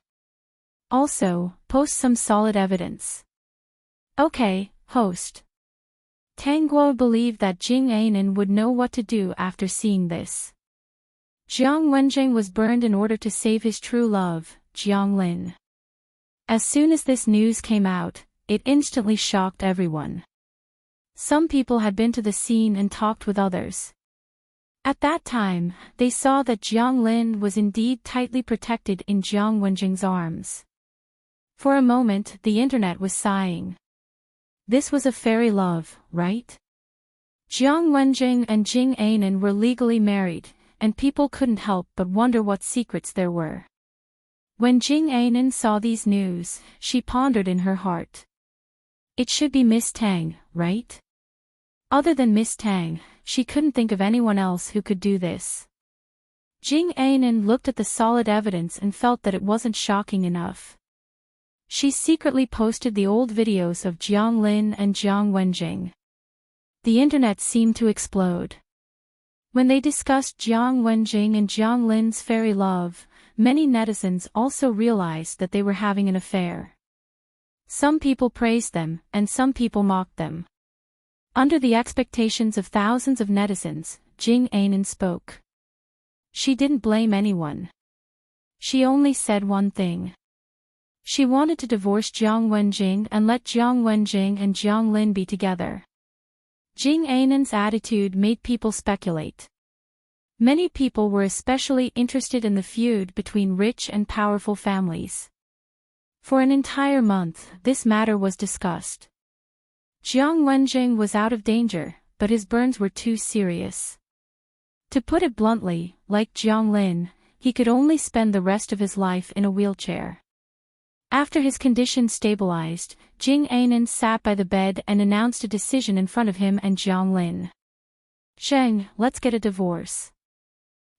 Speaker 1: Also, post some solid evidence. Okay, host. Tang Guo believed that Jing Anan would know what to do after seeing this. Jiang Wenjing was burned in order to save his true love, Jiang Lin. As soon as this news came out, it instantly shocked everyone. Some people had been to the scene and talked with others. At that time, they saw that Jiang Lin was indeed tightly protected in Jiang Wenjing's arms. For a moment, the internet was sighing. This was a fairy love, right? Jiang Wenjing and Jing Anan were legally married, and people couldn't help but wonder what secrets there were. When Jing Anan saw these news, she pondered in her heart. It should be Miss Tang, right? Other than Miss Tang, she couldn't think of anyone else who could do this. Jing Anan looked at the solid evidence and felt that it wasn't shocking enough. She secretly posted the old videos of Jiang Lin and Jiang Wenjing. The internet seemed to explode. When they discussed Jiang Wenjing and Jiang Lin's fairy love, many netizens also realized that they were having an affair. Some people praised them, and some people mocked them. Under the expectations of thousands of netizens, Jing Anan spoke. She didn't blame anyone. She only said one thing. She wanted to divorce Jiang Wenjing and let Jiang Wenjing and Jiang Lin be together. Jing Anan's attitude made people speculate. Many people were especially interested in the feud between rich and powerful families. For an entire month, this matter was discussed. Jiang Wenjing was out of danger, but his burns were too serious. To put it bluntly, like Jiang Lin, he could only spend the rest of his life in a wheelchair. After his condition stabilized, Jing Anan sat by the bed and announced a decision in front of him and Jiang Lin. Zheng, let's get a divorce.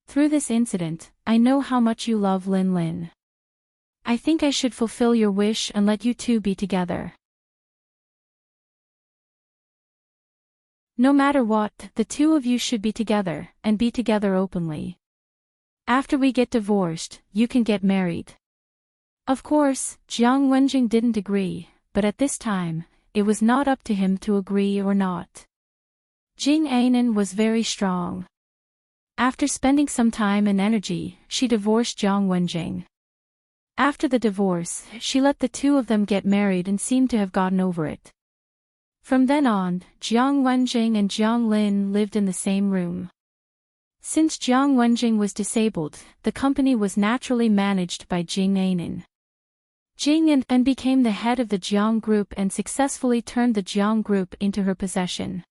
Speaker 1: Through this incident, I know how much you love Lin Lin. I think I should fulfill your wish and let you two be together. No matter what, the two of you should be together, and be together openly. After we get divorced, you can get married. Of course, Jiang Wenjing didn't agree, but at this time, it was not up to him to agree or not. Jing Anan was very strong. After spending some time and energy, she divorced Jiang Wenjing. After the divorce, she let the two of them get married and seemed to have gotten over it. From then on, Jiang Wenjing and Jiang Lin lived in the same room. Since Jiang Wenjing was disabled, the company was naturally managed by Jing Anan. Jing Anan became the head of the Jiang Group and successfully turned the Jiang Group into her possession.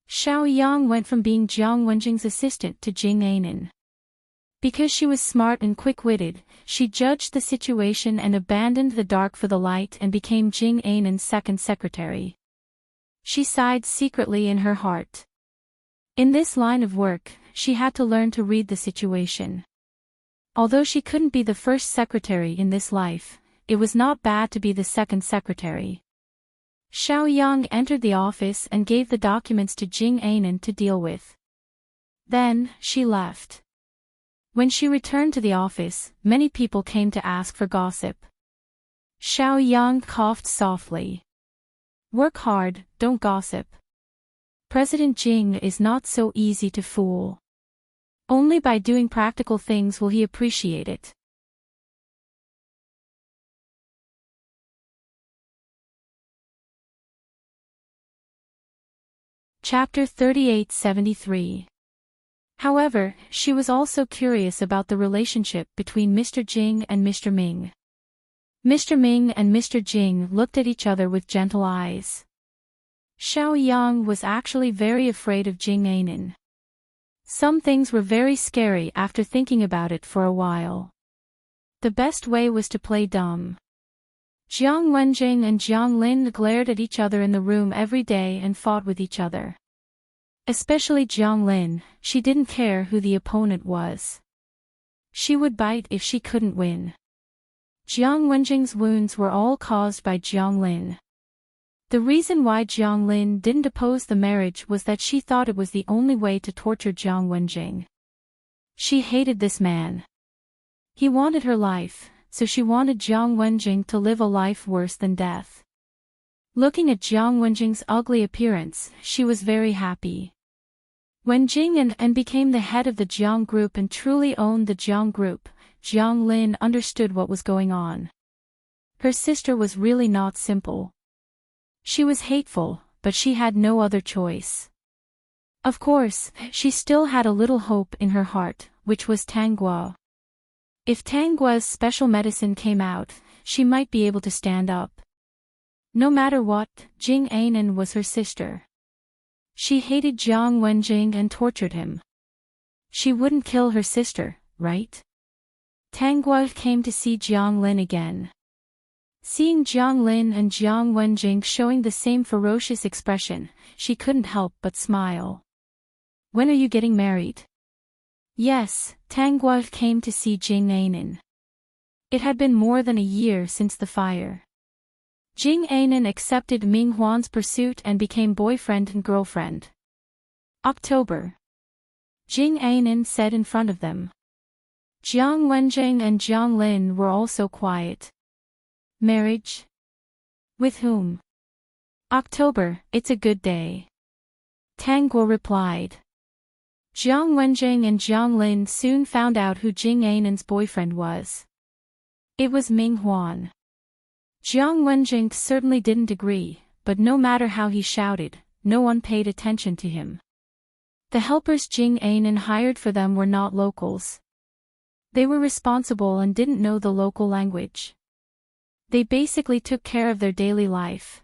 Speaker 1: Xiao Yang went from being Jiang Wenjing's assistant to Jing Anan. Because she was smart and quick-witted, she judged the situation and abandoned the dark for the light and became Jing Anan's second secretary. She sighed secretly in her heart. In this line of work, she had to learn to read the situation. Although she couldn't be the first secretary in this life, it was not bad to be the second secretary. Xiao Yang entered the office and gave the documents to Jing Anan to deal with. Then, she left. When she returned to the office, many people came to ask for gossip. Xiao Yang coughed softly. Work hard, don't gossip. President Jing is not so easy to fool. Only by doing practical things will he appreciate it. Chapter 3873. However, she was also curious about the relationship between Mr. Jing and Mr. Ming. Mr. Ming and Mr. Jing looked at each other with gentle eyes. Xiao Yang was actually very afraid of Jing Ainen. Some things were very scary after thinking about it for a while. The best way was to play dumb. Jiang Wenjing and Jiang Lin glared at each other in the room every day and fought with each other. Especially Jiang Lin, she didn't care who the opponent was. She would bite if she couldn't win. Jiang Wenjing's wounds were all caused by Jiang Lin. The reason why Jiang Lin didn't oppose the marriage was that she thought it was the only way to torture Jiang Wenjing. She hated this man. He wanted her life, so she wanted Jiang Wenjing to live a life worse than death. Looking at Jiang Wenjing's ugly appearance, she was very happy. When Jing and became the head of the Jiang group and truly owned the Jiang group, Jiang Lin understood what was going on. Her sister was really not simple. She was hateful, but she had no other choice. Of course, she still had a little hope in her heart, which was Tanguo. If Tanguo's special medicine came out, she might be able to stand up. No matter what, Jing Ainen was her sister. She hated Jiang Wenjing and tortured him. She wouldn't kill her sister, right? Tanguo came to see Jiang Lin again. Seeing Jiang Lin and Jiang Wenjing showing the same ferocious expression, she couldn't help but smile. When are you getting married? Yes, Tanguo came to see Jing Ainen. It had been more than a year since the fire. Jing Ainen accepted Ming Huan's pursuit and became boyfriend and girlfriend. October. Jing Ainen said in front of them. Jiang Wenjing and Jiang Lin were also quiet. Marriage? With whom? October, it's a good day. Tanguo replied. Jiang Wenjing and Jiang Lin soon found out who Jing Ainen's boyfriend was. It was Ming Huan. Jiang Wenjing certainly didn't agree, but no matter how he shouted, no one paid attention to him. The helpers Jing Ainen hired for them were not locals. They were responsible and didn't know the local language. They basically took care of their daily life.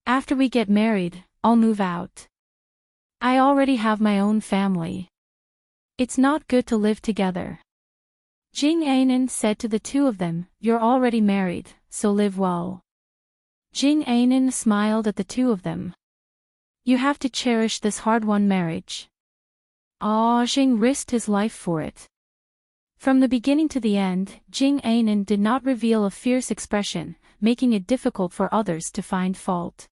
Speaker 1: After we get married, I'll move out. I already have my own family. It's not good to live together. Jing Ainen said to the two of them, you're already married, so live well. Jing Ainen smiled at the two of them. You have to cherish this hard-won marriage. Jing risked his life for it. From the beginning to the end, Jing Ainen did not reveal a fierce expression, making it difficult for others to find fault.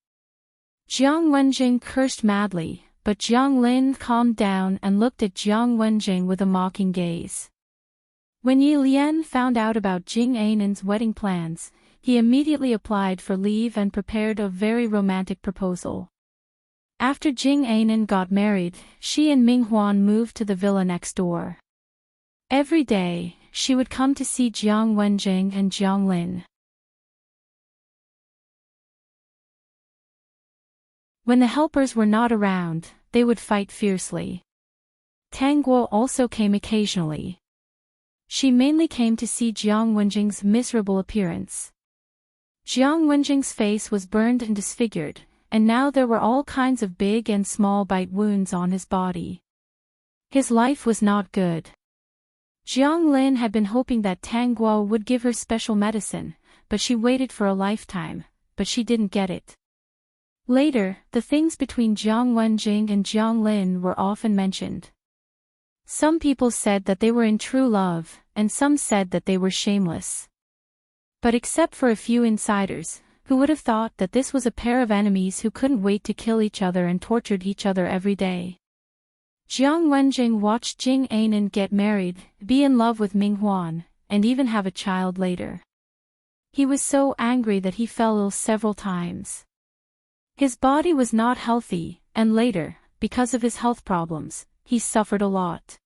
Speaker 1: Jiang Wenjing cursed madly, but Jiang Lin calmed down and looked at Jiang Wenjing with a mocking gaze. When Yi Lian found out about Jing Ainen's wedding plans, he immediately applied for leave and prepared a very romantic proposal. After Jing Ainen got married, she and Ming Huan moved to the villa next door. Every day, she would come to see Jiang Wenjing and Jiang Lin. When the helpers were not around, they would fight fiercely. Tanguo also came occasionally. She mainly came to see Jiang Wenjing's miserable appearance. Jiang Wenjing's face was burned and disfigured, and now there were all kinds of big and small bite wounds on his body. His life was not good. Jiang Lin had been hoping that Tanguo would give her special medicine, but she waited for a lifetime, but she didn't get it. Later, the things between Jiang Wenjing and Jiang Lin were often mentioned. Some people said that they were in true love, and some said that they were shameless. But except for a few insiders, who would have thought that this was a pair of enemies who couldn't wait to kill each other and tortured each other every day. Jiang Wenjing watched Jing Ainen get married, be in love with Ming Huan, and even have a child later. He was so angry that he fell ill several times. His body was not healthy, and later, because of his health problems, he suffered a lot.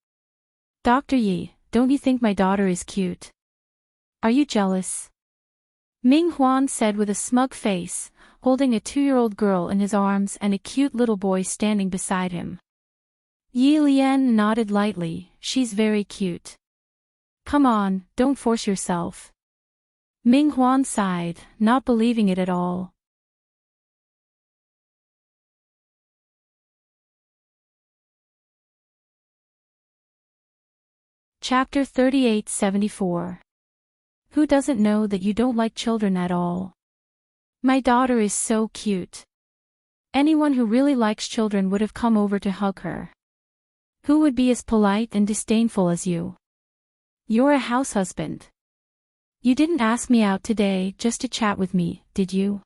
Speaker 1: Dr. Yi, don't you think my daughter is cute? Are you jealous? Ming Huan said with a smug face, holding a 2-year-old girl in his arms and a cute little boy standing beside him. Yi Lian nodded lightly, she's very cute. Come on, don't force yourself. Ming Huan sighed, not believing it at all. Chapter 38-74. Who doesn't know that you don't like children at all? My daughter is so cute. Anyone who really likes children would have come over to hug her. Who would be as polite and disdainful as you? You're a house husband. You didn't ask me out today just to chat with me, did you?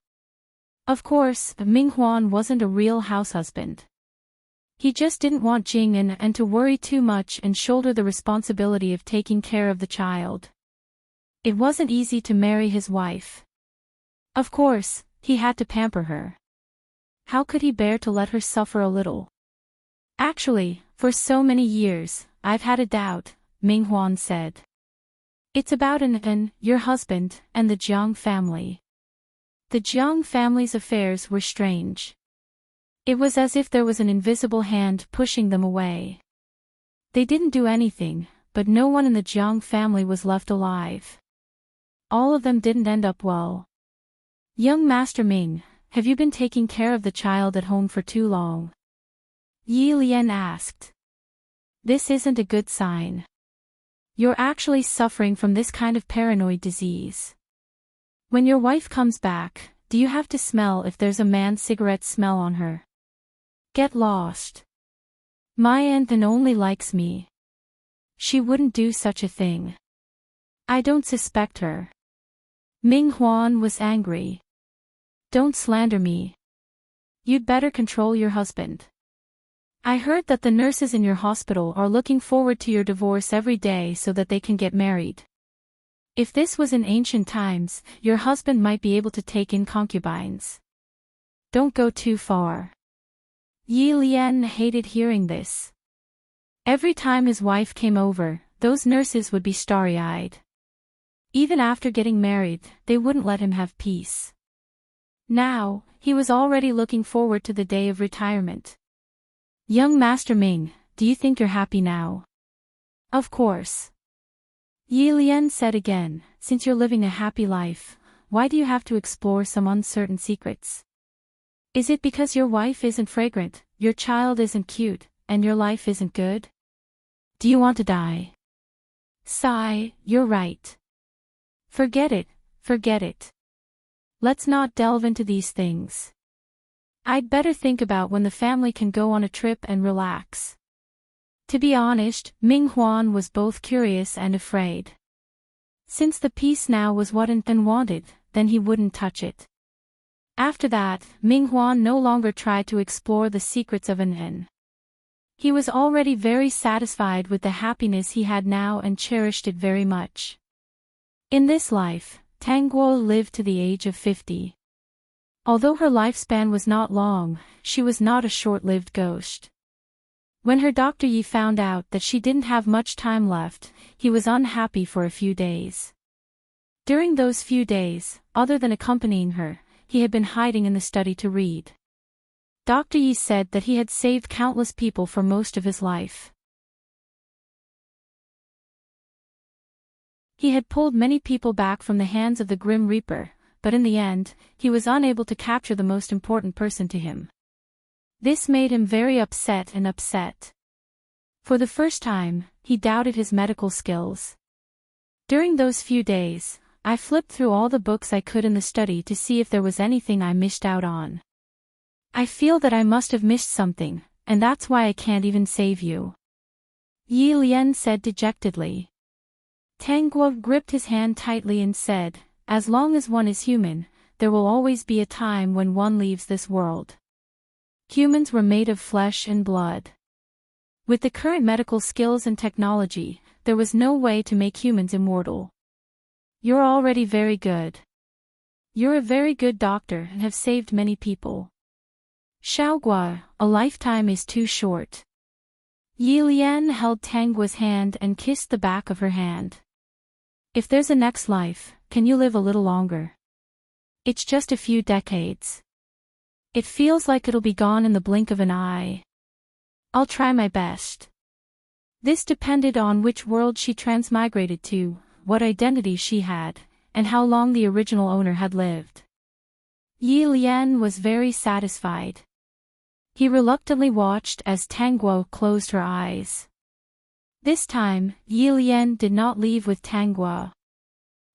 Speaker 1: Of course, Ming Huan wasn't a real house husband. He just didn't want Jing and to worry too much and shoulder the responsibility of taking care of the child. It wasn't easy to marry his wife. Of course, he had to pamper her. How could he bear to let her suffer a little? Actually, for so many years, I've had a doubt, Ming Huan said. It's about your husband, and the Jiang family. The Jiang family's affairs were strange. It was as if there was an invisible hand pushing them away. They didn't do anything, but no one in the Jiang family was left alive. All of them didn't end up well. Young Master Ming, have you been taking care of the child at home for too long? Yi Lian asked. This isn't a good sign. You're actually suffering from this kind of paranoid disease. When your wife comes back, do you have to smell if there's a man's cigarette smell on her? Get lost. My aunt only likes me. She wouldn't do such a thing. I don't suspect her. Ming Huan was angry. Don't slander me. You'd better control your husband. I heard that the nurses in your hospital are looking forward to your divorce every day so that they can get married. If this was in ancient times, your husband might be able to take in concubines. Don't go too far. Yi Lian hated hearing this. Every time his wife came over, those nurses would be starry-eyed. Even after getting married, they wouldn't let him have peace. Now, he was already looking forward to the day of retirement. Young Master Ming, do you think you're happy now? Of course. Yi Lian said again, since you're living a happy life, why do you have to explore some uncertain secrets? Is it because your wife isn't fragrant, your child isn't cute, and your life isn't good? Do you want to die? Sigh, you're right. Forget it, forget it. Let's not delve into these things. I'd better think about when the family can go on a trip and relax. To be honest, Ming Huan was both curious and afraid. Since the peace now was what An wanted, then he wouldn't touch it. After that, Ming Huan no longer tried to explore the secrets of An. He was already very satisfied with the happiness he had now and cherished it very much. In this life, Tang Guo lived to the age of 50. Although her lifespan was not long, she was not a short-lived ghost. When her Dr. Yi found out that she didn't have much time left, he was unhappy for a few days. During those few days, other than accompanying her, he had been hiding in the study to read. Dr. Yi said that he had saved countless people for most of his life. He had pulled many people back from the hands of the Grim Reaper, but in the end, he was unable to capture the most important person to him. This made him very upset. For the first time, he doubted his medical skills. During those few days, I flipped through all the books I could in the study to see if there was anything I missed out on. I feel that I must have missed something, and that's why I can't even save you. Yi Lian said dejectedly. Tang Guo gripped his hand tightly and said, as long as one is human, there will always be a time when one leaves this world. Humans were made of flesh and blood. With the current medical skills and technology, there was no way to make humans immortal. You're already very good. You're a very good doctor and have saved many people. Xiaogua, a lifetime is too short. Yi Lian held Tang Guo's hand and kissed the back of her hand. If there's a next life, can you live a little longer? It's just a few decades. It feels like it'll be gone in the blink of an eye. I'll try my best. This depended on which world she transmigrated to, what identity she had, and how long the original owner had lived. Yi Lian was very satisfied. He reluctantly watched as Tangguo closed her eyes. This time, Yi Lian did not leave with Tangguo.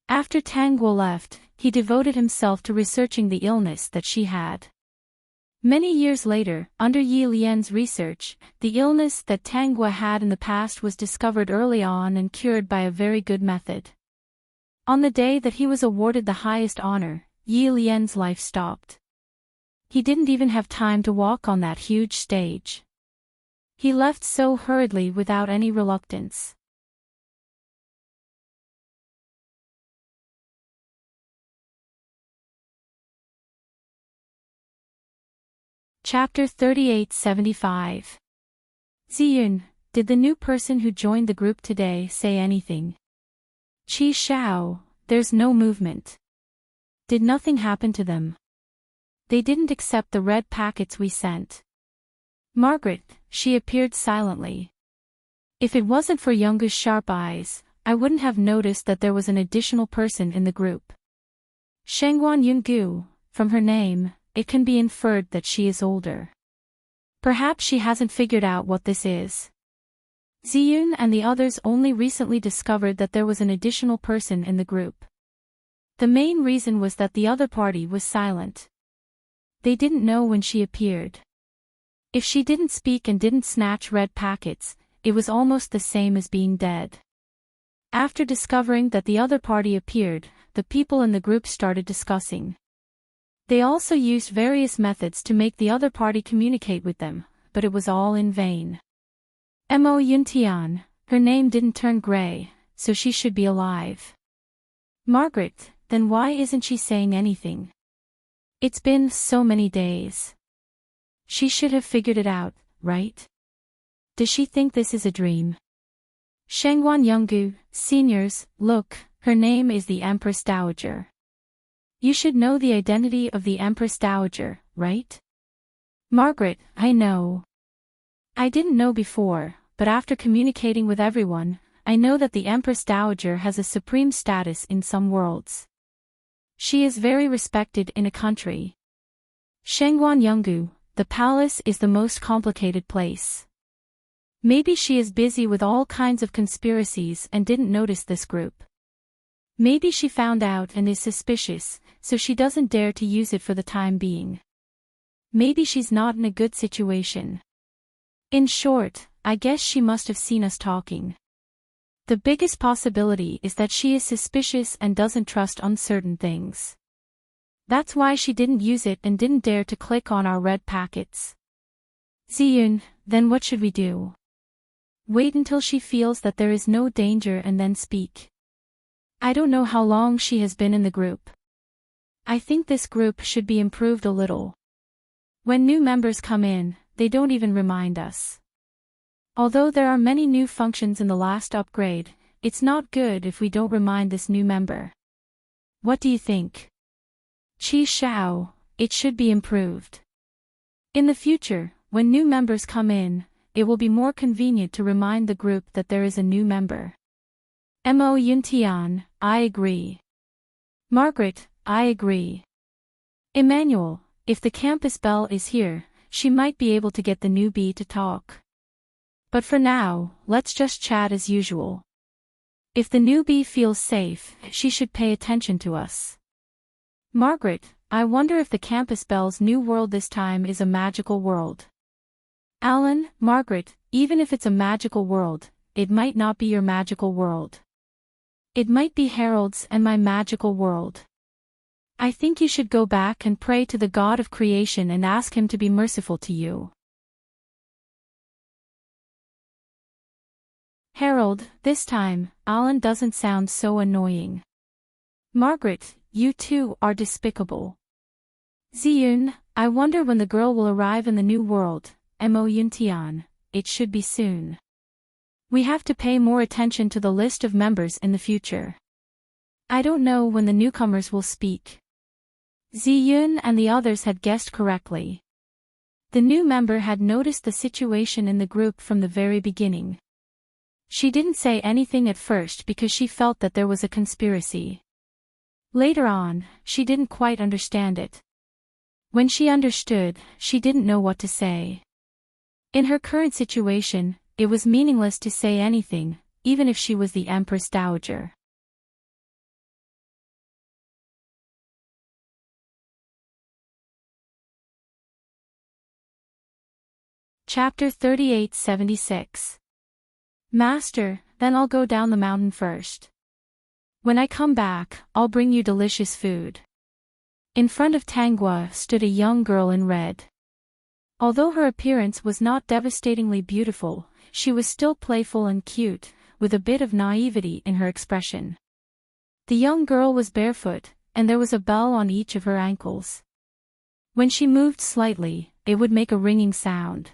Speaker 1: After Tangguo left, he devoted himself to researching the illness that she had. Many years later, under Yi Lian's research, the illness that Tangguo had in the past was discovered early on and cured by a very good method. On the day that he was awarded the highest honor, Yi Lian's life stopped. He didn't even have time to walk on that huge stage. He left so hurriedly without any reluctance. Chapter 3875. Ziyun, did the new person who joined the group today say anything? Qi Shao, there's no movement. Did nothing happen to them? They didn't accept the red packets we sent. Margaret, she appeared silently. If it wasn't for Youngu's sharp eyes, I wouldn't have noticed that there was an additional person in the group. Shengguan Yungu, from her name, it can be inferred that she is older. Perhaps she hasn't figured out what this is. Ziyun and the others only recently discovered that there was an additional person in the group. The main reason was that the other party was silent. They didn't know when she appeared. If she didn't speak and didn't snatch red packets, it was almost the same as being dead. After discovering that the other party appeared, the people in the group started discussing. They also used various methods to make the other party communicate with them, but it was all in vain. Mo Yuntian, her name didn't turn gray, so she should be alive. Margaret, then why isn't she saying anything? It's been so many days. She should have figured it out, right? Does she think this is a dream? Shengguan Yungu, seniors, look, her name is the Empress Dowager. You should know the identity of the Empress Dowager, right? Margaret, I know. I didn't know before, but after communicating with everyone, I know that the Empress Dowager has a supreme status in some worlds. She is very respected in a country. Shengguan Yungu, the palace is the most complicated place. Maybe she is busy with all kinds of conspiracies and didn't notice this group. Maybe she found out and is suspicious, so she doesn't dare to use it for the time being. Maybe she's not in a good situation. In short, I guess she must have seen us talking. The biggest possibility is that she is suspicious and doesn't trust uncertain things. That's why she didn't use it and didn't dare to click on our red packets. Ziyun, then what should we do? Wait until she feels that there is no danger and then speak. I don't know how long she has been in the group. I think this group should be improved a little. When new members come in, they don't even remind us. Although there are many new functions in the last upgrade, it's not good if we don't remind this new member. What do you think? Qi Shao, it should be improved. In the future, when new members come in, it will be more convenient to remind the group that there is a new member. Mo Yuntian, I agree. Margaret, I agree. Emmanuel, if the campus belle is here, she might be able to get the newbie to talk. But for now, let's just chat as usual. If the newbie feels safe, she should pay attention to us. Margaret, I wonder if the campus belle's new world this time is a magical world. Alan, Margaret, even if it's a magical world, it might not be your magical world. It might be Harold's and my magical world. I think you should go back and pray to the God of creation and ask him to be merciful to you. Harold, this time, Alan doesn't sound so annoying. Margaret, you two are despicable. Ziyun, I wonder when the girl will arrive in the new world. Mo Yuntian, it should be soon. We have to pay more attention to the list of members in the future. I don't know when the newcomers will speak. Ziyun and the others had guessed correctly. The new member had noticed the situation in the group from the very beginning. She didn't say anything at first because she felt that there was a conspiracy. Later on, she didn't quite understand it. When she understood, she didn't know what to say. In her current situation, it was meaningless to say anything, even if she was the Empress Dowager. Chapter 3876. Master, then I'll go down the mountain first. When I come back, I'll bring you delicious food. In front of Tanghua stood a young girl in red. Although her appearance was not devastatingly beautiful, she was still playful and cute, with a bit of naivety in her expression. The young girl was barefoot, and there was a bell on each of her ankles. When she moved slightly, it would make a ringing sound.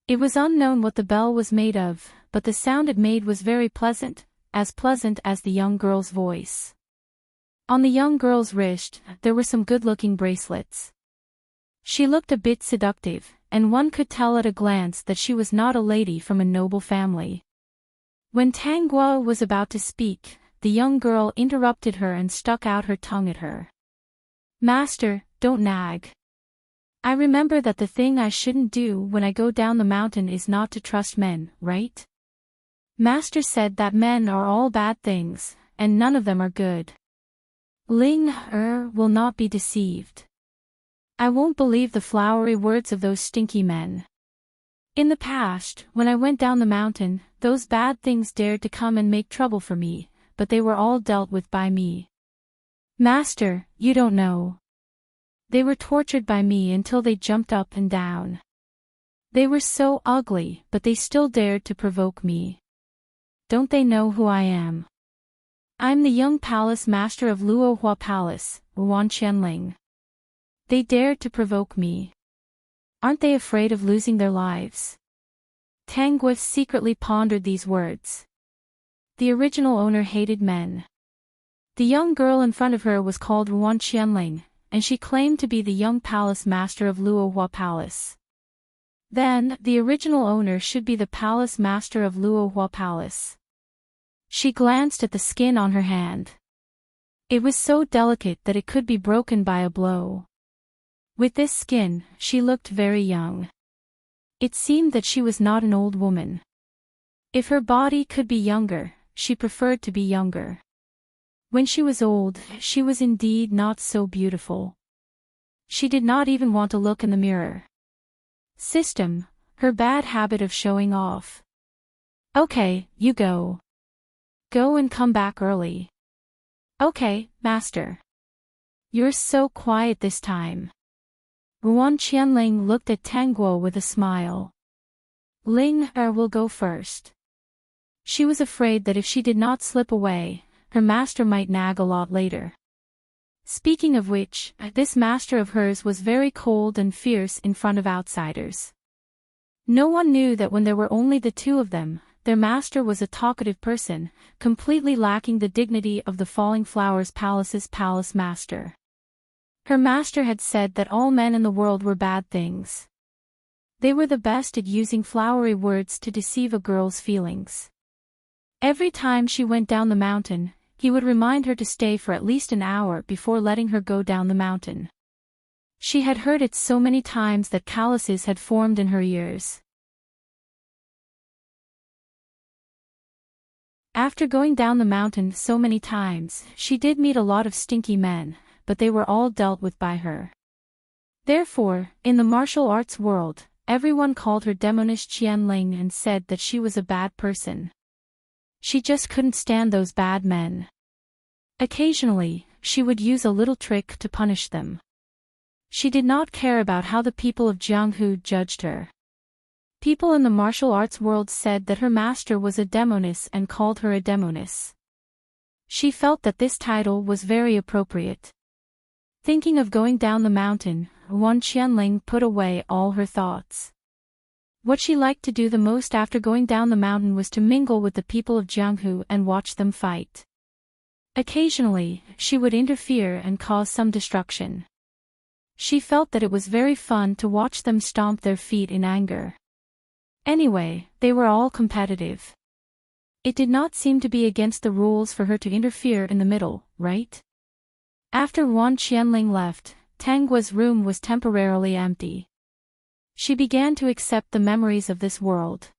Speaker 1: It was unknown what the bell was made of, but the sound it made was very pleasant as the young girl's voice. On the young girl's wrist, there were some good-looking bracelets. She looked a bit seductive, and one could tell at a glance that she was not a lady from a noble family. When Tanghua was about to speak, the young girl interrupted her and stuck out her tongue at her. Master, don't nag. I remember that the thing I shouldn't do when I go down the mountain is not to trust men, right? Master said that men are all bad things, and none of them are good. Ling will not be deceived. I won't believe the flowery words of those stinky men. In the past, when I went down the mountain, those bad things dared to come and make trouble for me, but they were all dealt with by me. Master, you don't know. They were tortured by me until they jumped up and down. They were so ugly, but they still dared to provoke me. Don't they know who I am? I'm the young palace master of Luohua Palace, Wan Qianling. They dared to provoke me. Aren't they afraid of losing their lives? Tanghua secretly pondered these words. The original owner hated men. The young girl in front of her was called Wan Qianling, and she claimed to be the young palace master of Luohua Palace. Then, the original owner should be the palace master of Luohua Palace. She glanced at the skin on her hand. It was so delicate that it could be broken by a blow. With this skin, she looked very young. It seemed that she was not an old woman. If her body could be younger, she preferred to be younger. When she was old, she was indeed not so beautiful. She did not even want to look in the mirror. System, her bad habit of showing off. Okay, you go. Go and come back early. Okay, master. You're so quiet this time. Wan Qianling looked at Tanghua with a smile. Ling will go first. She was afraid that if she did not slip away, her master might nag a lot later. Speaking of which, this master of hers was very cold and fierce in front of outsiders. No one knew that when there were only the two of them, their master was a talkative person, completely lacking the dignity of the Falling Flowers Palace's palace master. Her master had said that all men in the world were bad things. They were the best at using flowery words to deceive a girl's feelings. Every time she went down the mountain, he would remind her to stay for at least an hour before letting her go down the mountain. She had heard it so many times that calluses had formed in her ears. After going down the mountain so many times, she did meet a lot of stinky men, but they were all dealt with by her. Therefore, in the martial arts world, everyone called her Demonish Qianling and said that she was a bad person. She just couldn't stand those bad men. Occasionally, she would use a little trick to punish them. She did not care about how the people of Jianghu judged her. People in the martial arts world said that her master was a demoness and called her a demoness. She felt that this title was very appropriate. Thinking of going down the mountain, Wan Qianling put away all her thoughts. What she liked to do the most after going down the mountain was to mingle with the people of Jianghu and watch them fight. Occasionally, she would interfere and cause some destruction. She felt that it was very fun to watch them stomp their feet in anger. Anyway, they were all competitive. It did not seem to be against the rules for her to interfere in the middle, right? After Wan Qianling left, Tangua's room was temporarily empty. She began to accept the memories of this world.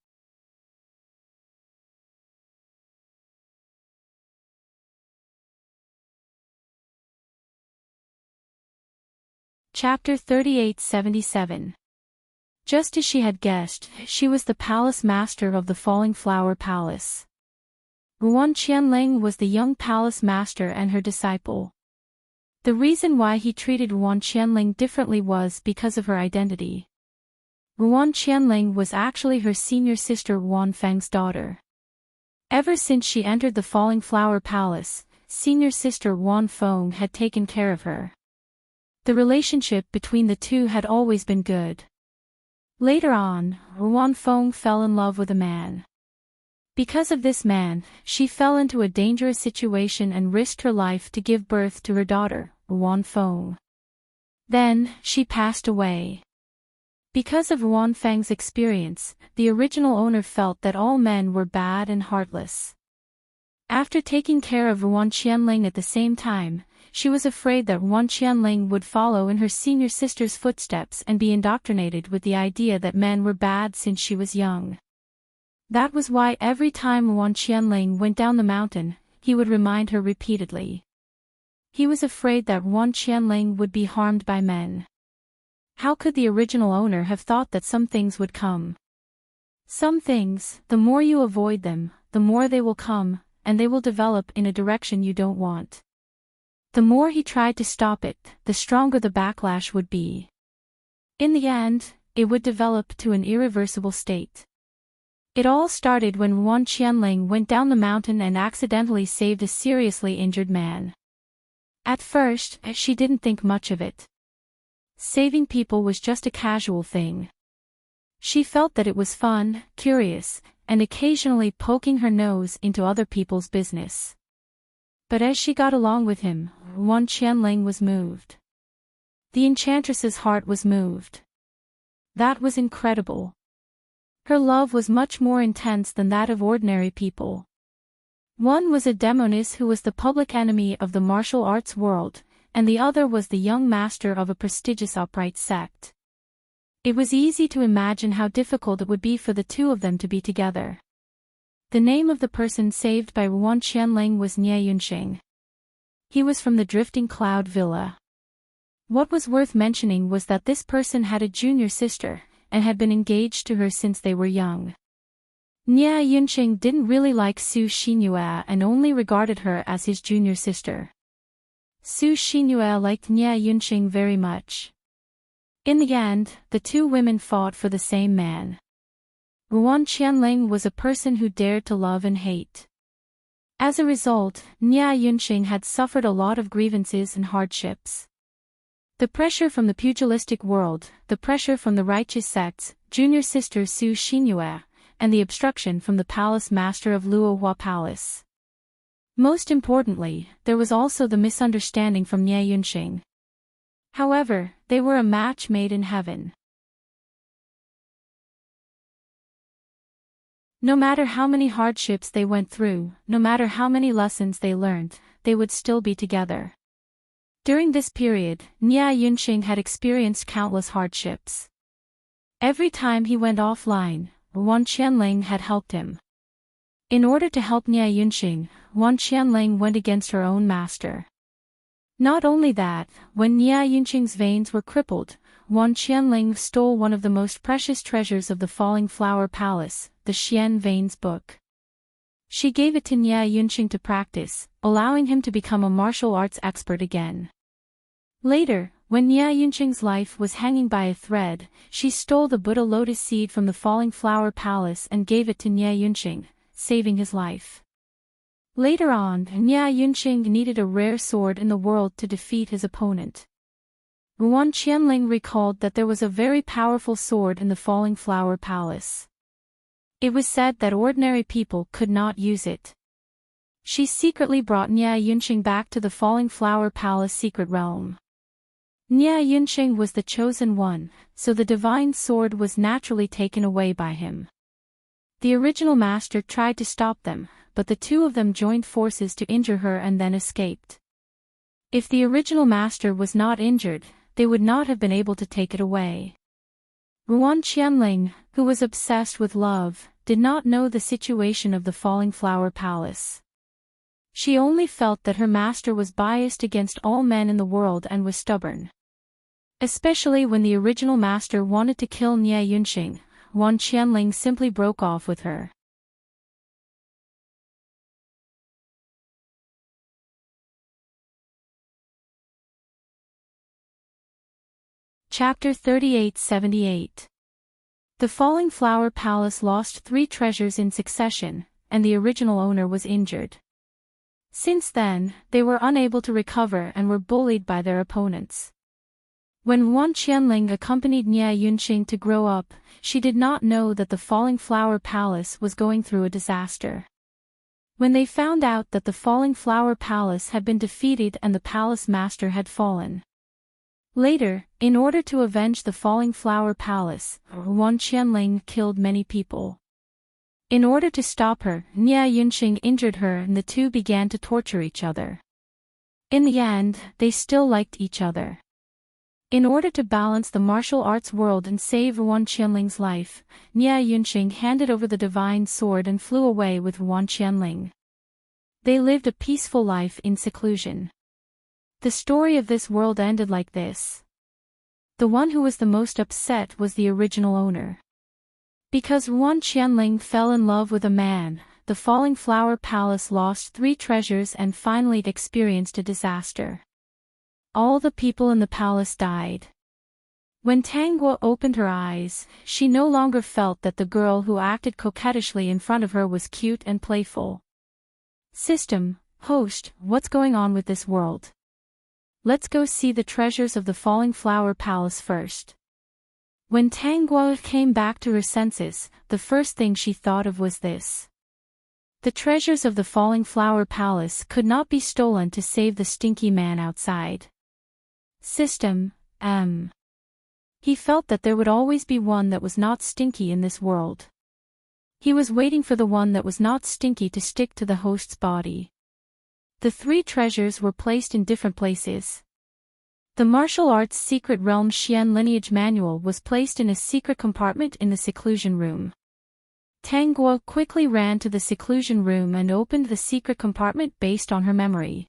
Speaker 1: Chapter 3877. Just as she had guessed, she was the palace master of the Falling Flower Palace. Wan Qianling was the young palace master and her disciple. The reason why he treated Wan Qianling differently was because of her identity. Wan Qianling was actually her senior sister Wan Feng's daughter. Ever since she entered the Falling Flower Palace, senior sister Wan Feng had taken care of her. The relationship between the two had always been good. Later on, Wan Feng fell in love with a man. Because of this man, she fell into a dangerous situation and risked her life to give birth to her daughter, Wan Feng. Then, she passed away. Because of Wan Feng's experience, the original owner felt that all men were bad and heartless. After taking care of Wan Qianling at the same time, she was afraid that Wan Qianling would follow in her senior sister's footsteps and be indoctrinated with the idea that men were bad since she was young. That was why every time Wan Qianling went down the mountain, he would remind her repeatedly. He was afraid that Wan Qianling would be harmed by men. How could the original owner have thought that some things would come? Some things, the more you avoid them, the more they will come, and they will develop in a direction you don't want. The more he tried to stop it, the stronger the backlash would be. In the end, it would develop to an irreversible state. It all started when Wan Qianling went down the mountain and accidentally saved a seriously injured man. At first, she didn't think much of it. Saving people was just a casual thing. She felt that it was fun, curious, and occasionally poking her nose into other people's business. But as she got along with him, Wan Qianling was moved. The enchantress's heart was moved. That was incredible. Her love was much more intense than that of ordinary people. One was a demoness who was the public enemy of the martial arts world, and the other was the young master of a prestigious upright sect. It was easy to imagine how difficult it would be for the two of them to be together. The name of the person saved by Wan Qianling was Nie Yunxing. He was from the Drifting Cloud Villa. What was worth mentioning was that this person had a junior sister, and had been engaged to her since they were young. Nie Yunxing didn't really like Su Xinyue and only regarded her as his junior sister. Su Xinyue liked Nie Yunxing very much. In the end, the two women fought for the same man. Wan Qianling was a person who dared to love and hate. As a result, Nie Yunxing had suffered a lot of grievances and hardships. The pressure from the pugilistic world, the pressure from the righteous sects, junior sister Su Xinyue, and the obstruction from the palace master of Luohua Palace. Most importantly, there was also the misunderstanding from Nie Yunxing. However, they were a match made in heaven. No matter how many hardships they went through, no matter how many lessons they learned, they would still be together. During this period, Nie Yunxing had experienced countless hardships. Every time he went offline, Wan Qianling had helped him. In order to help Nie Yunxing, Wan Qianling went against her own master. Not only that, when Nie Yunxing's veins were crippled, Wan Qianling stole one of the most precious treasures of the Falling Flower Palace, the Xian Veins book. She gave it to Nie Yunxing to practice, allowing him to become a martial arts expert again. Later, when Nie Yunxing's life was hanging by a thread, she stole the Buddha lotus seed from the Falling Flower Palace and gave it to Nie Yunxing, saving his life. Later on, Nie Yunxing needed a rare sword in the world to defeat his opponent. Wan Qianling recalled that there was a very powerful sword in the Falling Flower Palace. It was said that ordinary people could not use it. She secretly brought Nia Yunqing back to the Falling Flower Palace secret realm. Nia Yunqing was the chosen one, so the divine sword was naturally taken away by him. The original master tried to stop them, but the two of them joined forces to injure her and then escaped. If the original master was not injured, they would not have been able to take it away. Ruan Qianling, who was obsessed with love, did not know the situation of the Falling Flower Palace. She only felt that her master was biased against all men in the world and was stubborn. Especially when the original master wanted to kill Nia Yunqing, Ruan Qianling simply broke off with her. Chapter 3878. The Falling Flower Palace lost 3 treasures in succession, and the original owner was injured. Since then, they were unable to recover and were bullied by their opponents. When Ruan Qianling accompanied Nia Yunqing to grow up, she did not know that the Falling Flower Palace was going through a disaster. When they found out that the Falling Flower Palace had been defeated and the palace master had fallen. Later, in order to avenge the Falling Flower Palace, Ruan Qianling killed many people. In order to stop her, Nia Yunqing injured her and the two began to torture each other. In the end, they still liked each other. In order to balance the martial arts world and save Ruan Qianling's life, Nia Yunqing handed over the divine sword and flew away with Ruan Qianling. They lived a peaceful life in seclusion. The story of this world ended like this. The one who was the most upset was the original owner. Because Ruan Qianling fell in love with a man, the Falling Flower Palace lost 3 treasures and finally experienced a disaster. All the people in the palace died. When Tanguo opened her eyes, she no longer felt that the girl who acted coquettishly in front of her was cute and playful. System, host, what's going on with this world? Let's go see the treasures of the Falling Flower Palace first. When Tanguo came back to her senses, the first thing she thought of was this. The treasures of the Falling Flower Palace could not be stolen to save the stinky man outside. System, He felt that there would always be one that was not stinky in this world. He was waiting for the one that was not stinky to stick to the host's body. The 3 treasures were placed in different places. The martial arts secret realm Xian lineage manual was placed in a secret compartment in the seclusion room. Tanguo quickly ran to the seclusion room and opened the secret compartment based on her memory.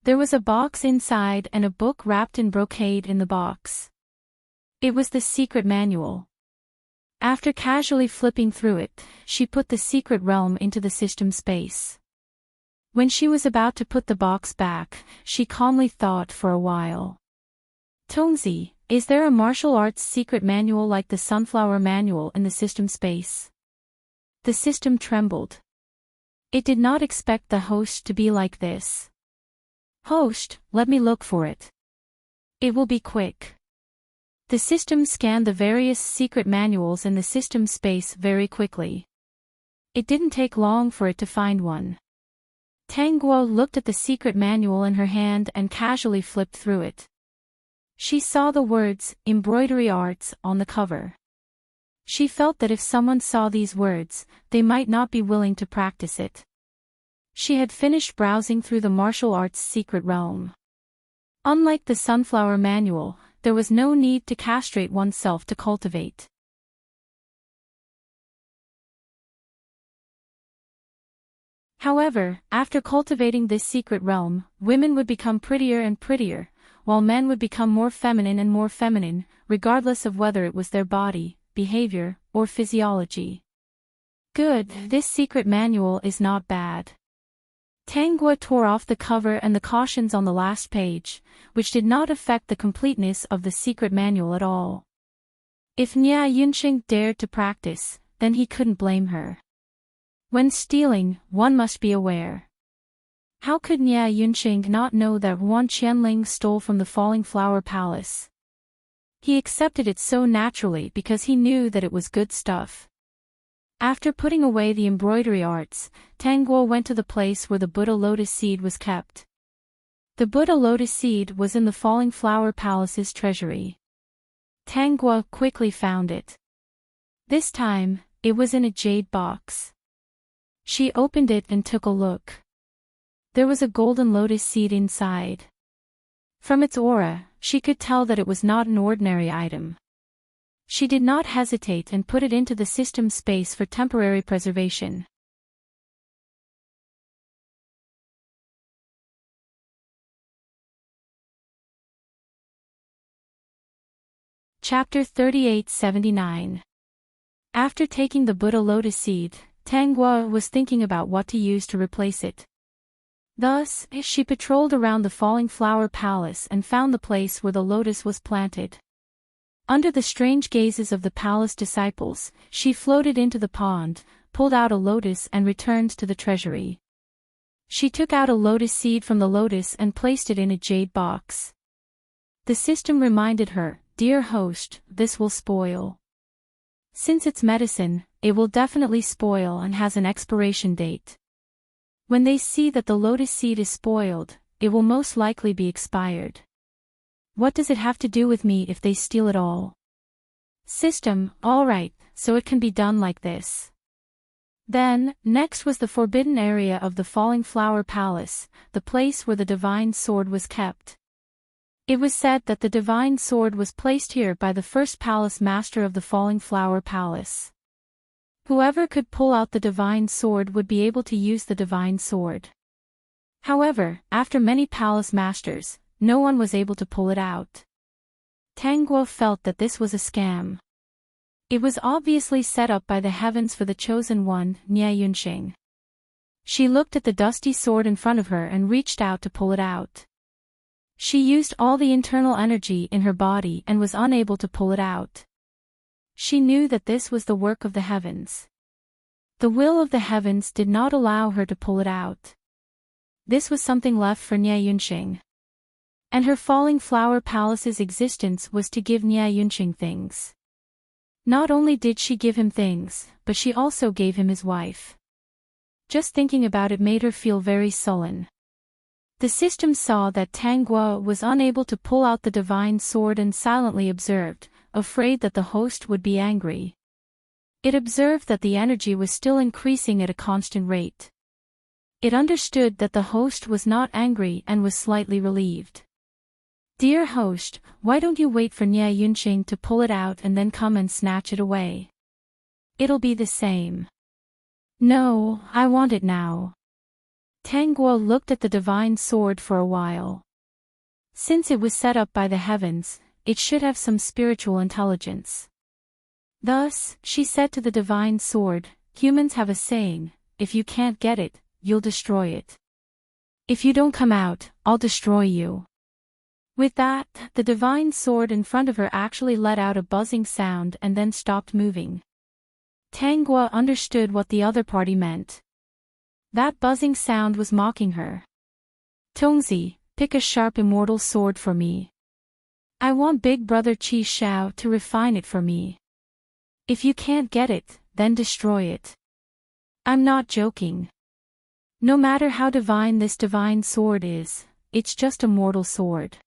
Speaker 1: There was a box inside and a book wrapped in brocade in the box. It was the secret manual. After casually flipping through it, she put the secret realm into the system space. When she was about to put the box back, she calmly thought for a while. Tongzi, is there a martial arts secret manual like the sunflower manual in the system space? The system trembled. It did not expect the host to be like this. Host, let me look for it. It will be quick. The system scanned the various secret manuals in the system space very quickly. It didn't take long for it to find one. Tanguo looked at the secret manual in her hand and casually flipped through it. She saw the words, embroidery arts, on the cover. She felt that if someone saw these words, they might not be willing to practice it. She had finished browsing through the martial arts secret realm. Unlike the sunflower manual, there was no need to castrate oneself to cultivate. However, after cultivating this secret realm, women would become prettier and prettier, while men would become more feminine and more feminine, regardless of whether it was their body, behavior, or physiology. Good, this secret manual is not bad. Tanguo tore off the cover and the cautions on the last page, which did not affect the completeness of the secret manual at all. If Nia Yunqing dared to practice, then he couldn't blame her. When stealing, one must be aware. How could Nia Yunqing not know that Ruan Qianling stole from the Falling Flower Palace? He accepted it so naturally because he knew that it was good stuff. After putting away the embroidery arts, Tang Guo went to the place where the Buddha lotus seed was kept. The Buddha lotus seed was in the Falling Flower Palace's treasury. Tang Guo quickly found it. This time, it was in a jade box. She opened it and took a look. There was a golden lotus seed inside. From its aura, she could tell that it was not an ordinary item. She did not hesitate and put it into the system space for temporary preservation. Chapter 3879. After taking the Buddha lotus seed, Tang Guo was thinking about what to use to replace it. Thus, she patrolled around the Falling Flower Palace and found the place where the lotus was planted. Under the strange gazes of the palace disciples, she floated into the pond, pulled out a lotus and returned to the treasury. She took out a lotus seed from the lotus and placed it in a jade box. The system reminded her, "Dear host, this will spoil. Since it's medicine, it will definitely spoil and has an expiration date. When they see that the lotus seed is spoiled, it will most likely be expired. What does it have to do with me if they steal it all?" System, alright, so it can be done like this. Then, next was the forbidden area of the Falling Flower Palace, the place where the divine sword was kept. It was said that the divine sword was placed here by the first palace master of the Falling Flower Palace. Whoever could pull out the divine sword would be able to use the divine sword. However, after many palace masters, no one was able to pull it out. Tang Guo felt that this was a scam. It was obviously set up by the heavens for the chosen one, Nie Yunxing. She looked at the dusty sword in front of her and reached out to pull it out. She used all the internal energy in her body and was unable to pull it out. She knew that this was the work of the heavens. The will of the heavens did not allow her to pull it out. This was something left for Nie Yunxing. And her Falling Flower Palace's existence was to give Nie Yunxing things. Not only did she give him things, but she also gave him his wife. Just thinking about it made her feel very sullen. The system saw that Tang Guo was unable to pull out the divine sword and silently observed, afraid that the host would be angry. It observed that the energy was still increasing at a constant rate. It understood that the host was not angry and was slightly relieved. "Dear host, why don't you wait for Nie Yunxing to pull it out and then come and snatch it away? It'll be the same." "No, I want it now." Tang Guo looked at the divine sword for a while. Since it was set up by the heavens, it should have some spiritual intelligence. Thus, she said to the divine sword, "Humans have a saying, if you can't get it, you'll destroy it. If you don't come out, I'll destroy you." With that, the divine sword in front of her actually let out a buzzing sound and then stopped moving. Tang Guo understood what the other party meant. That buzzing sound was mocking her. "Tongzi, pick a sharp immortal sword for me. I want Big Brother Qi Shao to refine it for me. If you can't get it, then destroy it. I'm not joking. No matter how divine this divine sword is, it's just a mortal sword.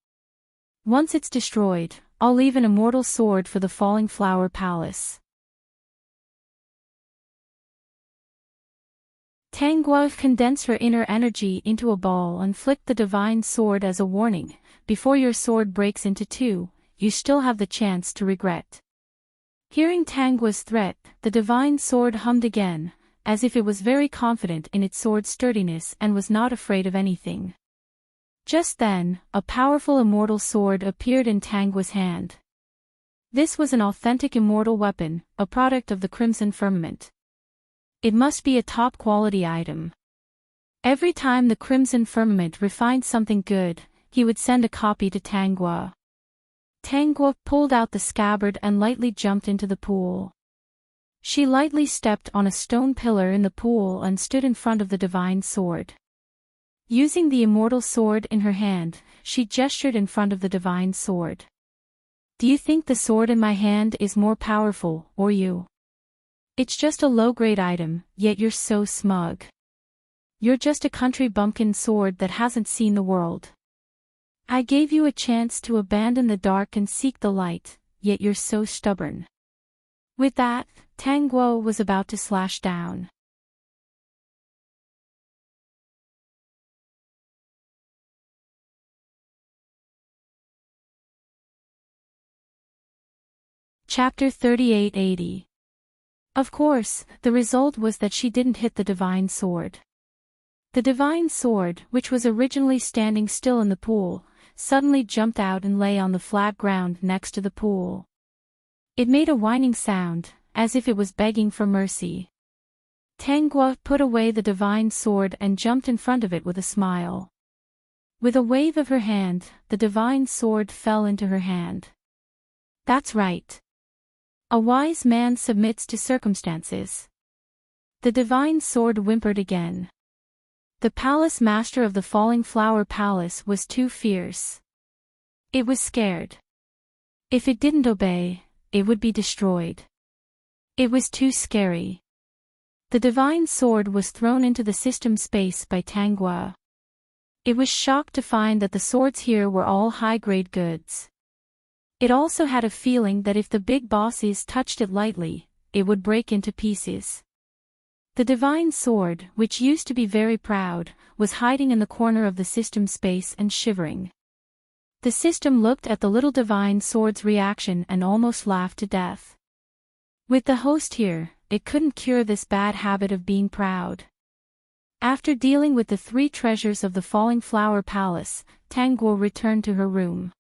Speaker 1: Once it's destroyed, I'll leave an immortal sword for the Falling Flower Palace." Tang Guo condensed her inner energy into a ball and flicked the divine sword as a warning, "Before your sword breaks into two, you still have the chance to regret." Hearing Tang Guo's threat, the divine sword hummed again, as if it was very confident in its sword's sturdiness and was not afraid of anything. Just then, a powerful immortal sword appeared in Tang Guo's hand. This was an authentic immortal weapon, a product of the Crimson Firmament. It must be a top-quality item. Every time the Crimson Firmament refined something good, he would send a copy to Tang Guo. Tang Guo pulled out the scabbard and lightly jumped into the pool. She lightly stepped on a stone pillar in the pool and stood in front of the divine sword. Using the immortal sword in her hand, she gestured in front of the divine sword. "Do you think the sword in my hand is more powerful, or you?" It's just a low-grade item, yet you're so smug. You're just a country bumpkin sword that hasn't seen the world. I gave you a chance to abandon the dark and seek the light, yet you're so stubborn. With that, Tang Guo was about to slash down. Chapter 3880. Of course, the result was that she didn't hit the divine sword. The divine sword, which was originally standing still in the pool, suddenly jumped out and lay on the flat ground next to the pool. It made a whining sound, as if it was begging for mercy. Tang Guo put away the divine sword and jumped in front of it with a smile. With a wave of her hand, the divine sword fell into her hand. That's right. A wise man submits to circumstances. The divine sword whimpered again. The palace master of the Falling Flower Palace was too fierce. It was scared. If it didn't obey, it would be destroyed. It was too scary. The divine sword was thrown into the system space by Tang Guo. It was shocked to find that the swords here were all high-grade goods. It also had a feeling that if the big bosses touched it lightly, it would break into pieces. The divine sword, which used to be very proud, was hiding in the corner of the system space and shivering. The system looked at the little divine sword's reaction and almost laughed to death. With the host here, it couldn't cure this bad habit of being proud. After dealing with the 3 treasures of the Falling Flower Palace, Tang Guo returned to her room.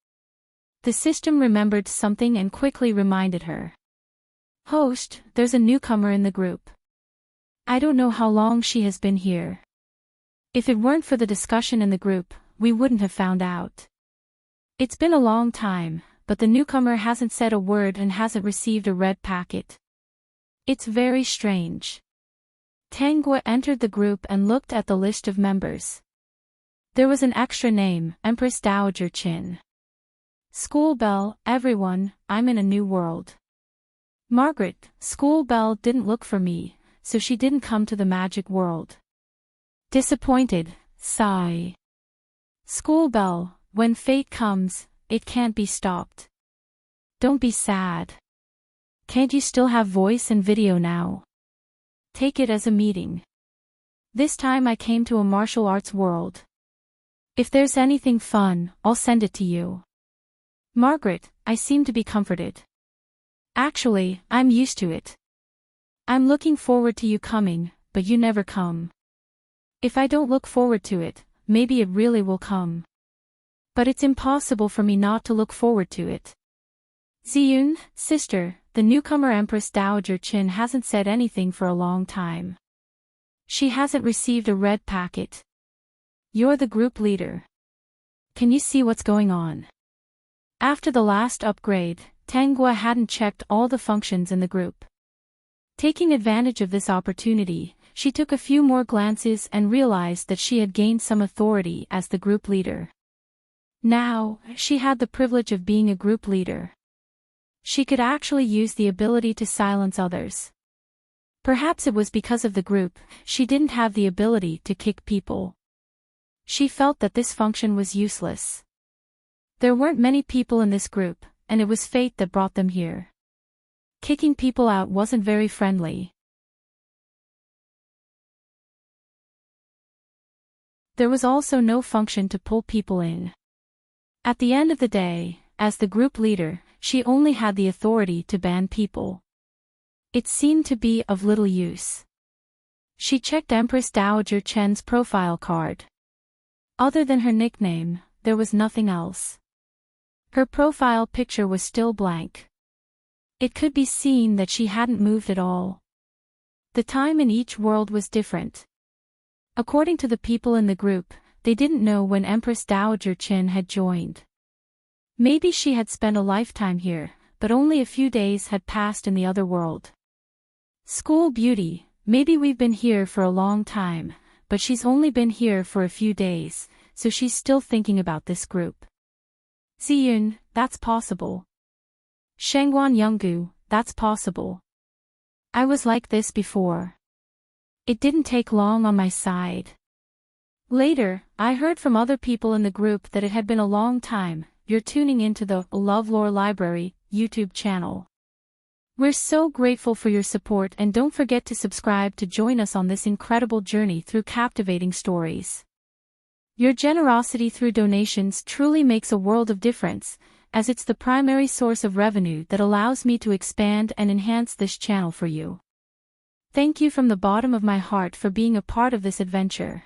Speaker 1: The system remembered something and quickly reminded her. Host, there's a newcomer in the group. I don't know how long she has been here. If it weren't for the discussion in the group, we wouldn't have found out. It's been a long time, but the newcomer hasn't said a word and hasn't received a red packet. It's very strange. Tang Guo entered the group and looked at the list of members. There was an extra name, Empress Dowager Qin. School bell, everyone, I'm in a new world. Margaret, school bell didn't look for me, so she didn't come to the magic world. Disappointed, sigh. School bell, when fate comes, it can't be stopped. Don't be sad. Can't you still have voice and video now? Take it as a meeting. This time I came to a martial arts world. If there's anything fun, I'll send it to you. Margaret, I seem to be comforted. Actually, I'm used to it. I'm looking forward to you coming, but you never come. If I don't look forward to it, maybe it really will come. But it's impossible for me not to look forward to it. Ziyun, sister, the newcomer Empress Dowager Qin hasn't said anything for a long time. She hasn't received a red packet. You're the group leader. Can you see what's going on? After the last upgrade, Tang Guo hadn't checked all the functions in the group. Taking advantage of this opportunity, she took a few more glances and realized that she had gained some authority as the group leader. Now, she had the privilege of being a group leader. She could actually use the ability to silence others. Perhaps it was because of the group, she didn't have the ability to kick people. She felt that this function was useless. There weren't many people in this group, and it was fate that brought them here. Kicking people out wasn't very friendly. There was also no function to pull people in. At the end of the day, as the group leader, she only had the authority to ban people. It seemed to be of little use. She checked Empress Dowager Chen's profile card. Other than her nickname, there was nothing else. Her profile picture was still blank. It could be seen that she hadn't moved at all. The time in each world was different. According to the people in the group, they didn't know when Empress Dowager Qin had joined. Maybe she had spent a lifetime here, but only a few days had passed in the other world. School beauty, maybe we've been here for a long time, but she's only been here for a few days, so she's still thinking about this group. Ziyun, that's possible. Shengguan Yonggu, that's possible. I was like this before. It didn't take long on my side. Later, I heard from other people in the group that it had been a long time. You're tuning into the LoveLore Library YouTube channel. We're so grateful for your support, and don't forget to subscribe to join us on this incredible journey through captivating stories. Your generosity through donations truly makes a world of difference, as it's the primary source of revenue that allows me to expand and enhance this channel for you. Thank you from the bottom of my heart for being a part of this adventure.